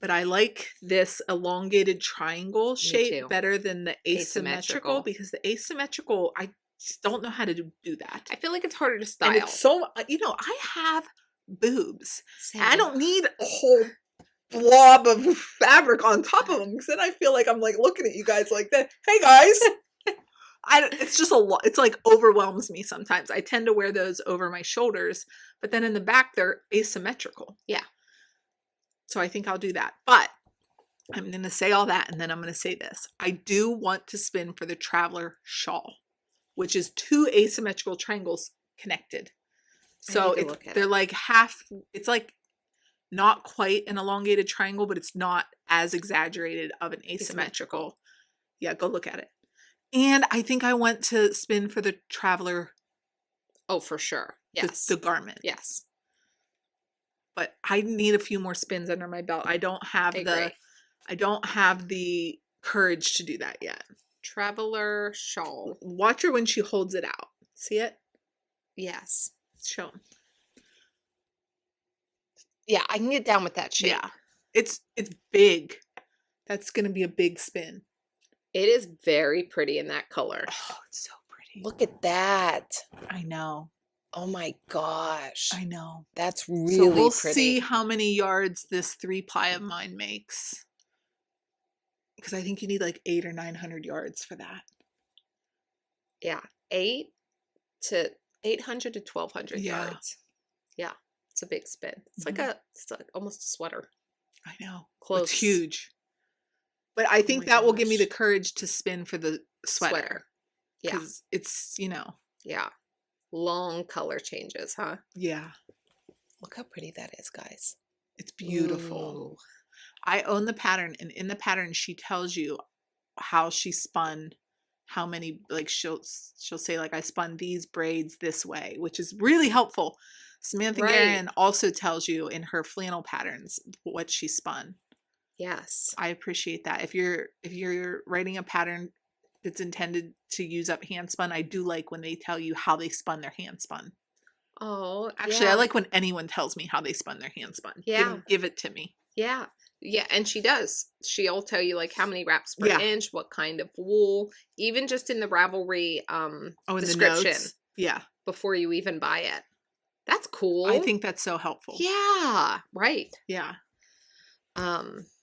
But I like this elongated triangle shape better than the asymmetrical because the asymmetrical, I just don't know how to do that. I feel like it's harder to style. And it's so, I have boobs. Same. I don't need a whole blob of fabric on top of them because then I feel like I'm like looking at you guys like that. Hey guys. It's just a lot. It's like overwhelms me sometimes. I tend to wear those over my shoulders, but then in the back, they're asymmetrical. Yeah. So I think I'll do that. But I'm going to say all that and then I'm going to say this. I do want to spin for the Traveler shawl, which is 2 asymmetrical triangles connected. So they're like half, it's like not quite an elongated triangle, but it's not as exaggerated of an asymmetrical. Yeah, go look at it. And I think I want to spin for the Traveler. Oh, for sure. Yes. The garment. Yes. But I need a few more spins under my belt. I don't have the courage to do that yet. Traveler shawl. Watch her when she holds it out. See it? Yes. It's shown. Yeah, I can get down with that shape. Yeah. It's big. That's going to be a big spin. It is very pretty in that color. Oh, it's so pretty. Look at that. I know. Oh my gosh. I know. That's really so we'll pretty. See how many yards this 3-ply of mine makes. Because I think you need like 800 or 900 yards for that. Yeah. 800 to 1200 yards. Yeah. It's a big spin. It's like almost a sweater. I know. Close. It's huge. But I think that will give me the courage to spin for the sweater. Yeah. Because it's, Yeah. Long color changes, huh? Yeah. Look how pretty that is, guys. It's beautiful. Ooh. I own the pattern, and in the pattern she tells you how she spun, how many, like she'll say like I spun these braids this way, which is really helpful. Samantha Guerin also tells you in her flannel patterns what she spun. Yes. I appreciate that. If you're writing a pattern that's intended to use up handspun, I do like when they tell you how they spun their handspun. Oh, actually, I like when anyone tells me how they spun their handspun. Yeah. Give it to me. Yeah. Yeah, and she does. She'll tell you like how many wraps per inch, what kind of wool, even just in the Ravelry description. Yeah. Before you even buy it. That's cool. I think that's so helpful. Yeah. Right. Yeah.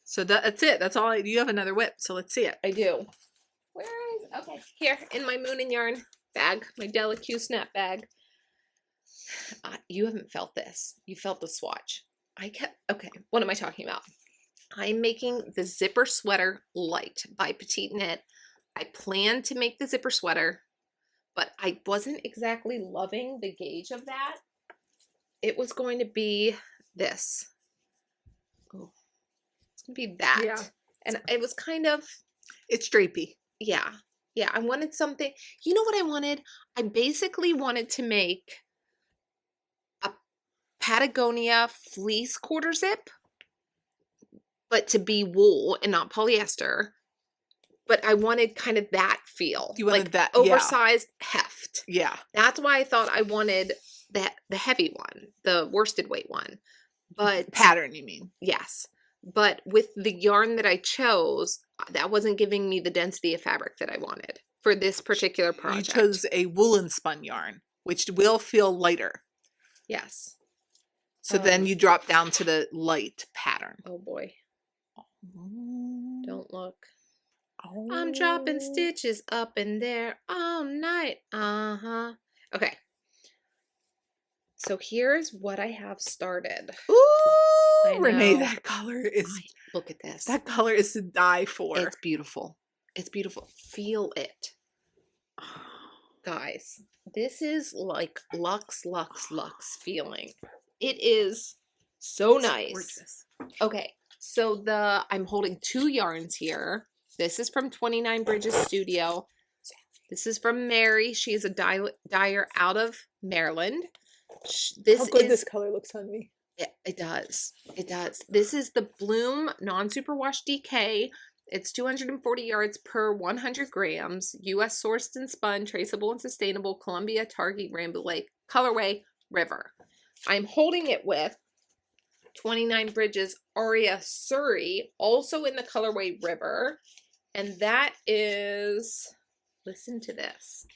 So that's it. That's all. You have another whip, so let's see it. I do. Where is? Okay, here in my Moon and Yarn bag, my Delicue snap bag. You haven't felt this. You felt the swatch. Okay, what am I talking about? I'm making the zipper sweater light by Petite Knit. I planned to make the zipper sweater, but I wasn't exactly loving the gauge of that. It was going to be this. Oh, it's going to be that. Yeah. And it was kind of, It's drapey. yeah. Yeah, I wanted something. You know what I wanted? I basically wanted to make a Patagonia fleece quarter zip, but to be wool and not polyester. But I wanted kind of that feel. You wanted like that, oversized heft. Yeah. That's why I thought I wanted the heavy one, the worsted weight one. But Pattern, you mean? yes. But with the yarn that I chose, that wasn't giving me the density of fabric that I wanted for this particular project. You chose a woolen spun yarn, which will feel lighter. Yes. So then you drop down to the light pattern. Oh boy. Oh. Don't look. Oh. I'm dropping stitches up in there all night. Uh-huh. Okay. So here's what I have started. Ooh, I Renee, know. that color is, Look at this. that color is to die for. It's beautiful. It's beautiful. Feel it. Guys, this is like luxe feeling. It is so nice. Gorgeous. Okay, so I'm holding 2 yarns here. This is from 29 Bridges Studio. This is from Mary. She is a dyer out of Maryland. How good this color looks on me. It does. It does. This is the Bloom non-superwash DK. It's 240 yards per 100 grams. U.S. sourced and spun, traceable and sustainable, Columbia, Target, Ramble Lake, colorway, River. I'm holding it with 29 Bridges Aria Surrey, also in the colorway River. And that is, listen to this.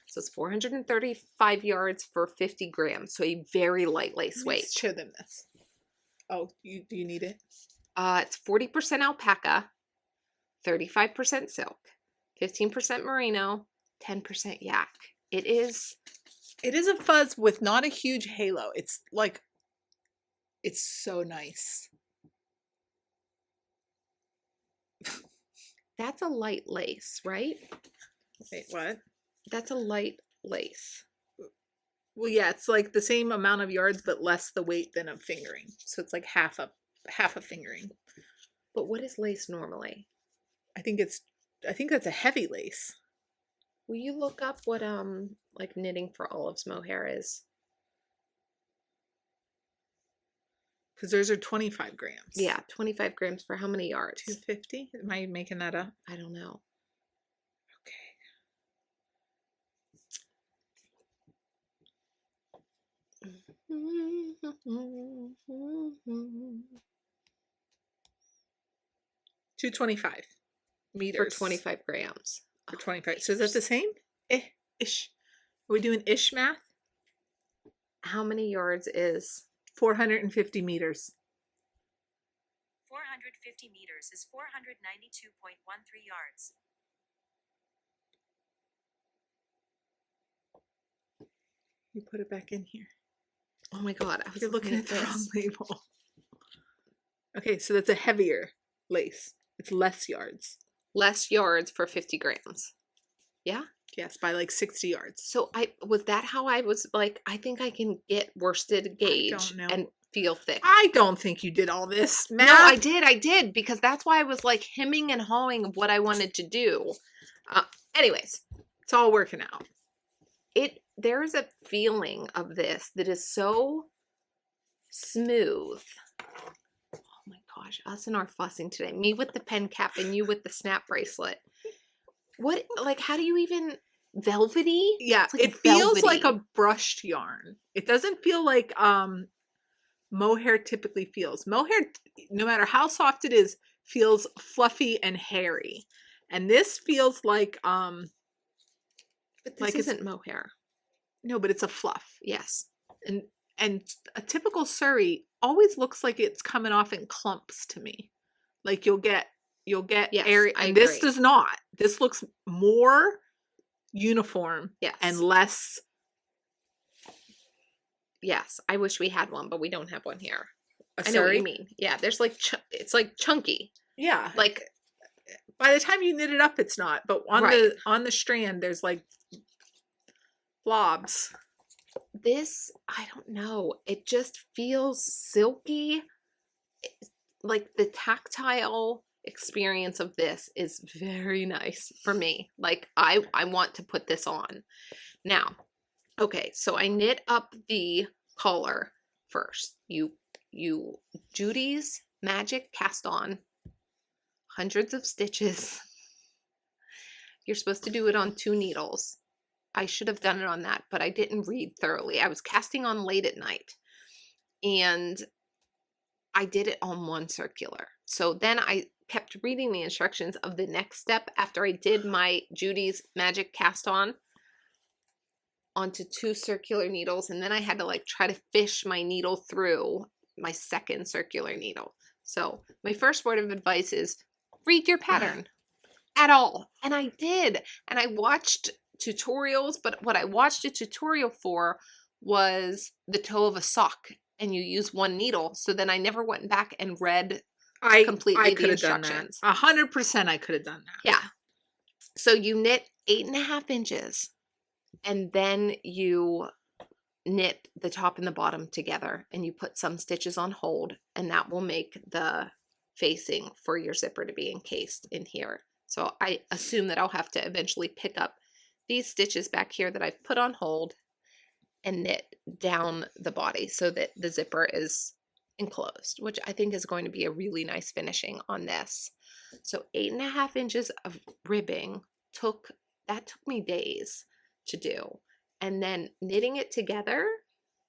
So it's 435 yards for 50 grams. So a very light lace weight. Show them this. Oh, do you need it? It's 40% alpaca, 35% silk, 15% merino, 10% yak. It is a fuzz with not a huge halo. It's like, it's so nice. That's a light lace, right? Wait, what? That's a light lace. Well, yeah, it's like the same amount of yards, but less the weight than a fingering. So it's like half a fingering. But what is lace normally? I think that's a heavy lace. Will you look up what like knitting for olives mohair is? Because theirs are 25 grams. Yeah, 25 grams for how many yards? 250? Am I making that up? I don't know. Okay. 225 meters. For 25 grams. For 25. So is that the same? Ish. Are we doing ish math? How many yards is 450 meters. 450 meters is 492.13 yards. You put it back in here. Oh my god, I was You're looking at the this. wrong label. Okay, so that's a heavier lace. It's less yards. Less yards for 50 grams. Yeah? Yes, by like 60 yards. So was that how I was like, I think I can get worsted gauge and feel thick. I don't think you did all this math. No, I did because that's why I was like hemming and hawing of what I wanted to do. Anyways, it's all working out. There is a feeling of this that is so smooth. Oh my gosh, us and our fussing today. Me with the pen cap and you with the snap bracelet. What, like, how do you even, velvety? Yeah, like it feels like a brushed yarn. It doesn't feel like mohair typically feels. Mohair, no matter how soft it is, feels fluffy and hairy. And this feels like but this like isn't mohair. No, but it's a fluff. Yes. And a typical Surrey always looks like it's coming off in clumps to me. Like you'll get Yes, airy, I and this agree. does not. This looks more uniform Yes. and less Yes, I wish we had one, but we don't have one here. A I know what you sari? mean. Yeah, there's like it's like chunky. Yeah. Like By the time you knit it up, it's not. But on Right. the strand, there's like blobs. this, I don't know. It just feels silky. Like the tactile experience of this is very nice for me. Like I want to put this on. Now, okay, so I knit up the collar first. You Judy's magic cast on, hundreds of stitches. You're supposed to do it on 2 needles. I should have done it on that, but I didn't read thoroughly. I was casting on late at night, and I did it on 1 circular. So then I kept reading the instructions of the next step after I did my Judy's magic cast on onto 2 circular needles, and then I had to like try to fish my needle through my 2nd circular needle. So my first word of advice is read your pattern at all. And I did. And I watched tutorials, but what I watched a tutorial for was the toe of a sock, and you use 1 needle. So then I never went back and read completely the instructions. 100% I could have done that. Yeah. So you knit 8.5 inches, and then you knit the top and the bottom together, and you put some stitches on hold, and that will make the facing for your zipper to be encased in here. So I assume that I'll have to eventually pick up these stitches back here that I've put on hold and knit down the body so that the zipper is enclosed, which I think is going to be a really nice finishing on this. So 8.5 inches of ribbing took me days to do. And then knitting it together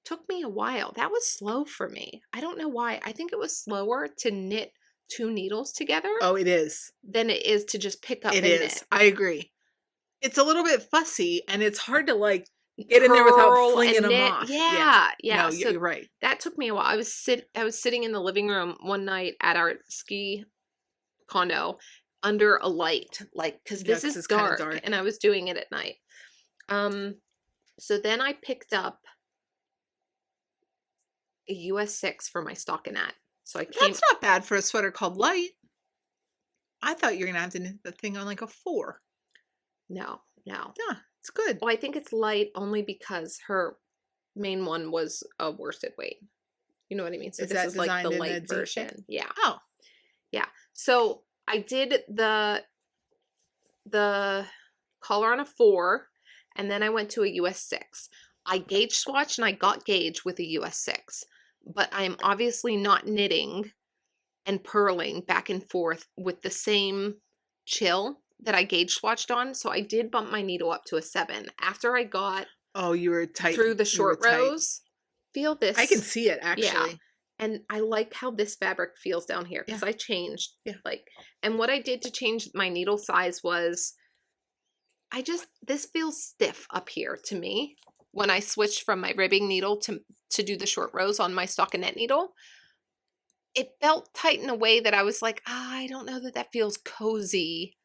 took me a while. That was slow for me. I don't know why. I think it was slower to knit 2 needles together. Oh, it is. Than it is to just pick up It and is. knit. I agree. It's a little bit fussy, and it's hard to like get in there without flinging them off. Yeah. No, So you're right. that took me a while. I was sitting in the living room one night at our ski condo under a light, like, because this is dark, and I was doing it at night. So then I picked up a US 6 for my stockinette. So I came. That's not bad for a sweater called light. I thought you were gonna have to knit the thing on like a 4. No. Yeah, it's good. Well, I think it's light only because her main one was a worsted weight. You know what I mean? So this is like the light version. Yeah. Oh. Yeah. So I did the collar on a 4, and then I went to a US 6. I gauge swatched and I got gauge with a US 6, but I'm obviously not knitting and purling back and forth with the same chill that I gauge swatched on. So I did bump my needle up to a 7 after I got you were tight through the short rows. Feel this. I can see it actually. Yeah. And I like how this fabric feels down here because I changed and what I did to change my needle size was this feels stiff up here to me when I switched from my ribbing needle to do the short rows on my stockinette needle. It felt tight in a way that I was like, I don't know that feels cozy.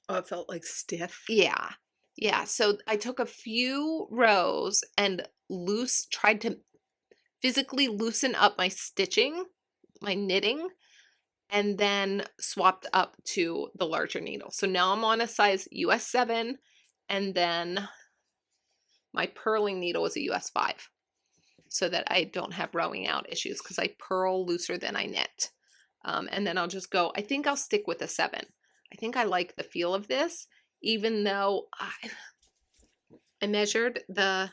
Oh, it felt like stiff. Yeah. Yeah. So I took a few rows and tried to physically loosen up my stitching, my knitting, and then swapped up to the larger needle. So now I'm on a size US 7, and then my purling needle is a US 5, so that I don't have rowing out issues because I purl looser than I knit. And then I'll just go, I think I'll stick with a 7. I think I like the feel of this, even though I measured the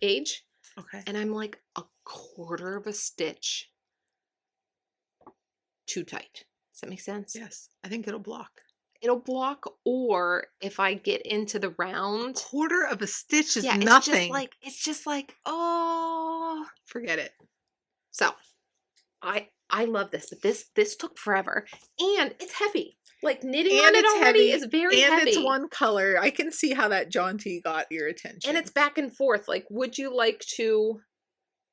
gauge. Okay. And I'm like a quarter of a stitch too tight. Does that make sense? Yes. I think it'll block. It'll block, or if I get into the round. Quarter of a stitch is nothing. It's just like, oh. Forget it. So I love this, but this took forever. And it's heavy. Like knitting on it already is very heavy. And it's one color. I can see how that jaunty got your attention. And it's back and forth. Like, would you like to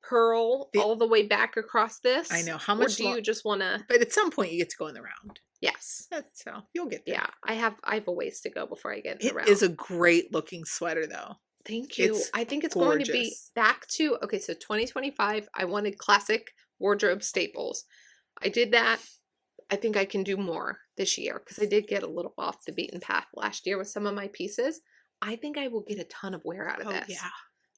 purl all the way back across this? I know. How much do you just want to? But at some point you get to go in the round. Yes. That's so you'll get there. Yeah. I have a ways to go before I get in the round. It is a great looking sweater though. Thank you. It's I think it's going to be gorgeous. back to, okay, so 2025, I wanted classic wardrobe staples. I did that. I think I can do more this year because I did get a little off the beaten path last year with some of my pieces. I think I will get a ton of wear out of Oh, this. yeah.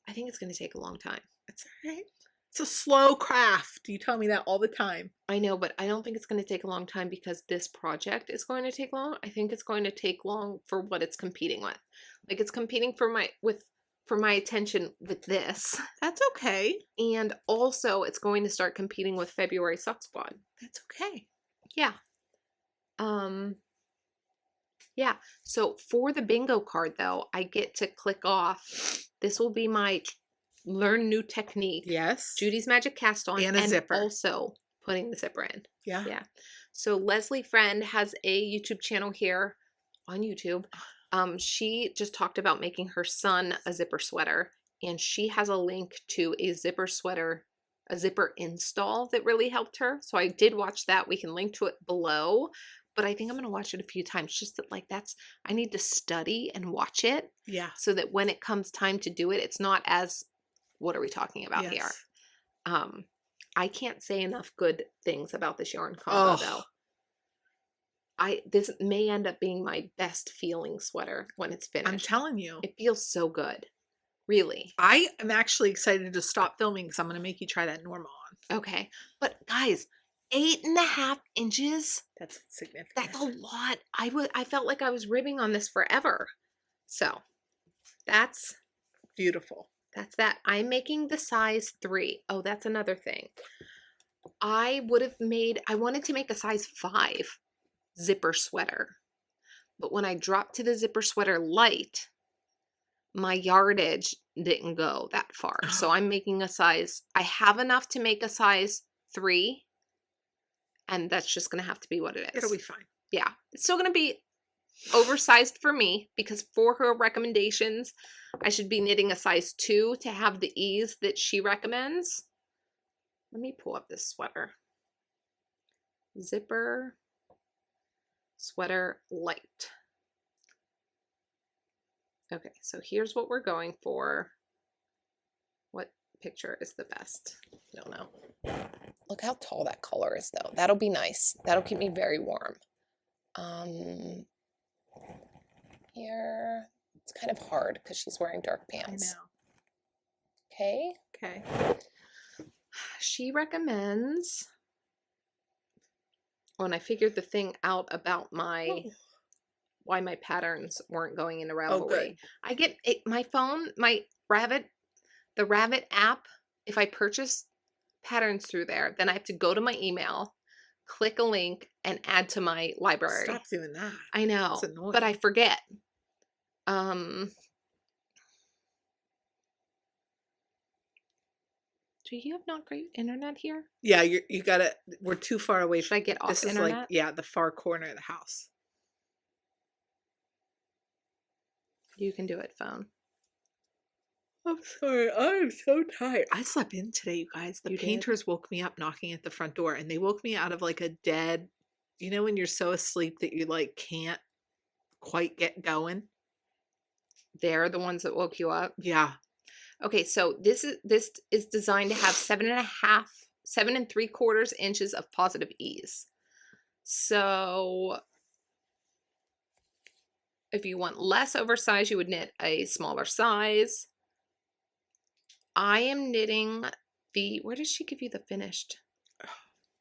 I think it's going to take a long time. That's all right. It's a slow craft. You tell me that all the time. I know, but I don't think it's going to take a long time because this project is going to take long. I think it's going to take long for what it's competing with. Like it's competing for my attention with this. That's okay. And also it's going to start competing with February Sock Squad. That's okay. Yeah. Yeah. So for the bingo card though, I get to click off. This will be my learn new technique. Yes. Judy's Magic Cast On And a zipper. also putting the zipper in. Yeah. Yeah. So Leslie Friend has a YouTube channel here on YouTube. She just talked about making her son a zipper sweater, and she has a link to a zipper sweater, a zipper install that really helped her. So I did watch that. We can link to it below, but I think I'm going to watch it a few times just that I need to study and watch it Yeah. so that when it comes time to do it, it's not as, what are we talking about here? Yes. I can't say enough good things about this yarn combo though. This may end up being my best feeling sweater when it's finished. I'm telling you. It feels so good. Really. I am actually excited to stop filming because I'm going to make you try that Norma on. Okay. But guys, 8.5 inches. That's significant. That's a lot. I felt like I was ribbing on this forever. So that's beautiful. That's that. I'm making the size 3. Oh, that's another thing. I wanted to make a size 5 zipper sweater. But when I dropped to the zipper sweater light, my yardage didn't go that far. So I'm making I have enough to make a size 3. And that's just going to have to be what it is. It'll be fine. Yeah. It's still going to be oversized for me because for her recommendations, I should be knitting a size 2 to have the ease that she recommends. Let me pull up this sweater. Zipper sweater light. Okay, so here's what we're going for. What picture is the best? I don't know. Look how tall that collar is though. That'll be nice. That'll keep me very warm. Here, it's kind of hard because she's wearing dark pants. I know. Okay. Okay. She recommends, when I figured the thing out about why my patterns weren't going into Ravelry. Oh, good. I get my phone, the Rabbit app, if I purchase patterns through there, then I have to go to my email, click a link, and add to my library. Stop doing that. I know, It's annoying. but I forget. Do you have not great internet here? Yeah, you gotta. We're too far away. Should I get off This is internet? the far corner of the house. You can do it, phone. I'm sorry. I'm so tired. I slept in today, you guys. The You did? painters woke me up knocking at the front door, and they woke me out of like a dead. You know when you're so asleep that you like quite get going. They're the ones that woke you up. Yeah. Okay, so this is designed to have 7 3/4 inches of positive ease. So if you want less oversized, you would knit a smaller size. I am knitting where does she give you the finished?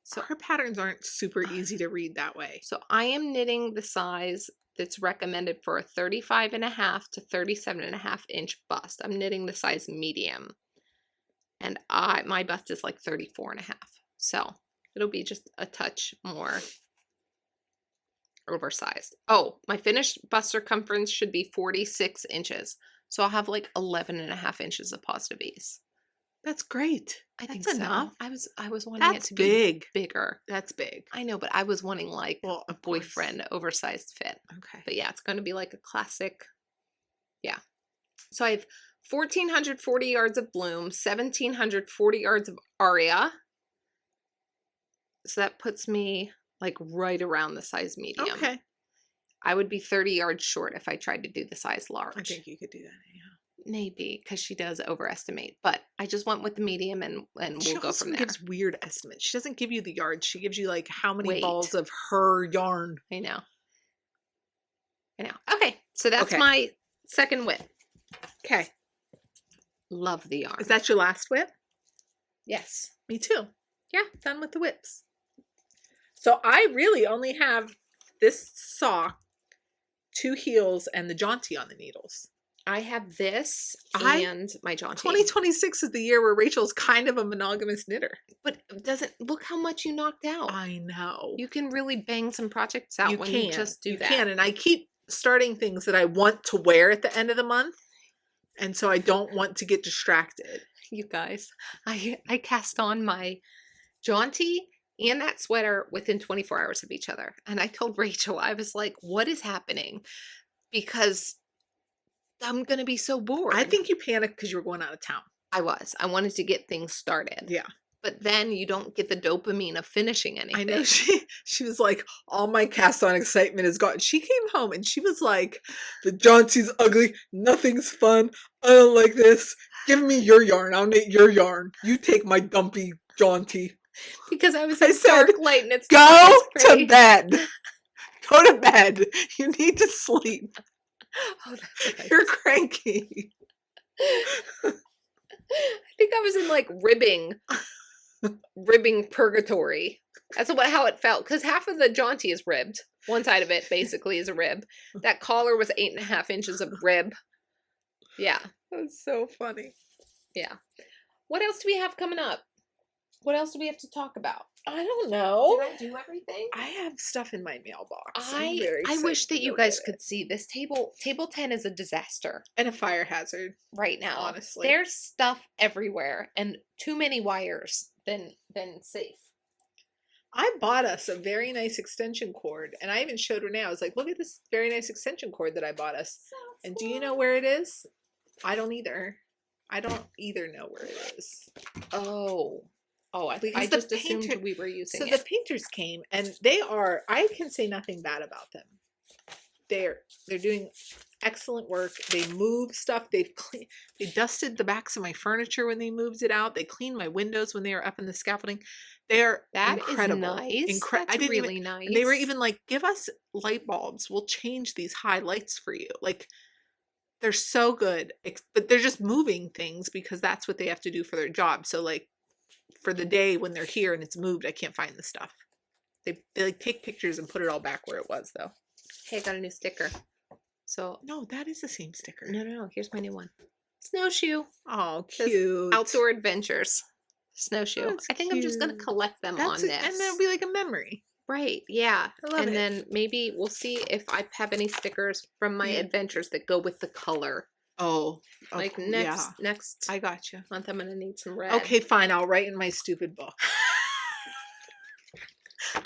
So her patterns aren't super easy to read that way. So I am knitting the size that's recommended for a 35.5 to 37.5 inch bust. I'm knitting the size medium. And my bust is like 34.5. So it'll be just a touch more oversized. Oh, my finished bust circumference should be 46 inches. So I'll have like 11.5 inches of positive ease. That's great. I think That's so. enough. I was wanting That's it to big. be bigger. That's big. I know, but I was wanting like Well, a of course. boyfriend oversized fit. Okay. But yeah, it's going to be like a classic. Yeah. So I have 1,440 yards of Bloom, 1,740 yards of Aria. So that puts me like right around the size medium. Okay. I would be 30 yards short if I tried to do the size large. I think you could do that. maybe because she does overestimate, but I just went with the medium and She we'll go also from there. gives weird estimates. She doesn't give you the yards. She gives you like how many Weight. balls of her yarn. I know. Okay, so that's Okay. my second whip. Okay. Love the yarn. Is that your last whip? Yes. Me too. Yeah, done with the whips. So I really only have this sock, 2 heels, and the Jaunty on the needles. I have this I- and my Jaunty. 2026 is the year where Rachel's kind of a monogamous knitter. But doesn't look how much you knocked out. I know. You can really bang some projects out when you just do that. You can, and I keep starting things that I want to wear at the end of the month, and so I don't want to get distracted. You guys, I cast on my Jaunty and that sweater within 24 hours of each other. And I told Rachel, I was like, what is happening? Because I'm going to be so bored. I think you panicked because you were going out of town. I was. I wanted to get things started. Yeah. But then you don't get the dopamine of finishing anything. I know she was like, all my cast on excitement is gone. She came home and she was like, the Jaunty's ugly, nothing's fun, I don't like this. Give me your yarn, I'll knit your yarn. You take my dumpy Jaunty. Because I was I in said, dark light and it's Go to pretty. bed. Go to bed. You need to sleep. Oh, that's right. You're cranky. I think I was in like ribbing purgatory. That's how it felt. Because half of the Jaunty is ribbed. One side of it basically is a rib. That collar was 8.5 inches of rib. Yeah. That's so funny. Yeah. What else do we have coming up? What else do we have to talk about? I don't know. Did I do everything? I have stuff in my mailbox. I wish that you guys could see this table. Table 10 is a disaster And a fire hazard. right now. Honestly. There's stuff everywhere and too many wires than safe. I bought us a very nice extension cord, and I even showed Renee. I was like, look at this very nice extension cord that I bought us. And do you know where it is? I don't either. I don't either know where it is. Oh, I Because the just assumed painter- we were using So it. the painters came, and they are, I can say nothing bad about them. They're doing excellent work. They move stuff. They dusted the backs of my furniture when they moved it out. They cleaned my windows when they were up in the scaffolding. They're That is incredible. nice. I That's didn't really even, nice. and they were even like, give us light bulbs. We'll change these high lights for you. Like, they're so good. But they're just moving things because that's what they have to do for their job. So like, for the day when they're here and it's moved, I can't find the stuff. They like take pictures and put it all back where it was though. Hey, I got a new sticker. So No, that is the same sticker. no. Here's my new one. Snowshoe. Oh, Says cute. Outdoor Adventures. Snowshoe. That's I think I'm just gonna cute. collect them on this. And that'll be like a memory. Right, yeah. I love and it. then maybe we'll see if I have any stickers from my Yeah. adventures that go with the color. Oh, Like yeah. next I got you. month I'm gonna need some red. Okay, fine. I'll write in my stupid book.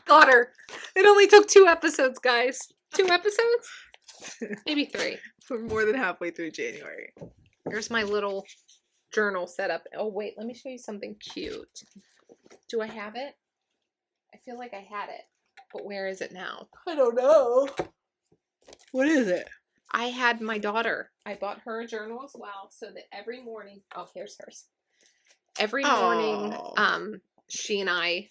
Got her. It only took 2 episodes, guys. 2 episodes? Maybe 3. We're more than halfway through January. Here's my little journal setup. Oh wait, let me show you something cute. Do I have it? I feel like I had it, but where is it now? I don't know. What is it? I had my daughter. I bought her a journal as well, so that every morning. Oh, here's hers. Every morning, Aw. she and I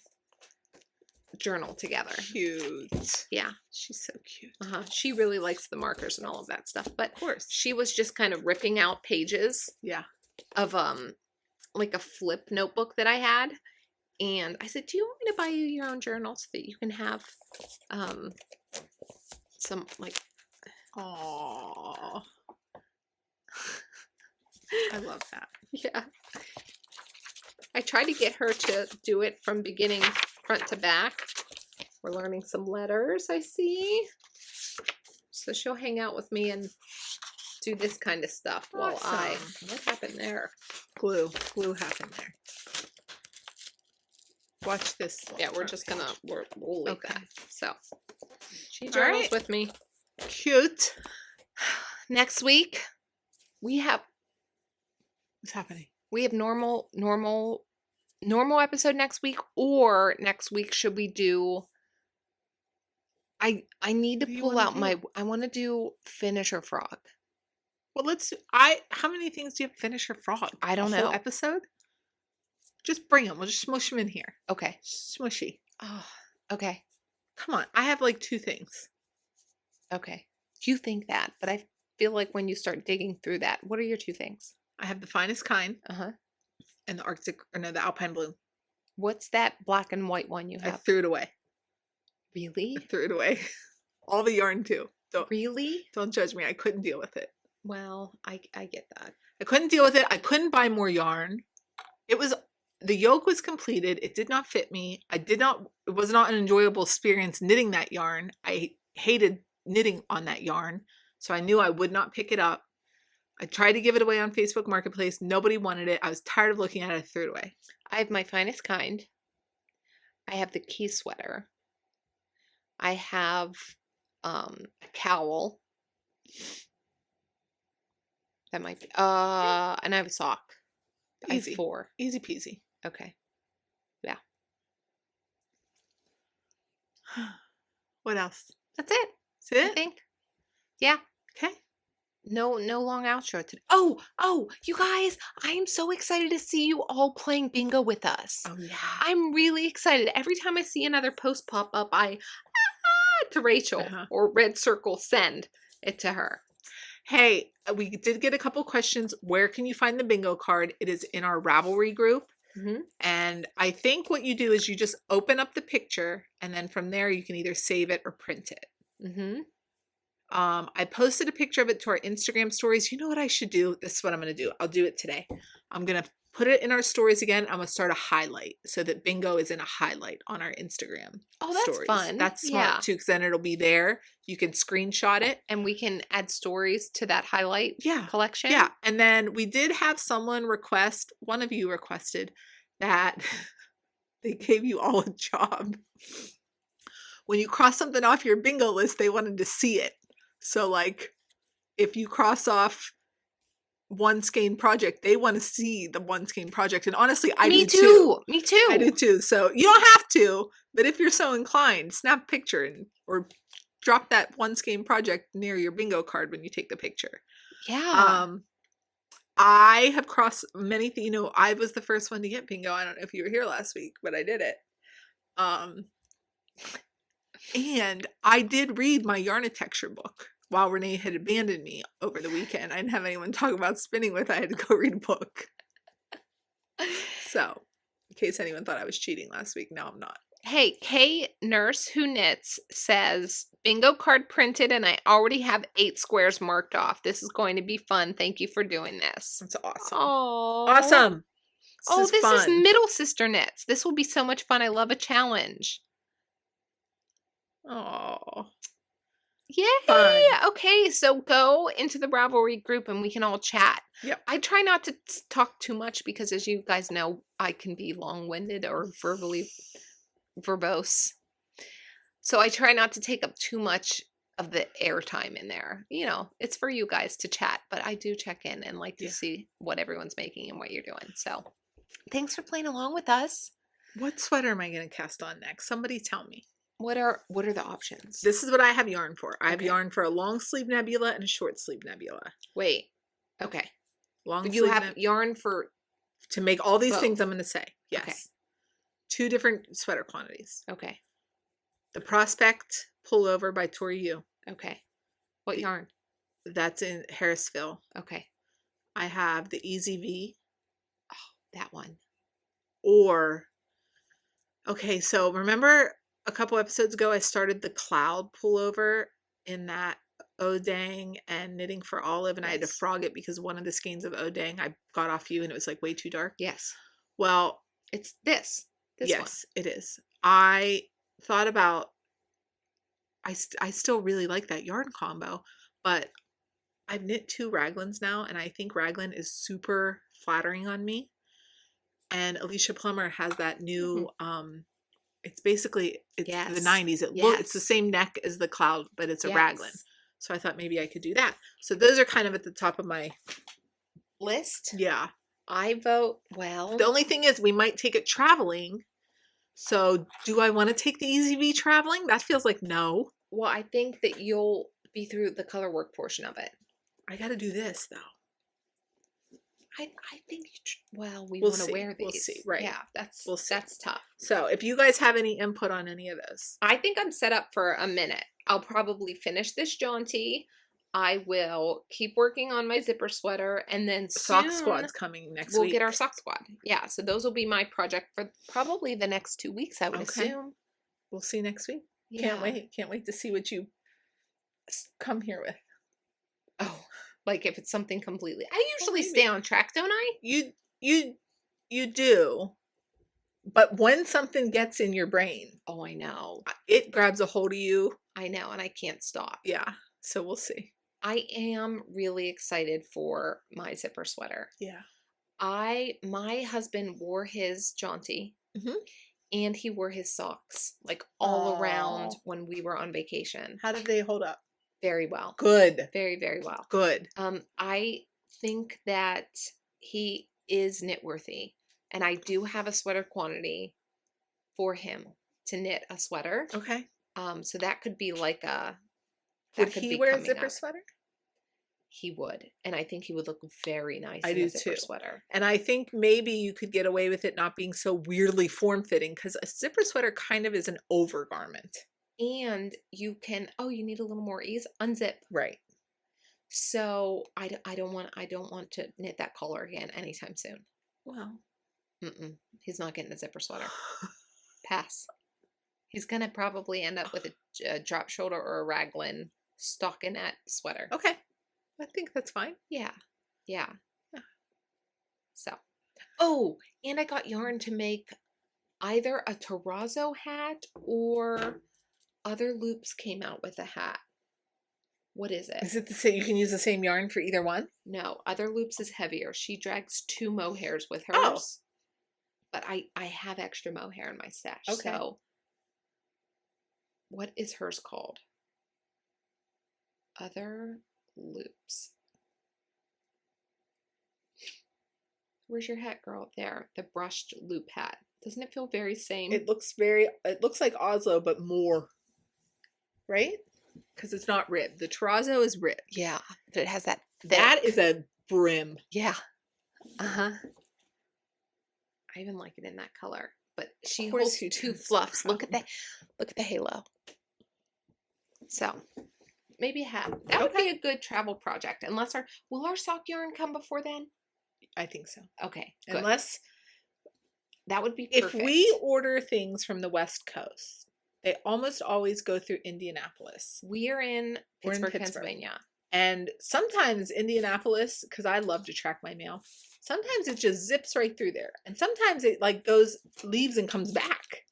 journal together. Cute. Yeah. She's so cute. She really likes the markers and all of that stuff, but Of course. she was just kind of ripping out pages Yeah. of like a flip notebook that I had, and I said, "Do you want me to buy you your own journal so that you can have some like." Aww. I love that. Yeah. I tried to get her to do it from beginning front to back. We're learning some letters, I see. So she'll hang out with me and do this kind of stuff while Awesome. what happened there? Glue happened there. Watch this. Yeah, we're just gonna, we'll leave Okay. that. So she All journals right. with me. Cute. Next week, we have What's happening? normal episode next week, or next week should we do I need to What do you pull wanna out do? my I want to do finisher frog. Well, how many things do you have to finish your frog? I don't A whole know. episode? Just bring them. We'll just smush them in here. Okay. Smushy. Oh, okay. Come on. I have like 2 things. Okay. You think that, but I feel like when you start digging through that, what are your 2 things? I have the finest kind Uh-huh. and the Alpine Blue. What's that black and white one you I have? threw it away. Really? I threw it away. All the yarn too. Really? Don't judge me. I couldn't deal with it. Well, I get that. I couldn't deal with it. I couldn't buy more yarn. The yoke was completed. It did not fit me. It was not an enjoyable experience knitting that yarn. I hated knitting on that yarn. So I knew I would not pick it up. I tried to give it away on Facebook Marketplace. Nobody wanted it. I was tired of looking at it. I threw it away. I have my finest kind. I have the key sweater. I have a cowl. That might be and I have a sock. I have Easy. 4. Easy peasy. Okay. Yeah. What else? That's it. That's I it? think. Yeah. Okay. No long outro today. Oh, you guys, I am so excited to see you all playing bingo with us. Oh yeah. I'm really excited. Every time I see another post pop up, I to Rachel or red circle send it to her. Hey, we did get a couple questions. Where can you find the bingo card? It is in our Ravelry group. Mm-hmm. And I think what you do is you just open up the picture and then from there you can either save it or print it. Mm-hmm. I posted a picture of it to our Instagram stories. You know what I should do? This is what I'm going to do. I'll do it today. I'm going to put it in our stories again. I'm going to start a highlight so that bingo is in a highlight on our Instagram. Oh, that's stories. fun. That's smart too, because then it'll be there. You can screenshot it. And we can add stories to that highlight collection. Yeah. And then we did have someone one of you requested that they gave you all a job. When you cross something off your bingo list, they wanted to see it. So like if you cross off one skein project, they want to see the one skein project. And honestly, I do too. Me too. I do too. So you don't have to, but if you're so inclined, snap a picture or drop that one skein project near your bingo card when you take the picture. Yeah. I have crossed many things. I was the first one to get bingo. I don't know if you were here last week, but I did it. And I did read my Yarnitecture book while Renee had abandoned me over the weekend. I didn't have anyone to talk about spinning with. I had to go read a book. So, in case anyone thought I was cheating last week, no, I'm not. Hey, Kay Nurse Who Knits says, bingo card printed and I already have 8 squares marked off. This is going to be fun. Thank you for doing this. That's awesome. Oh, awesome. This is Middle Sister Knits. This will be so much fun. I love a challenge. Oh. Yay! Fun. Okay, so go into the Ravelry group and we can all chat. Yep. I try not to talk too much because, as you guys know, I can be long-winded or verbally verbose. So I try not to take up too much of the airtime in there. It's for you guys to chat, but I do check in and like to see what everyone's making and what you're doing. So thanks for playing along with us. What sweater am I going to cast on next? Somebody tell me. What are the options? This is what I have yarn for. I have yarn for a long sleeve nebula and a short sleeve nebula. Wait. Okay. Long you have yarn for to make all these both. things I'm going to say. Yes. Okay. 2 different sweater quantities. Okay. The Prospect Pullover by Tori U. Okay. What yarn? That's in Harrisville. Okay. I have the Easy V. Oh, that one. Okay, so remember a couple episodes ago I started the Cloud Pullover in that Odang and Knitting for Olive, and I had to frog it because one of the skeins of Odang I got off you and it was like way too dark. Yes. Well, it's this yes, one. It is. I thought about, I still really like that yarn combo, but I've knit 2 raglans now, and I think raglan is super flattering on me. And Alicia Plummer has that new, it's basically, it's the 90s. It's the same neck as the Cloud, but it's a raglan. So I thought maybe I could do that. So those are kind of at the top of my list. Yeah. I vote, well. The only thing is we might take it traveling. So do I want to take the Easy V traveling? That feels like no. Well, I think that you'll be through the color work portion of it. I got to do this though. I think well, we We'll want to see. wear these. We'll see. Right. Yeah, that's We'll see. that's tough. So if you guys have any input on any of this, I think I'm set up for a minute. I'll probably finish this jaunty. I will keep working on my zipper sweater, and then sock soon squad's coming next we'll week. get our sock squad. Yeah, so those will be my project for probably the next 2 weeks, I would assume. We'll see next week. Yeah. Can't wait. Can't wait to see what you come here with. Oh, like if it's something completely. I usually maybe. stay on track, don't I? You do. But when something gets in your brain, Oh, I know. it grabs a hold of you. I know, and I can't stop. Yeah. So we'll see. I am really excited for my zipper sweater. Yeah. My husband wore his jaunty Mhm. and he wore his socks like all around Aw. when we were on vacation. How did they hold up? Very well. Good. Very, very well. Good. I think that he is knit worthy, and I do have a sweater quantity for him to knit a sweater. Okay. So that could be like a. Would he wear a zipper up. sweater? He would, and I think he would look very nice I in do a zipper too. sweater. And I think maybe you could get away with it not being so weirdly form-fitting, because a zipper sweater kind of is an overgarment. And you can, you need a little more ease, unzip. Right. So I don't want to knit that collar again anytime soon. Well. He's not getting a zipper sweater. Pass. He's going to probably end up with a drop shoulder or a raglan stockinette sweater. Okay. I think that's fine. Yeah. So. Oh, and I got yarn to make either a terrazzo hat or Other Loops came out with a hat. What is it? Is it the same? You can use the same yarn for either one? No, Other Loops is heavier. She drags 2 mohairs with hers. Oh. But I have extra mohair in my stash. Okay. So what is hers called? Other Loops. Where's your hat, girl? There, the brushed loop hat. Doesn't it feel very same? It looks like Oslo, but more. Right? Because it's not ribbed. The terrazzo is ribbed. Yeah, but it has that. That is a brim. Yeah. Uh-huh. I even like it in that color. But she Of course holds you 2 do. fluffs. Look at the halo. So maybe a hat. That would be a good travel project. Unless will our sock yarn come before then? I think so. Okay. Good. Unless that would be if perfect. we order things from the West Coast, they almost always go through Indianapolis. We're in Pittsburgh, Pennsylvania. And sometimes Indianapolis, because I love to track my mail, sometimes it just zips right through there. And sometimes it like goes, leaves and comes back.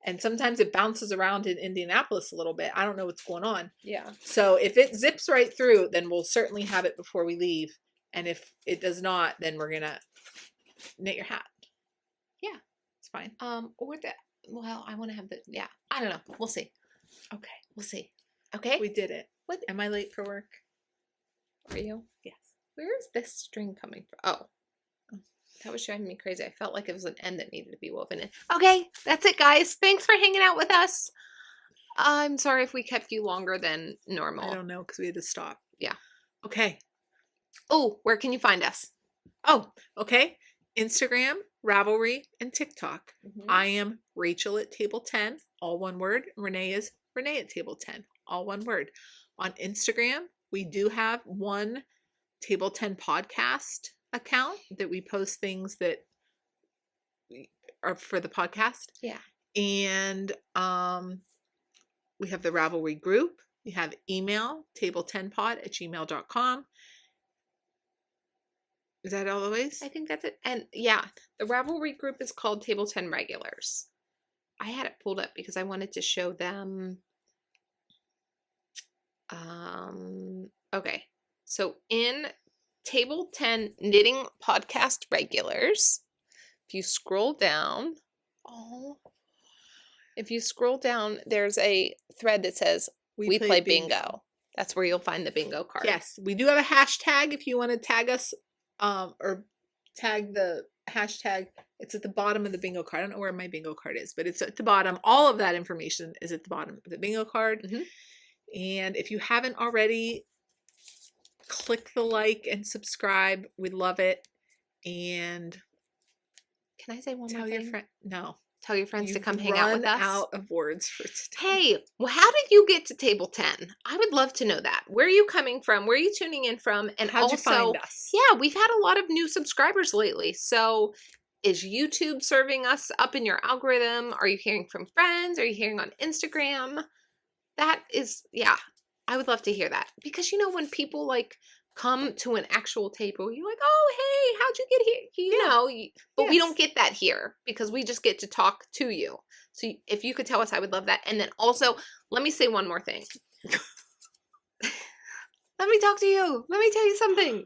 And sometimes it bounces around in Indianapolis a little bit. I don't know what's going on. Yeah. So if it zips right through, then we'll certainly have it before we leave. And if it does not, then we're going to knit your hat. Yeah. It's fine. Well, I want to have I don't know. We'll see. Okay. We'll see. Okay. We did it. What? Am I late for work? Are you? Yes. Where is this string coming from? Oh. That was driving me crazy. I felt like it was an end that needed to be woven in. Okay, that's it, guys. Thanks for hanging out with us. I'm sorry if we kept you longer than normal. I don't know, because we had to stop. Yeah. Okay. Oh, where can you find us? Oh, okay. Instagram, Ravelry, and TikTok. I am Rachel at Table 10, all one word. Renee is Renee at Table 10, all one word. On Instagram, we do have one Table 10 podcast account that we post things that are for the podcast. Yeah. And we have the Ravelry group. We have email, table10pod@gmail.com. Is that all the ways? I think that's it. And yeah, the Ravelry group is called Table 10 Regulars. I had it pulled up because I wanted to show them. Okay. So in Table 10 Knitting Podcast Regulars, if you scroll down, there's a thread that says we play bingo. That's where you'll find the bingo card. Yes, we do have a hashtag if you want to tag us or tag the hashtag. It's at the bottom of the bingo card. I don't know where my bingo card is, but it's at the bottom. All of that information is at the bottom of the bingo card. And if you haven't already click the like and subscribe. We love it. And Can I say one tell more your thing? friend. No. Tell your friends to You've come hang out with run us. out of words for today. Hey, well, how did you get to table 10? I would love to know that. Where are you coming from? Where are you tuning in from? And How'd you also, find us? yeah, we've had a lot of new subscribers lately. So is YouTube serving us up in your algorithm? Are you hearing from friends? Are you hearing on Instagram? That is, yeah, I would love to hear that. Because, you know, when people like come to an actual table, you're like, oh, hey, how'd you get here? You Yeah. know, but we Yes. don't get that here because we just get to talk to you. So if you could tell us, I would love that. And then also, let me say one more thing. Let me talk to you. Let me tell you something.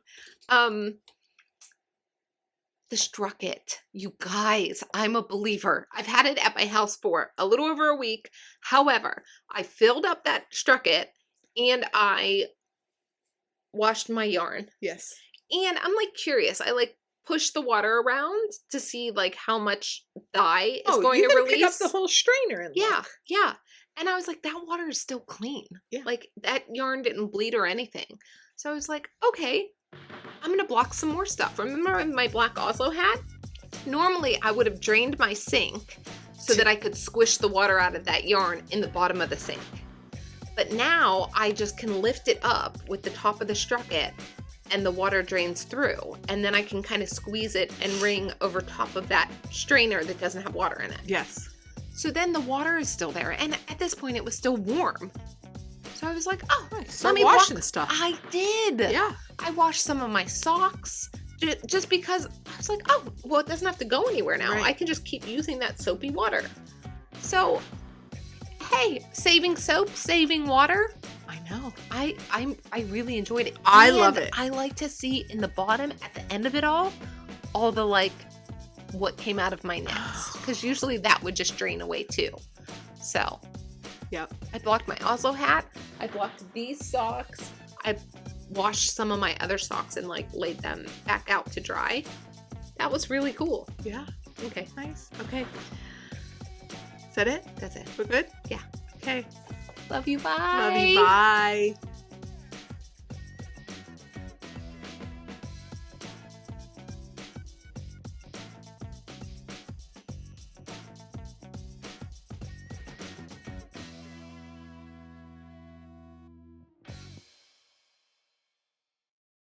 The Strucket. You guys, I'm a believer. I've had it at my house for a little over a week. However, I filled up that Strucket and I washed my yarn. Yes. And I'm like curious. I like push the water around to see like how much dye is going you to can release. pick up the whole strainer and Yeah, look. yeah. And I was like, that water is still clean. Yeah. Like that yarn didn't bleed or anything. So I was like, okay, I'm gonna block some more stuff. Remember my black Oslo hat? Normally I would have drained my sink so that I could squish the water out of that yarn in the bottom of the sink. But now I just can lift it up with the top of the Strucket and the water drains through. And then I can kind of squeeze it and wring over top of that strainer that doesn't have water in it. Yes. So then the water is still there. And at this point it was still warm. So I was like, oh, Nice. let me washing block. stuff. I did. Yeah. I washed some of my socks just because I was like, oh, well, it doesn't have to go anywhere now. Right. I can just keep using that soapy water. So, hey, saving soap, saving water. I know. I really enjoyed it. I love And it. I like to see in the bottom, at the end of it all the like what came out of my knits. Because usually that would just drain away too. So, Yep. I blocked my Oslo hat. I blocked these socks. I washed some of my other socks and like laid them back out to dry. That was really cool. Yeah. Okay, Nice. Okay. Is that it? that's it. We're good? Yeah. Okay. Love you. Bye. Love you. Bye.